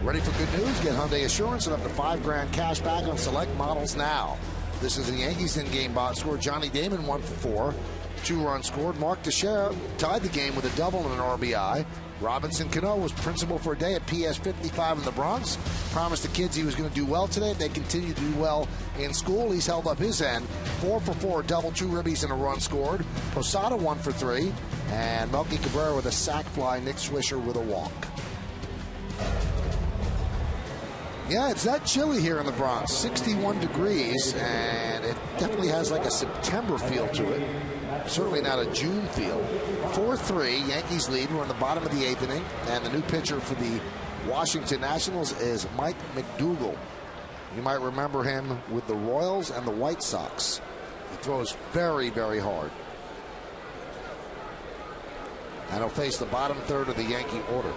[SPEAKER 1] Ready for good news? Get Hyundai Assurance and up to $5,000 cash back on select models now. This is the Yankees in-game box score. Johnny Damon 1 for 4. 2 runs scored. Mark Teixeira tied the game with a double and an RBI. Robinson Cano was principal for a day at PS 55 in the Bronx. Promised the kids he was going to do well today. They continue to do well in school. He's held up his end. 4 for 4, double, 2 ribbies, and a run scored. Posada 1 for 3. And Melky Cabrera with a sac fly. Nick Swisher with a walk. Yeah, it's that chilly here in the Bronx. 61 degrees, and it definitely has like a September feel to it. Certainly not a June feel. 4-3, Yankees lead. We're in the bottom of the 8th inning, and the new pitcher for the Washington Nationals is Mike McDougal. You might remember him with the Royals and the White Sox. He throws very, very hard. And he'll face the bottom third of the Yankee order.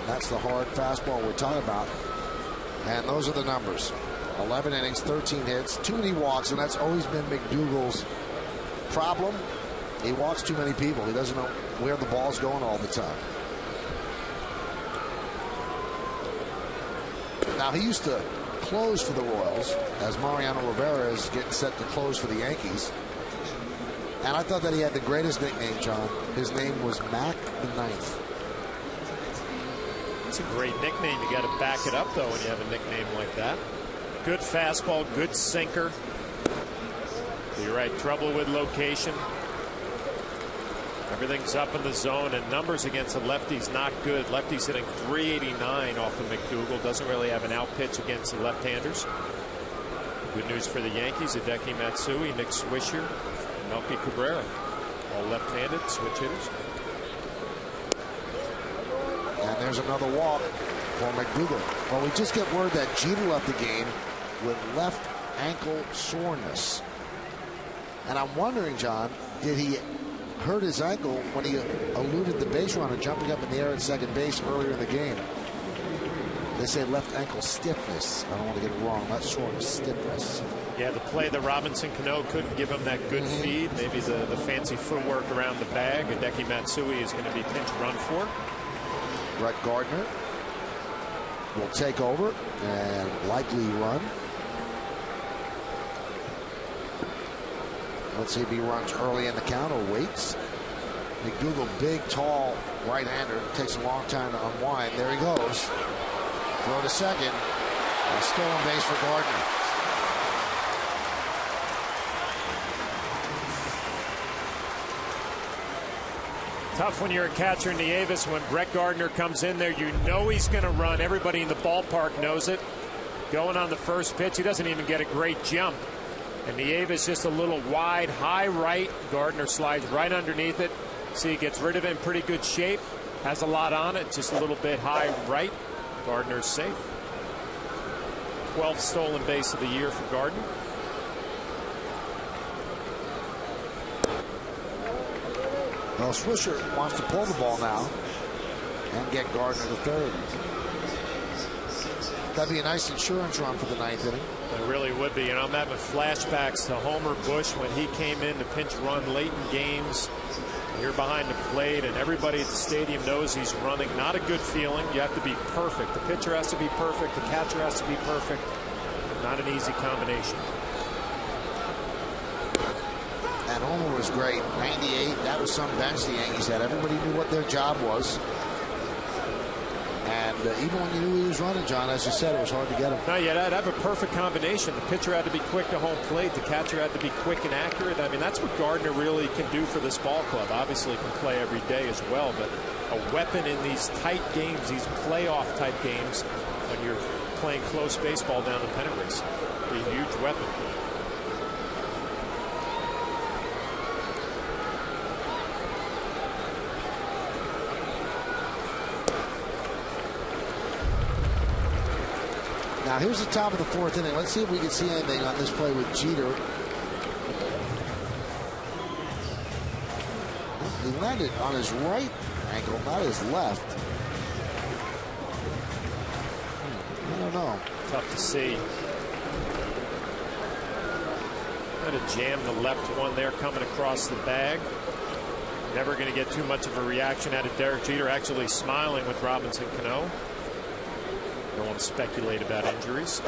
[SPEAKER 1] That's the hard fastball we're talking about. And those are the numbers. 11 innings, 13 hits, too many walks, and that's always been McDougal's problem. He walks too many people. He doesn't know where the ball's going all the time. Now, he used to close for the Royals as Mariano Rivera is getting set to close for the Yankees. And I thought that he had the greatest nickname, John. His name was Mac the Ninth.
[SPEAKER 2] It's a great nickname. You got to back it up, though, when you have a nickname like that. Good fastball, good sinker. You're right, trouble with location. Everything's up in the zone, and numbers against the lefties not good. Lefties hitting .389 off of McDougal. Doesn't really have an out pitch against the left-handers. Good news for the Yankees. Hideki Matsui, Nick Swisher, and Melky Cabrera. All left-handed switch hitters.
[SPEAKER 1] And there's another walk for McDougal. Well, we just get word that Jeter left the game with left ankle soreness. And I'm wondering, John, did he hurt his ankle when he eluded the base runner jumping up in the air at second base earlier in the game? They say left ankle stiffness. I don't want to get it wrong. Not soreness, stiffness.
[SPEAKER 2] Yeah, the play that Robinson Cano couldn't give him that good feed. Maybe the fancy footwork around the bag. Hideki Matsui is going to be pinch run for.
[SPEAKER 1] Brett Gardner will take over and likely run. Let's see if he runs early in the count or waits. McDougal, big, tall right-hander. Takes a long time to unwind. There he goes. Throw to second. A stolen base for Gardner.
[SPEAKER 2] Tough when you're a catcher in Nieves. When Brett Gardner comes in there, you know he's going to run. Everybody in the ballpark knows it. Going on the first pitch, he doesn't even get a great jump. And Nieves just a little wide, high right. Gardner slides right underneath it. See, he gets rid of it in pretty good shape. Has a lot on it, just a little bit high right. Gardner's safe. 12th stolen base of the year for Gardner.
[SPEAKER 1] Well, Swisher wants to pull the ball now and get Gardner to third. That'd be a nice insurance run for the 9th inning.
[SPEAKER 2] It really would be. And I'm having flashbacks to Homer Bush when he came in to pinch run late in games. You're behind the plate, and everybody at the stadium knows he's running. Not a good feeling. You have to be perfect. The pitcher has to be perfect. The catcher has to be perfect. Not an easy combination.
[SPEAKER 1] And Homer was great. 98, that was some bench the Yankees had. Everybody knew what their job was. And even when you knew he was running, John, as you said, it was hard to get him.
[SPEAKER 2] No, yeah, that'd have a perfect combination. The pitcher had to be quick to home plate. The catcher had to be quick and accurate. I mean, that's what Gardner really can do for this ball club. Obviously, he can play every day as well, but a weapon in these tight games, these playoff-type games, when you're playing close baseball down the pennant race. Be a huge weapon.
[SPEAKER 1] Now here's the top of the 4th inning. Let's see if we can see anything on this play with Jeter. He landed on his right ankle, not his left. I don't know.
[SPEAKER 2] Tough to see. Had to jam the left one there coming across the bag. Never going to get too much of a reaction out of Derek Jeter, actually smiling with Robinson Cano. Don't want to speculate about injuries.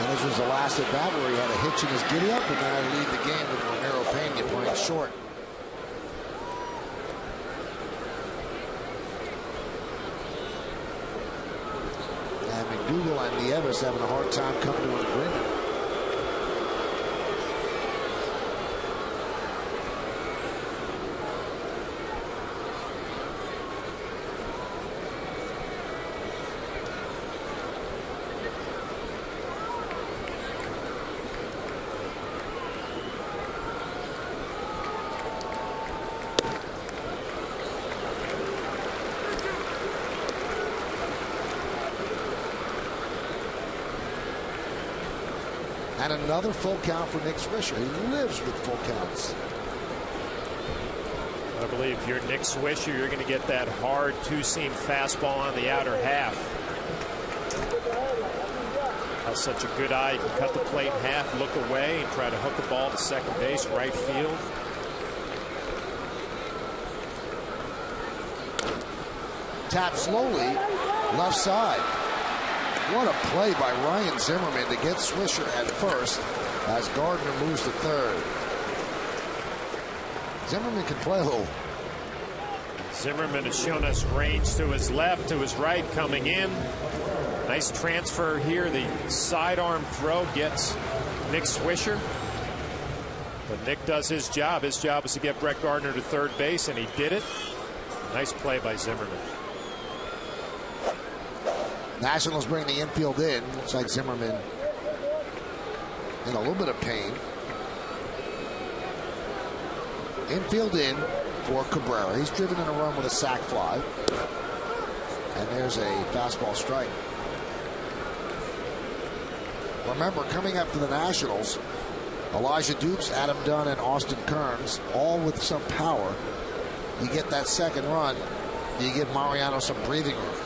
[SPEAKER 1] This was the last at bat where he had a hitch in his giddy up, and then I lead the game with Ramiro Pena playing short. And McDougal and Nieves having a hard time coming to an agreement. And another full count for Nick Swisher. He lives with full counts.
[SPEAKER 2] I believe if you're Nick Swisher, you're going to get that hard two-seam fastball on the outer half. Has such a good eye. You can cut the plate in half, look away, and try to hook the ball to second base, right field.
[SPEAKER 1] Tap slowly, left side. What a play by Ryan Zimmerman to get Swisher at first as Gardner moves to third. Zimmerman can play a little.
[SPEAKER 2] Zimmerman has shown us range to his left, to his right, coming in. Nice transfer here. The sidearm throw gets Nick Swisher. But Nick does his job. His job is to get Brett Gardner to third base, and he did it. Nice play by Zimmerman.
[SPEAKER 1] Nationals bring the infield in. Looks like Zimmerman in a little bit of pain. Infield in for Cabrera. He's driven in a run with a sac fly. And there's a fastball strike. Remember, coming up for the Nationals, Elijah Dukes, Adam Dunn, and Austin Kearns, all with some power. You get that second run, you give Mariano some breathing room.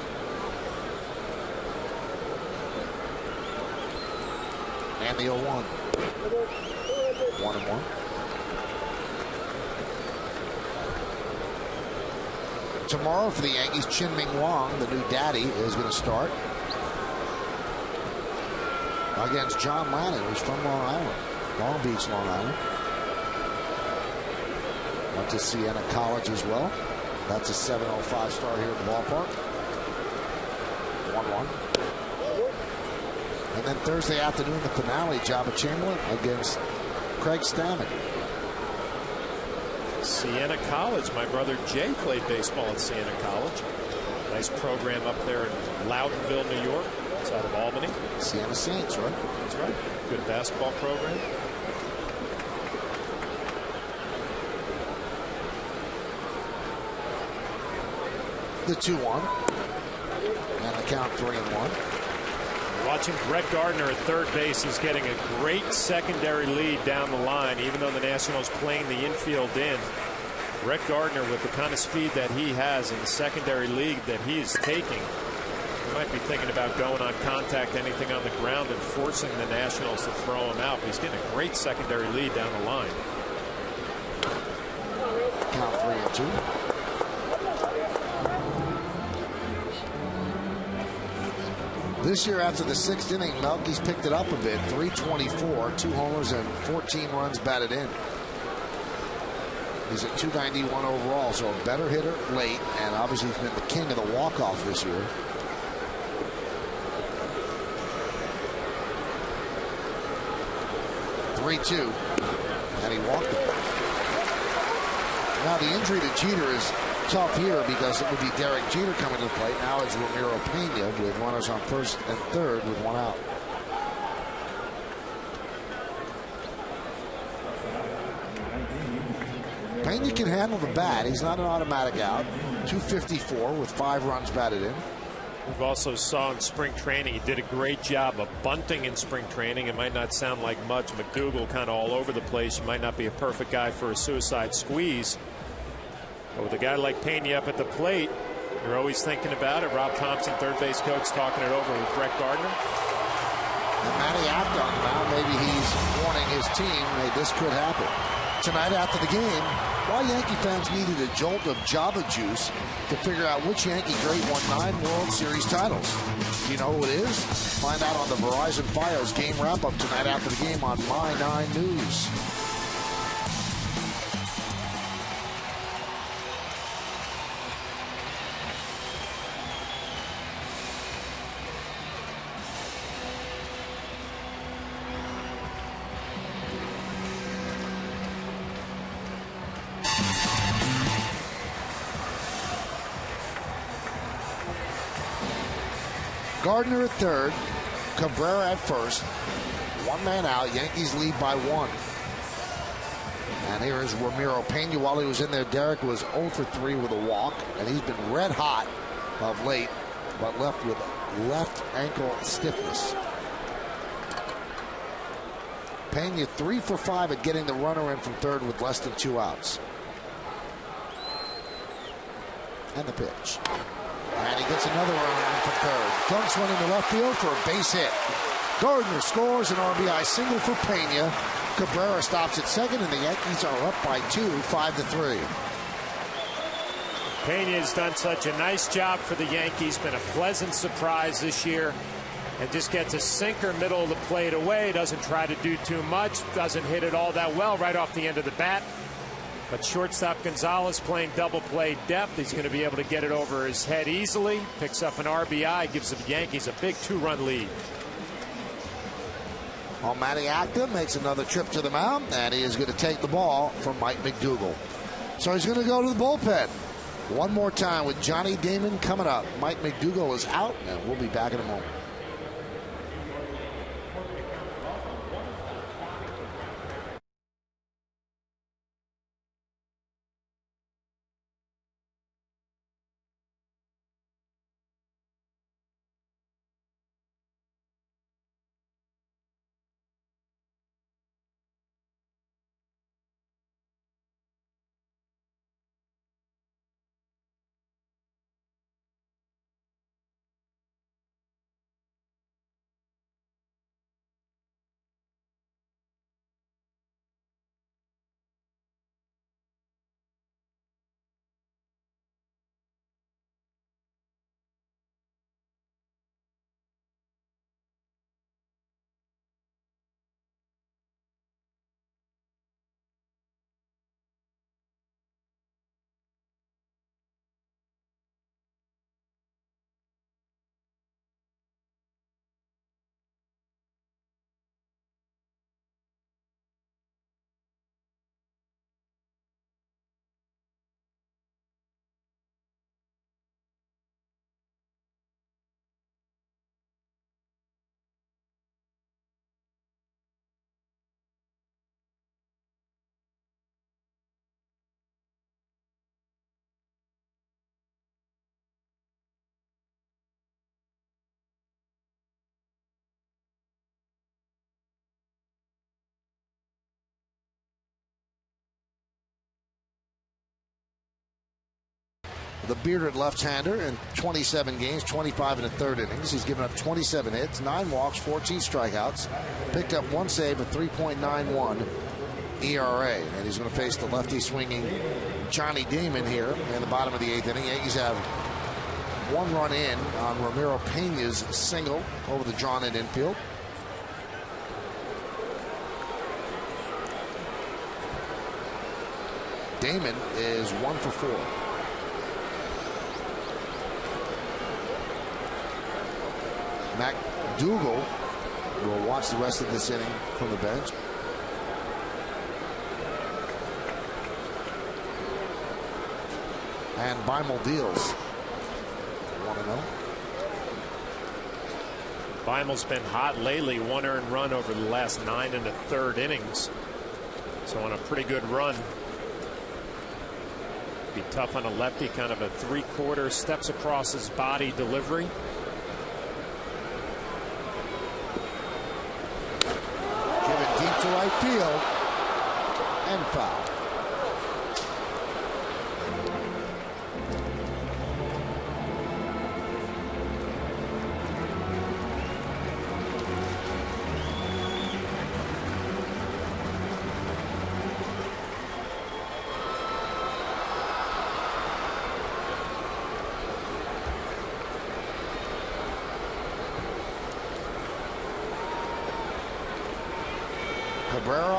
[SPEAKER 1] And the 0-1. 1-1. Tomorrow for the Yankees, Chin-Ming Wong, the new daddy, is going to start against John Lannon, who's from Long Island. Long Beach, Long Island. Went to Siena College as well. That's a 705 star here at the ballpark. 1-1. And then Thursday afternoon, the finale, Jabba Chamberlain against Craig Stammen.
[SPEAKER 2] Siena College. My brother Jay played baseball at Siena College. Nice program up there in Loudonville, New York. It's out of Albany.
[SPEAKER 1] Siena Saints, right?
[SPEAKER 2] That's right. Good basketball program.
[SPEAKER 1] The 2-1. And the count 3-1.
[SPEAKER 2] Watching Brett Gardner at third base, he's getting a great secondary lead down the line, even though the Nationals playing the infield in. Brett Gardner, with the kind of speed that he has in the secondary league that he is taking, he might be thinking about going on contact, anything on the ground, and forcing the Nationals to throw him out. But he's getting a great secondary lead down the line.
[SPEAKER 1] Count 3-2. This year, after the sixth inning, Melky's picked it up a bit. 324, 2 homers, and 14 runs batted in. He's at 291 overall, so a better hitter late, and obviously he's been the king of the walk-off this year. (3-2), and he walked it. Now the injury to Jeter is tough here because it would be Derek Jeter coming to the plate. Now it's Ramiro Pena with runners on first and third with 1 out. Pena can handle the bat. He's not an automatic out. 254 with 5 runs batted in.
[SPEAKER 2] We've also saw in spring training, he did a great job of bunting in spring training. It might not sound like much. McDougal kind of all over the place. You might not be a perfect guy for a suicide squeeze. But with a guy like Pena up at the plate, you're always thinking about it. Rob Thompson, third base coach, talking it over with Brett Gardner.
[SPEAKER 1] And Matty Acta on the mound, maybe he's warning his team, hey, this could happen. Tonight after the game, why Yankee fans needed a jolt of Java juice to figure out which Yankee great won 9 World Series titles. Do you know who it is? Find out on the Verizon Fios game wrap-up tonight after the game on My 9 News. Gardner at third, Cabrera at first. 1 man out. Yankees lead by 1. And here is Ramiro Pena. While he was in there, Derek was 0 for 3 with a walk, and he's been red hot of late, but left with left ankle stiffness. Pena 3 for 5 at getting the runner in from third with less than 2 outs. And the pitch. And he gets another runner in from third. Dunks one into left field for a base hit. Gardner scores an RBI single for Pena. Cabrera stops at second, and the Yankees are up by 2, 5-3.
[SPEAKER 2] Pena has done such a nice job for the Yankees. Been a pleasant surprise this year. And just gets a sinker middle of the plate away. Doesn't try to do too much. Doesn't hit it all that well right off the end of the bat. But shortstop Gonzalez playing double play depth. He's going to be able to get it over his head easily. Picks up an RBI. Gives the Yankees a big 2-run lead.
[SPEAKER 1] Well, Matty Acta makes another trip to the mound, and he is going to take the ball from Mike McDougal. So he's going to go to the bullpen. One more time with Johnny Damon coming up. Mike McDougal is out, and we'll be back in a moment. The bearded left-hander in 27 games, 25 in the third innings. He's given up 27 hits, 9 walks, 14 strikeouts. Picked up 1 save, a 3.91 ERA. And he's going to face the lefty swinging Johnny Damon here in the bottom of the 8th inning. Yankees have 1 run in on Ramiro Pena's single over the drawn-in infield. Damon is 1 for 4. McDougal will watch the rest of this inning from the bench. And Beimel deals 1-0.
[SPEAKER 2] Beimel's been hot lately. 1 earned run over the last 9 1/3 innings. So on a pretty good run. Be tough on a lefty, kind of a 3/4 steps across his body delivery.
[SPEAKER 1] To right field and foul.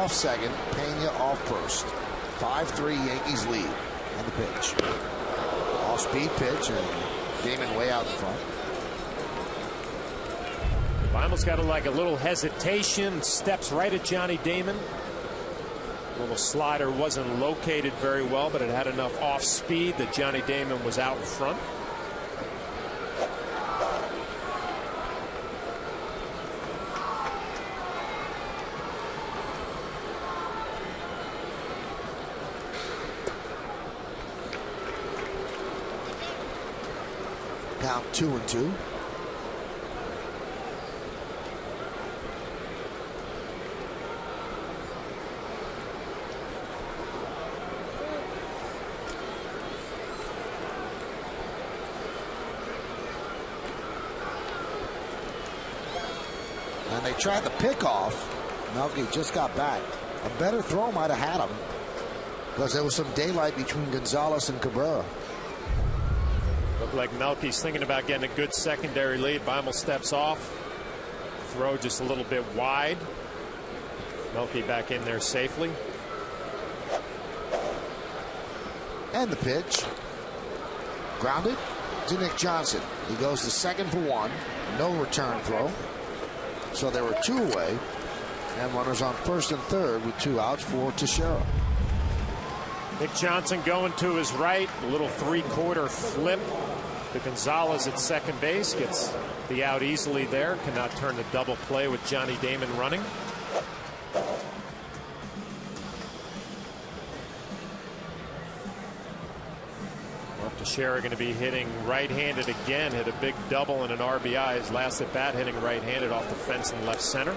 [SPEAKER 1] off second, Pena off first. 5-3 Yankees lead on the pitch. Off-speed pitch, and Damon way out in front.
[SPEAKER 2] Bimel's got like a little hesitation, steps right at Johnny Damon. Little slider wasn't located very well, but it had enough off speed that Johnny Damon was out in front.
[SPEAKER 1] Count 2-2. And they tried the pickoff. Melky just got back. A better throw might have had him, because there was some daylight between Gonzalez and Cabrera.
[SPEAKER 2] Looked like Melky's thinking about getting a good secondary lead. Bimel steps off. Throw just a little bit wide. Melky back in there safely.
[SPEAKER 1] And the pitch. Grounded to Nick Johnson. He goes to second for one. No return throw. So there were two away. And runners on first and third with two outs for Teixeira.
[SPEAKER 2] Nick Johnson going to his right. A little three-quarter flip to Gonzalez at second base. Gets the out easily there. Cannot turn the double play with Johnny Damon running. Teixeira going to be hitting right-handed again. Hit a big double and an RBI. His last at bat hitting right-handed off the fence in left center.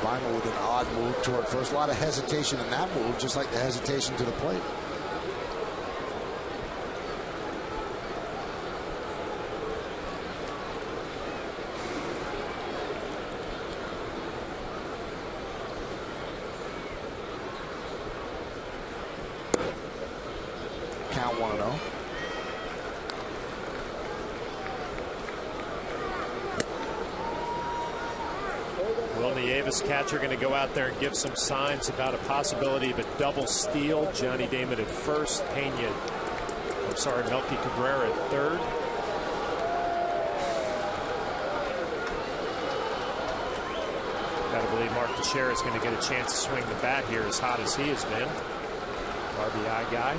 [SPEAKER 1] Bimel with an odd move toward first. A lot of hesitation in that move, just like the hesitation to the plate. Count 1-0.
[SPEAKER 2] Will Nieves, catcher, going to go out there and give some signs about a possibility of a double steal. Johnny Damon at first, Melky Cabrera at third. Got to believe Mark Teixeira is going to get a chance to swing the bat here, as hot as he has been. RBI guy.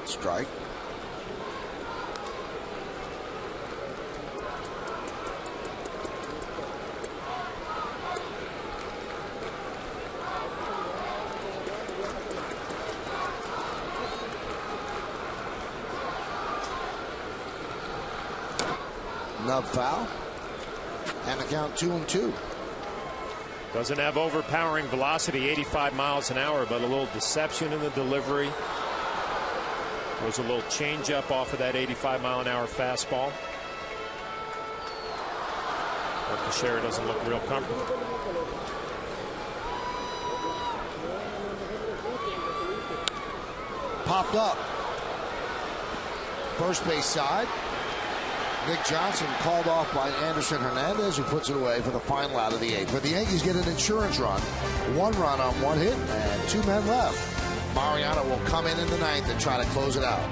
[SPEAKER 1] Strike. Nub foul. And the count 2-2.
[SPEAKER 2] Doesn't have overpowering velocity, 85 miles an hour, but a little deception in the delivery. Was a little changeup off of that 85-mile-an-hour fastball. But Teixeira doesn't look real comfortable.
[SPEAKER 1] Popped up. First base side. Nick Johnson called off by Anderson Hernandez, who puts it away for the final out of the eighth. But the Yankees get an insurance run. One run on one hit and two men left. Mariano will come in the ninth and try to close it out.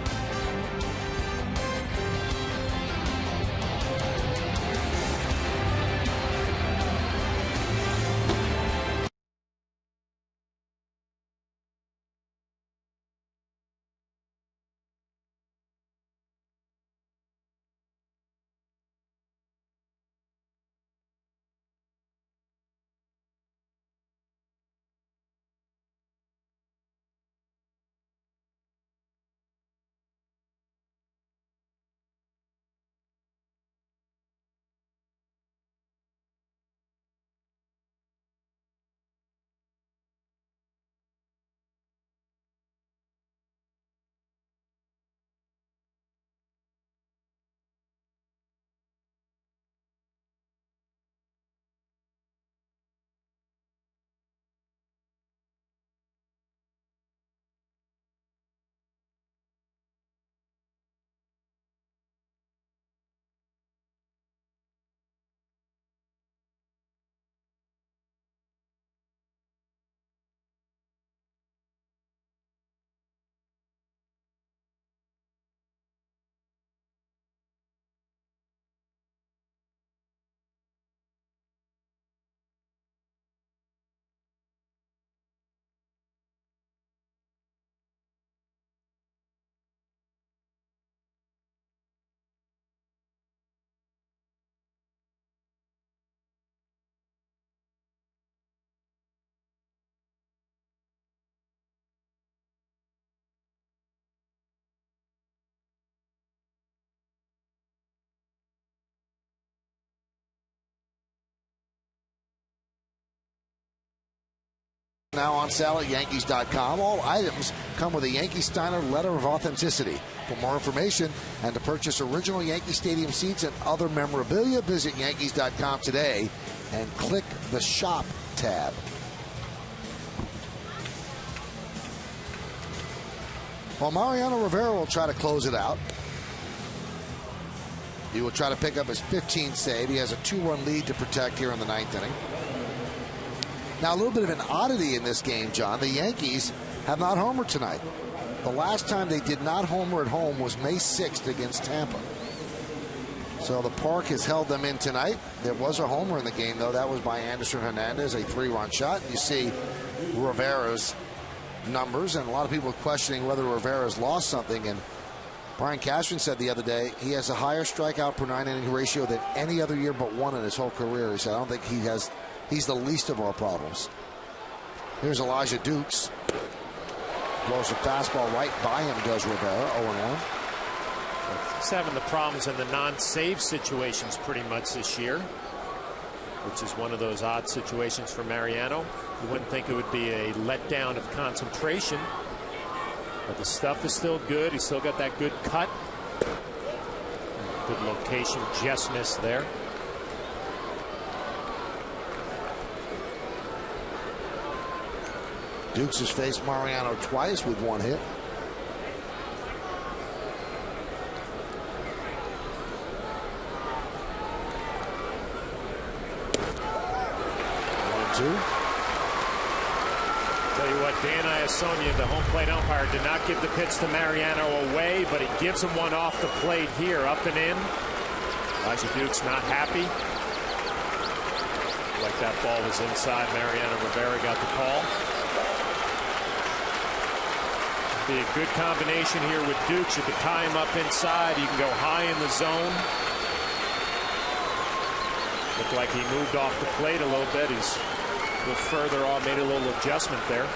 [SPEAKER 1] now on sale at Yankees.com. All items come with a Yankee Steiner letter of authenticity. For more information and to purchase original Yankee Stadium seats and other memorabilia, visit Yankees.com today and click the Shop tab. Well, Mariano Rivera will try to close it out. He will try to pick up his 15th save. He has a 2-run lead to protect here in the 9th inning. Now, a little bit of an oddity in this game, John. The Yankees have not homered tonight. The last time they did not homer at home was May 6th against Tampa. So the park has held them in tonight. There was a homer in the game, though. That was by Anderson Hernandez, a 3-run shot. You see Rivera's numbers, and a lot of people are questioning whether Rivera's lost something. And Brian Cashman said the other day he has a higher strikeout per 9-inning ratio than any other year but one in his whole career. He said, I don't think he's the least of our problems. Here's Elijah Dukes. Blows a fastball right by him, does Rivera, 0-1.
[SPEAKER 2] He's having the problems in the non-save situations pretty much this year, which is one of those odd situations for Mariano. You wouldn't think it would be a letdown of concentration, but the stuff is still good. He's still got that good cut. Good location, just missed there.
[SPEAKER 1] Dukes has faced Mariano twice with 1 hit. Two.
[SPEAKER 2] Tell you what, Dan Iasonia, the home plate umpire, did not give the pitch to Mariano away, but he gives him one off the plate here, up and in. Elijah Dukes not happy. Like that ball was inside. Mariano Rivera got the call. Be a good combination here with Dukes. You can tie him up inside. You can go high in the zone. Looked like he moved off the plate a little bit. He's a little further off, made a little adjustment there.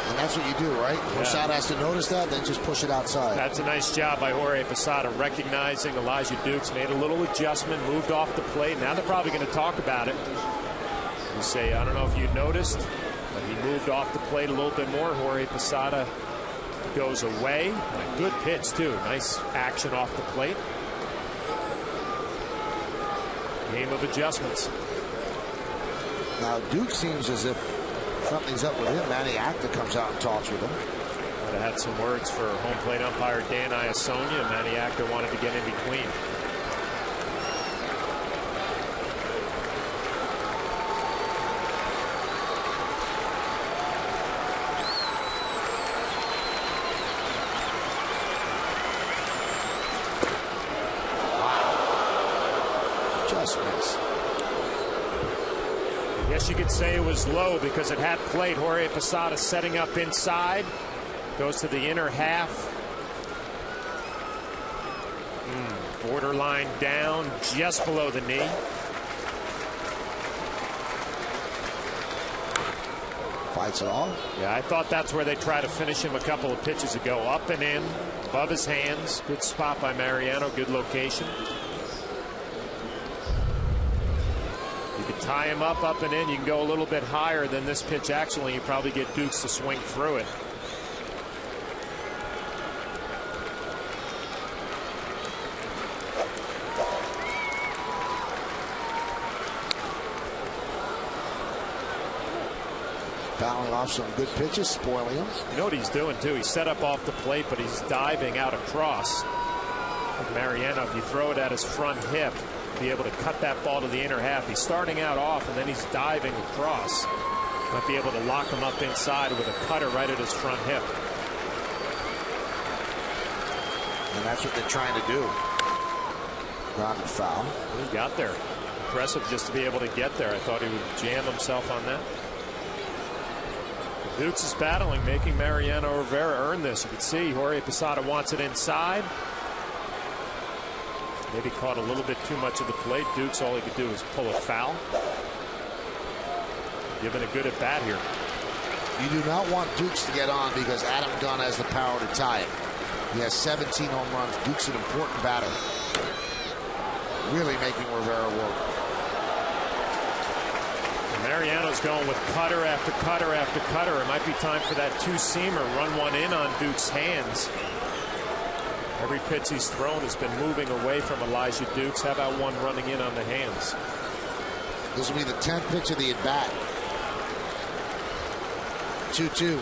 [SPEAKER 1] And that's what you do, right? Posada has to notice that, then just push it outside.
[SPEAKER 2] That's a nice job by Jorge Posada, recognizing Elijah Dukes, made a little adjustment, moved off the plate. Now they're probably going to talk about it. You say, I don't know if you noticed, but he moved off the plate a little bit more. Jorge Posada goes away. A good pitch, too. Nice action off the plate. Game of adjustments.
[SPEAKER 1] Now Duke seems as if something's up with him. Manny Acta comes out and talks with him.
[SPEAKER 2] Would have had some words for home plate umpire Dan Iasonia. Manny Acta wanted to get in between. You could say it was low because it had plate. Jorge Posada setting up inside, goes to the inner half. Borderline down, just below the knee.
[SPEAKER 1] Fights it all.
[SPEAKER 2] Yeah, I thought that's where they try to finish him a couple of pitches ago. Up and in, above his hands. Good spot by Mariano, good location. Tie him up and in. You can go a little bit higher than this pitch. Actually, you probably get Dukes to swing through it.
[SPEAKER 1] Fouling off some good pitches, spoiling him.
[SPEAKER 2] You know what he's doing, too? He's set up off the plate, but he's diving out across. Like Mariano, if you throw it at his front hip, be able to cut that ball to the inner half. He's starting out off, and then he's diving across. Might be able to lock him up inside with a cutter right at his front hip.
[SPEAKER 1] And that's what they're trying to do. Grounded foul.
[SPEAKER 2] He got there. Impressive just to be able to get there. I thought he would jam himself on that. Dukes is battling, making Mariano Rivera earn this. You can see Jorge Posada wants it inside. Maybe caught a little bit too much of the plate. Dukes, all he could do is pull a foul. Given a good at bat here.
[SPEAKER 1] You do not want Dukes to get on because Adam Dunn has the power to tie it. He has 17 home runs. Dukes an important batter. Really making Rivera work.
[SPEAKER 2] Mariano's going with cutter after cutter after cutter. It might be time for that two-seamer. Run one in on Duke's hands. Every pitch he's thrown has been moving away from Elijah Dukes. How about one running in on the hands?
[SPEAKER 1] This will be the 10th pitch of the at-bat. 2-2.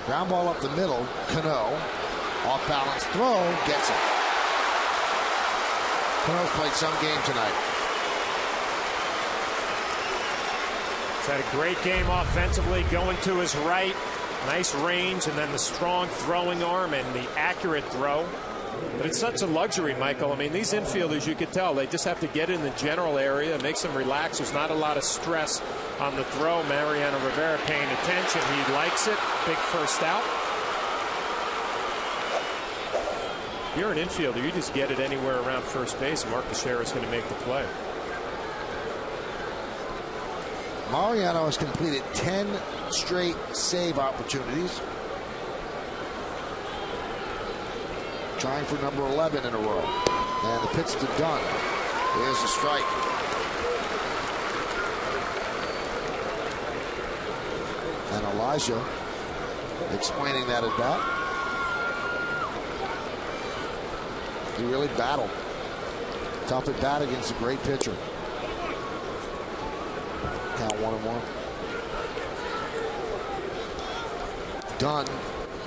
[SPEAKER 1] Ground ball up the middle. Cano. Off balance throw. Gets it. Cano's played some game tonight.
[SPEAKER 2] He's had a great game offensively, going to his right. Nice range, and then the strong throwing arm and the accurate throw. But it's such a luxury, Michael. I mean, these infielders, you could tell, they just have to get in the general area, it makes them relax. There's not a lot of stress on the throw. Mariano Rivera paying attention. He likes it. Big first out. You're an infielder. You just get it anywhere around first base. Mark Teixeira is going to make the play.
[SPEAKER 1] Mariano has completed 10 straight save opportunities. Trying for number 11 in a row. And the pitch to Dunn. There's a strike. And Elijah explaining that at bat. He really battled. Tough at bat against a great pitcher. Count 1-1. Dunn,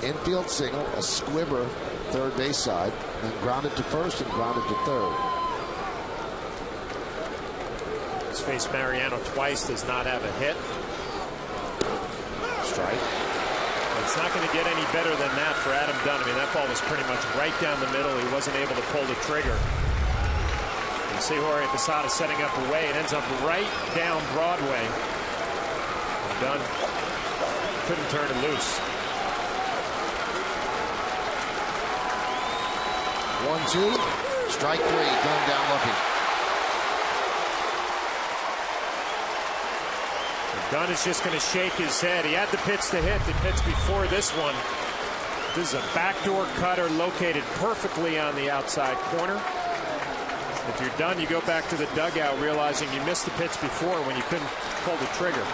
[SPEAKER 1] infield single, a squibber, third base side, then grounded to first and grounded to third.
[SPEAKER 2] He's faced Mariano twice, does not have a hit.
[SPEAKER 1] Strike.
[SPEAKER 2] It's not going to get any better than that for Adam Dunn. I mean, that ball was pretty much right down the middle. He wasn't able to pull the trigger. You see Jorge Posada setting up away. It ends up right down Broadway. And Dunn couldn't turn it loose.
[SPEAKER 1] 1-2. Strike three. Dunn down looking.
[SPEAKER 2] Dunn is just going to shake his head. He had the pitch to hit. The pitch before this one. This is a backdoor cutter located perfectly on the outside corner. If you're done, you go back to the dugout realizing you missed the pitch before when you couldn't pull the trigger.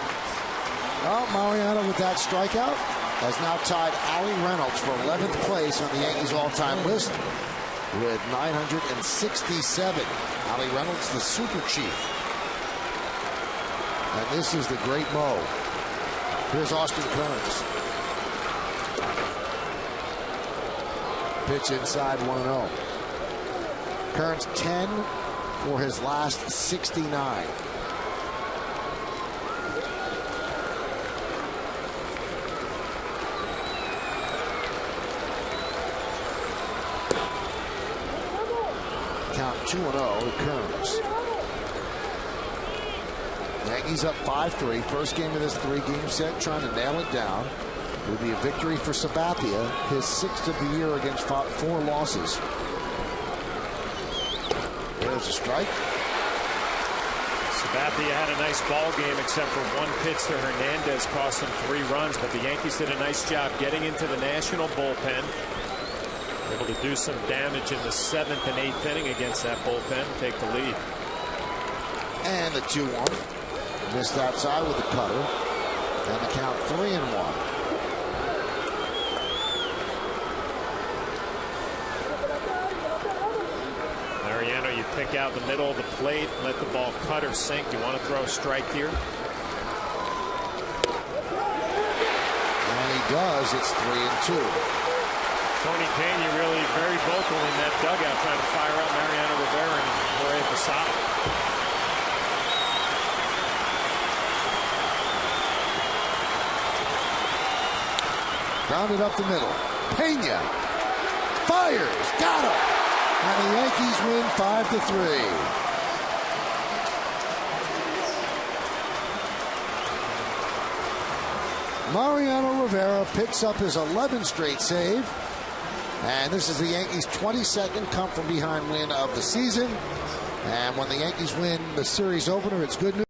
[SPEAKER 1] Well, Mariano with that strikeout has now tied Ali Reynolds for 11th place on the Yankees all-time list with 967. Ali Reynolds, the super chief. And this is the great Mo. Here's Austin Kearns. Pitch inside 1-0. Kearns 10 for his last 69. Count 2-0 to Kearns. Yankees up 5-3. First game of this three-game set, trying to nail it down. It would be a victory for Sabathia, his 6th of the year against 4 losses. There's a strike.
[SPEAKER 2] Sabathia had a nice ball game except for one pitch to Hernandez cost him 3 runs, but the Yankees did a nice job getting into the National bullpen. Able to do some damage in the 7th and 8th inning against that bullpen, take the lead.
[SPEAKER 1] And the 2-1. Missed outside with the cutter. And the count 3-1.
[SPEAKER 2] Mariano, you pick out the middle of the plate, let the ball cut or sink. You want to throw a strike here?
[SPEAKER 1] And he does. It's 3-2.
[SPEAKER 2] Tony Pena really very vocal in that dugout trying to fire up Mariano Rivera and Jorge Posada.
[SPEAKER 1] Grounded up the middle. Pena fires. Got him. And the Yankees win 5-3. Mariano Rivera picks up his 11th straight save. And this is the Yankees' 22nd come from behind win of the season. And when the Yankees win the series opener, it's good news.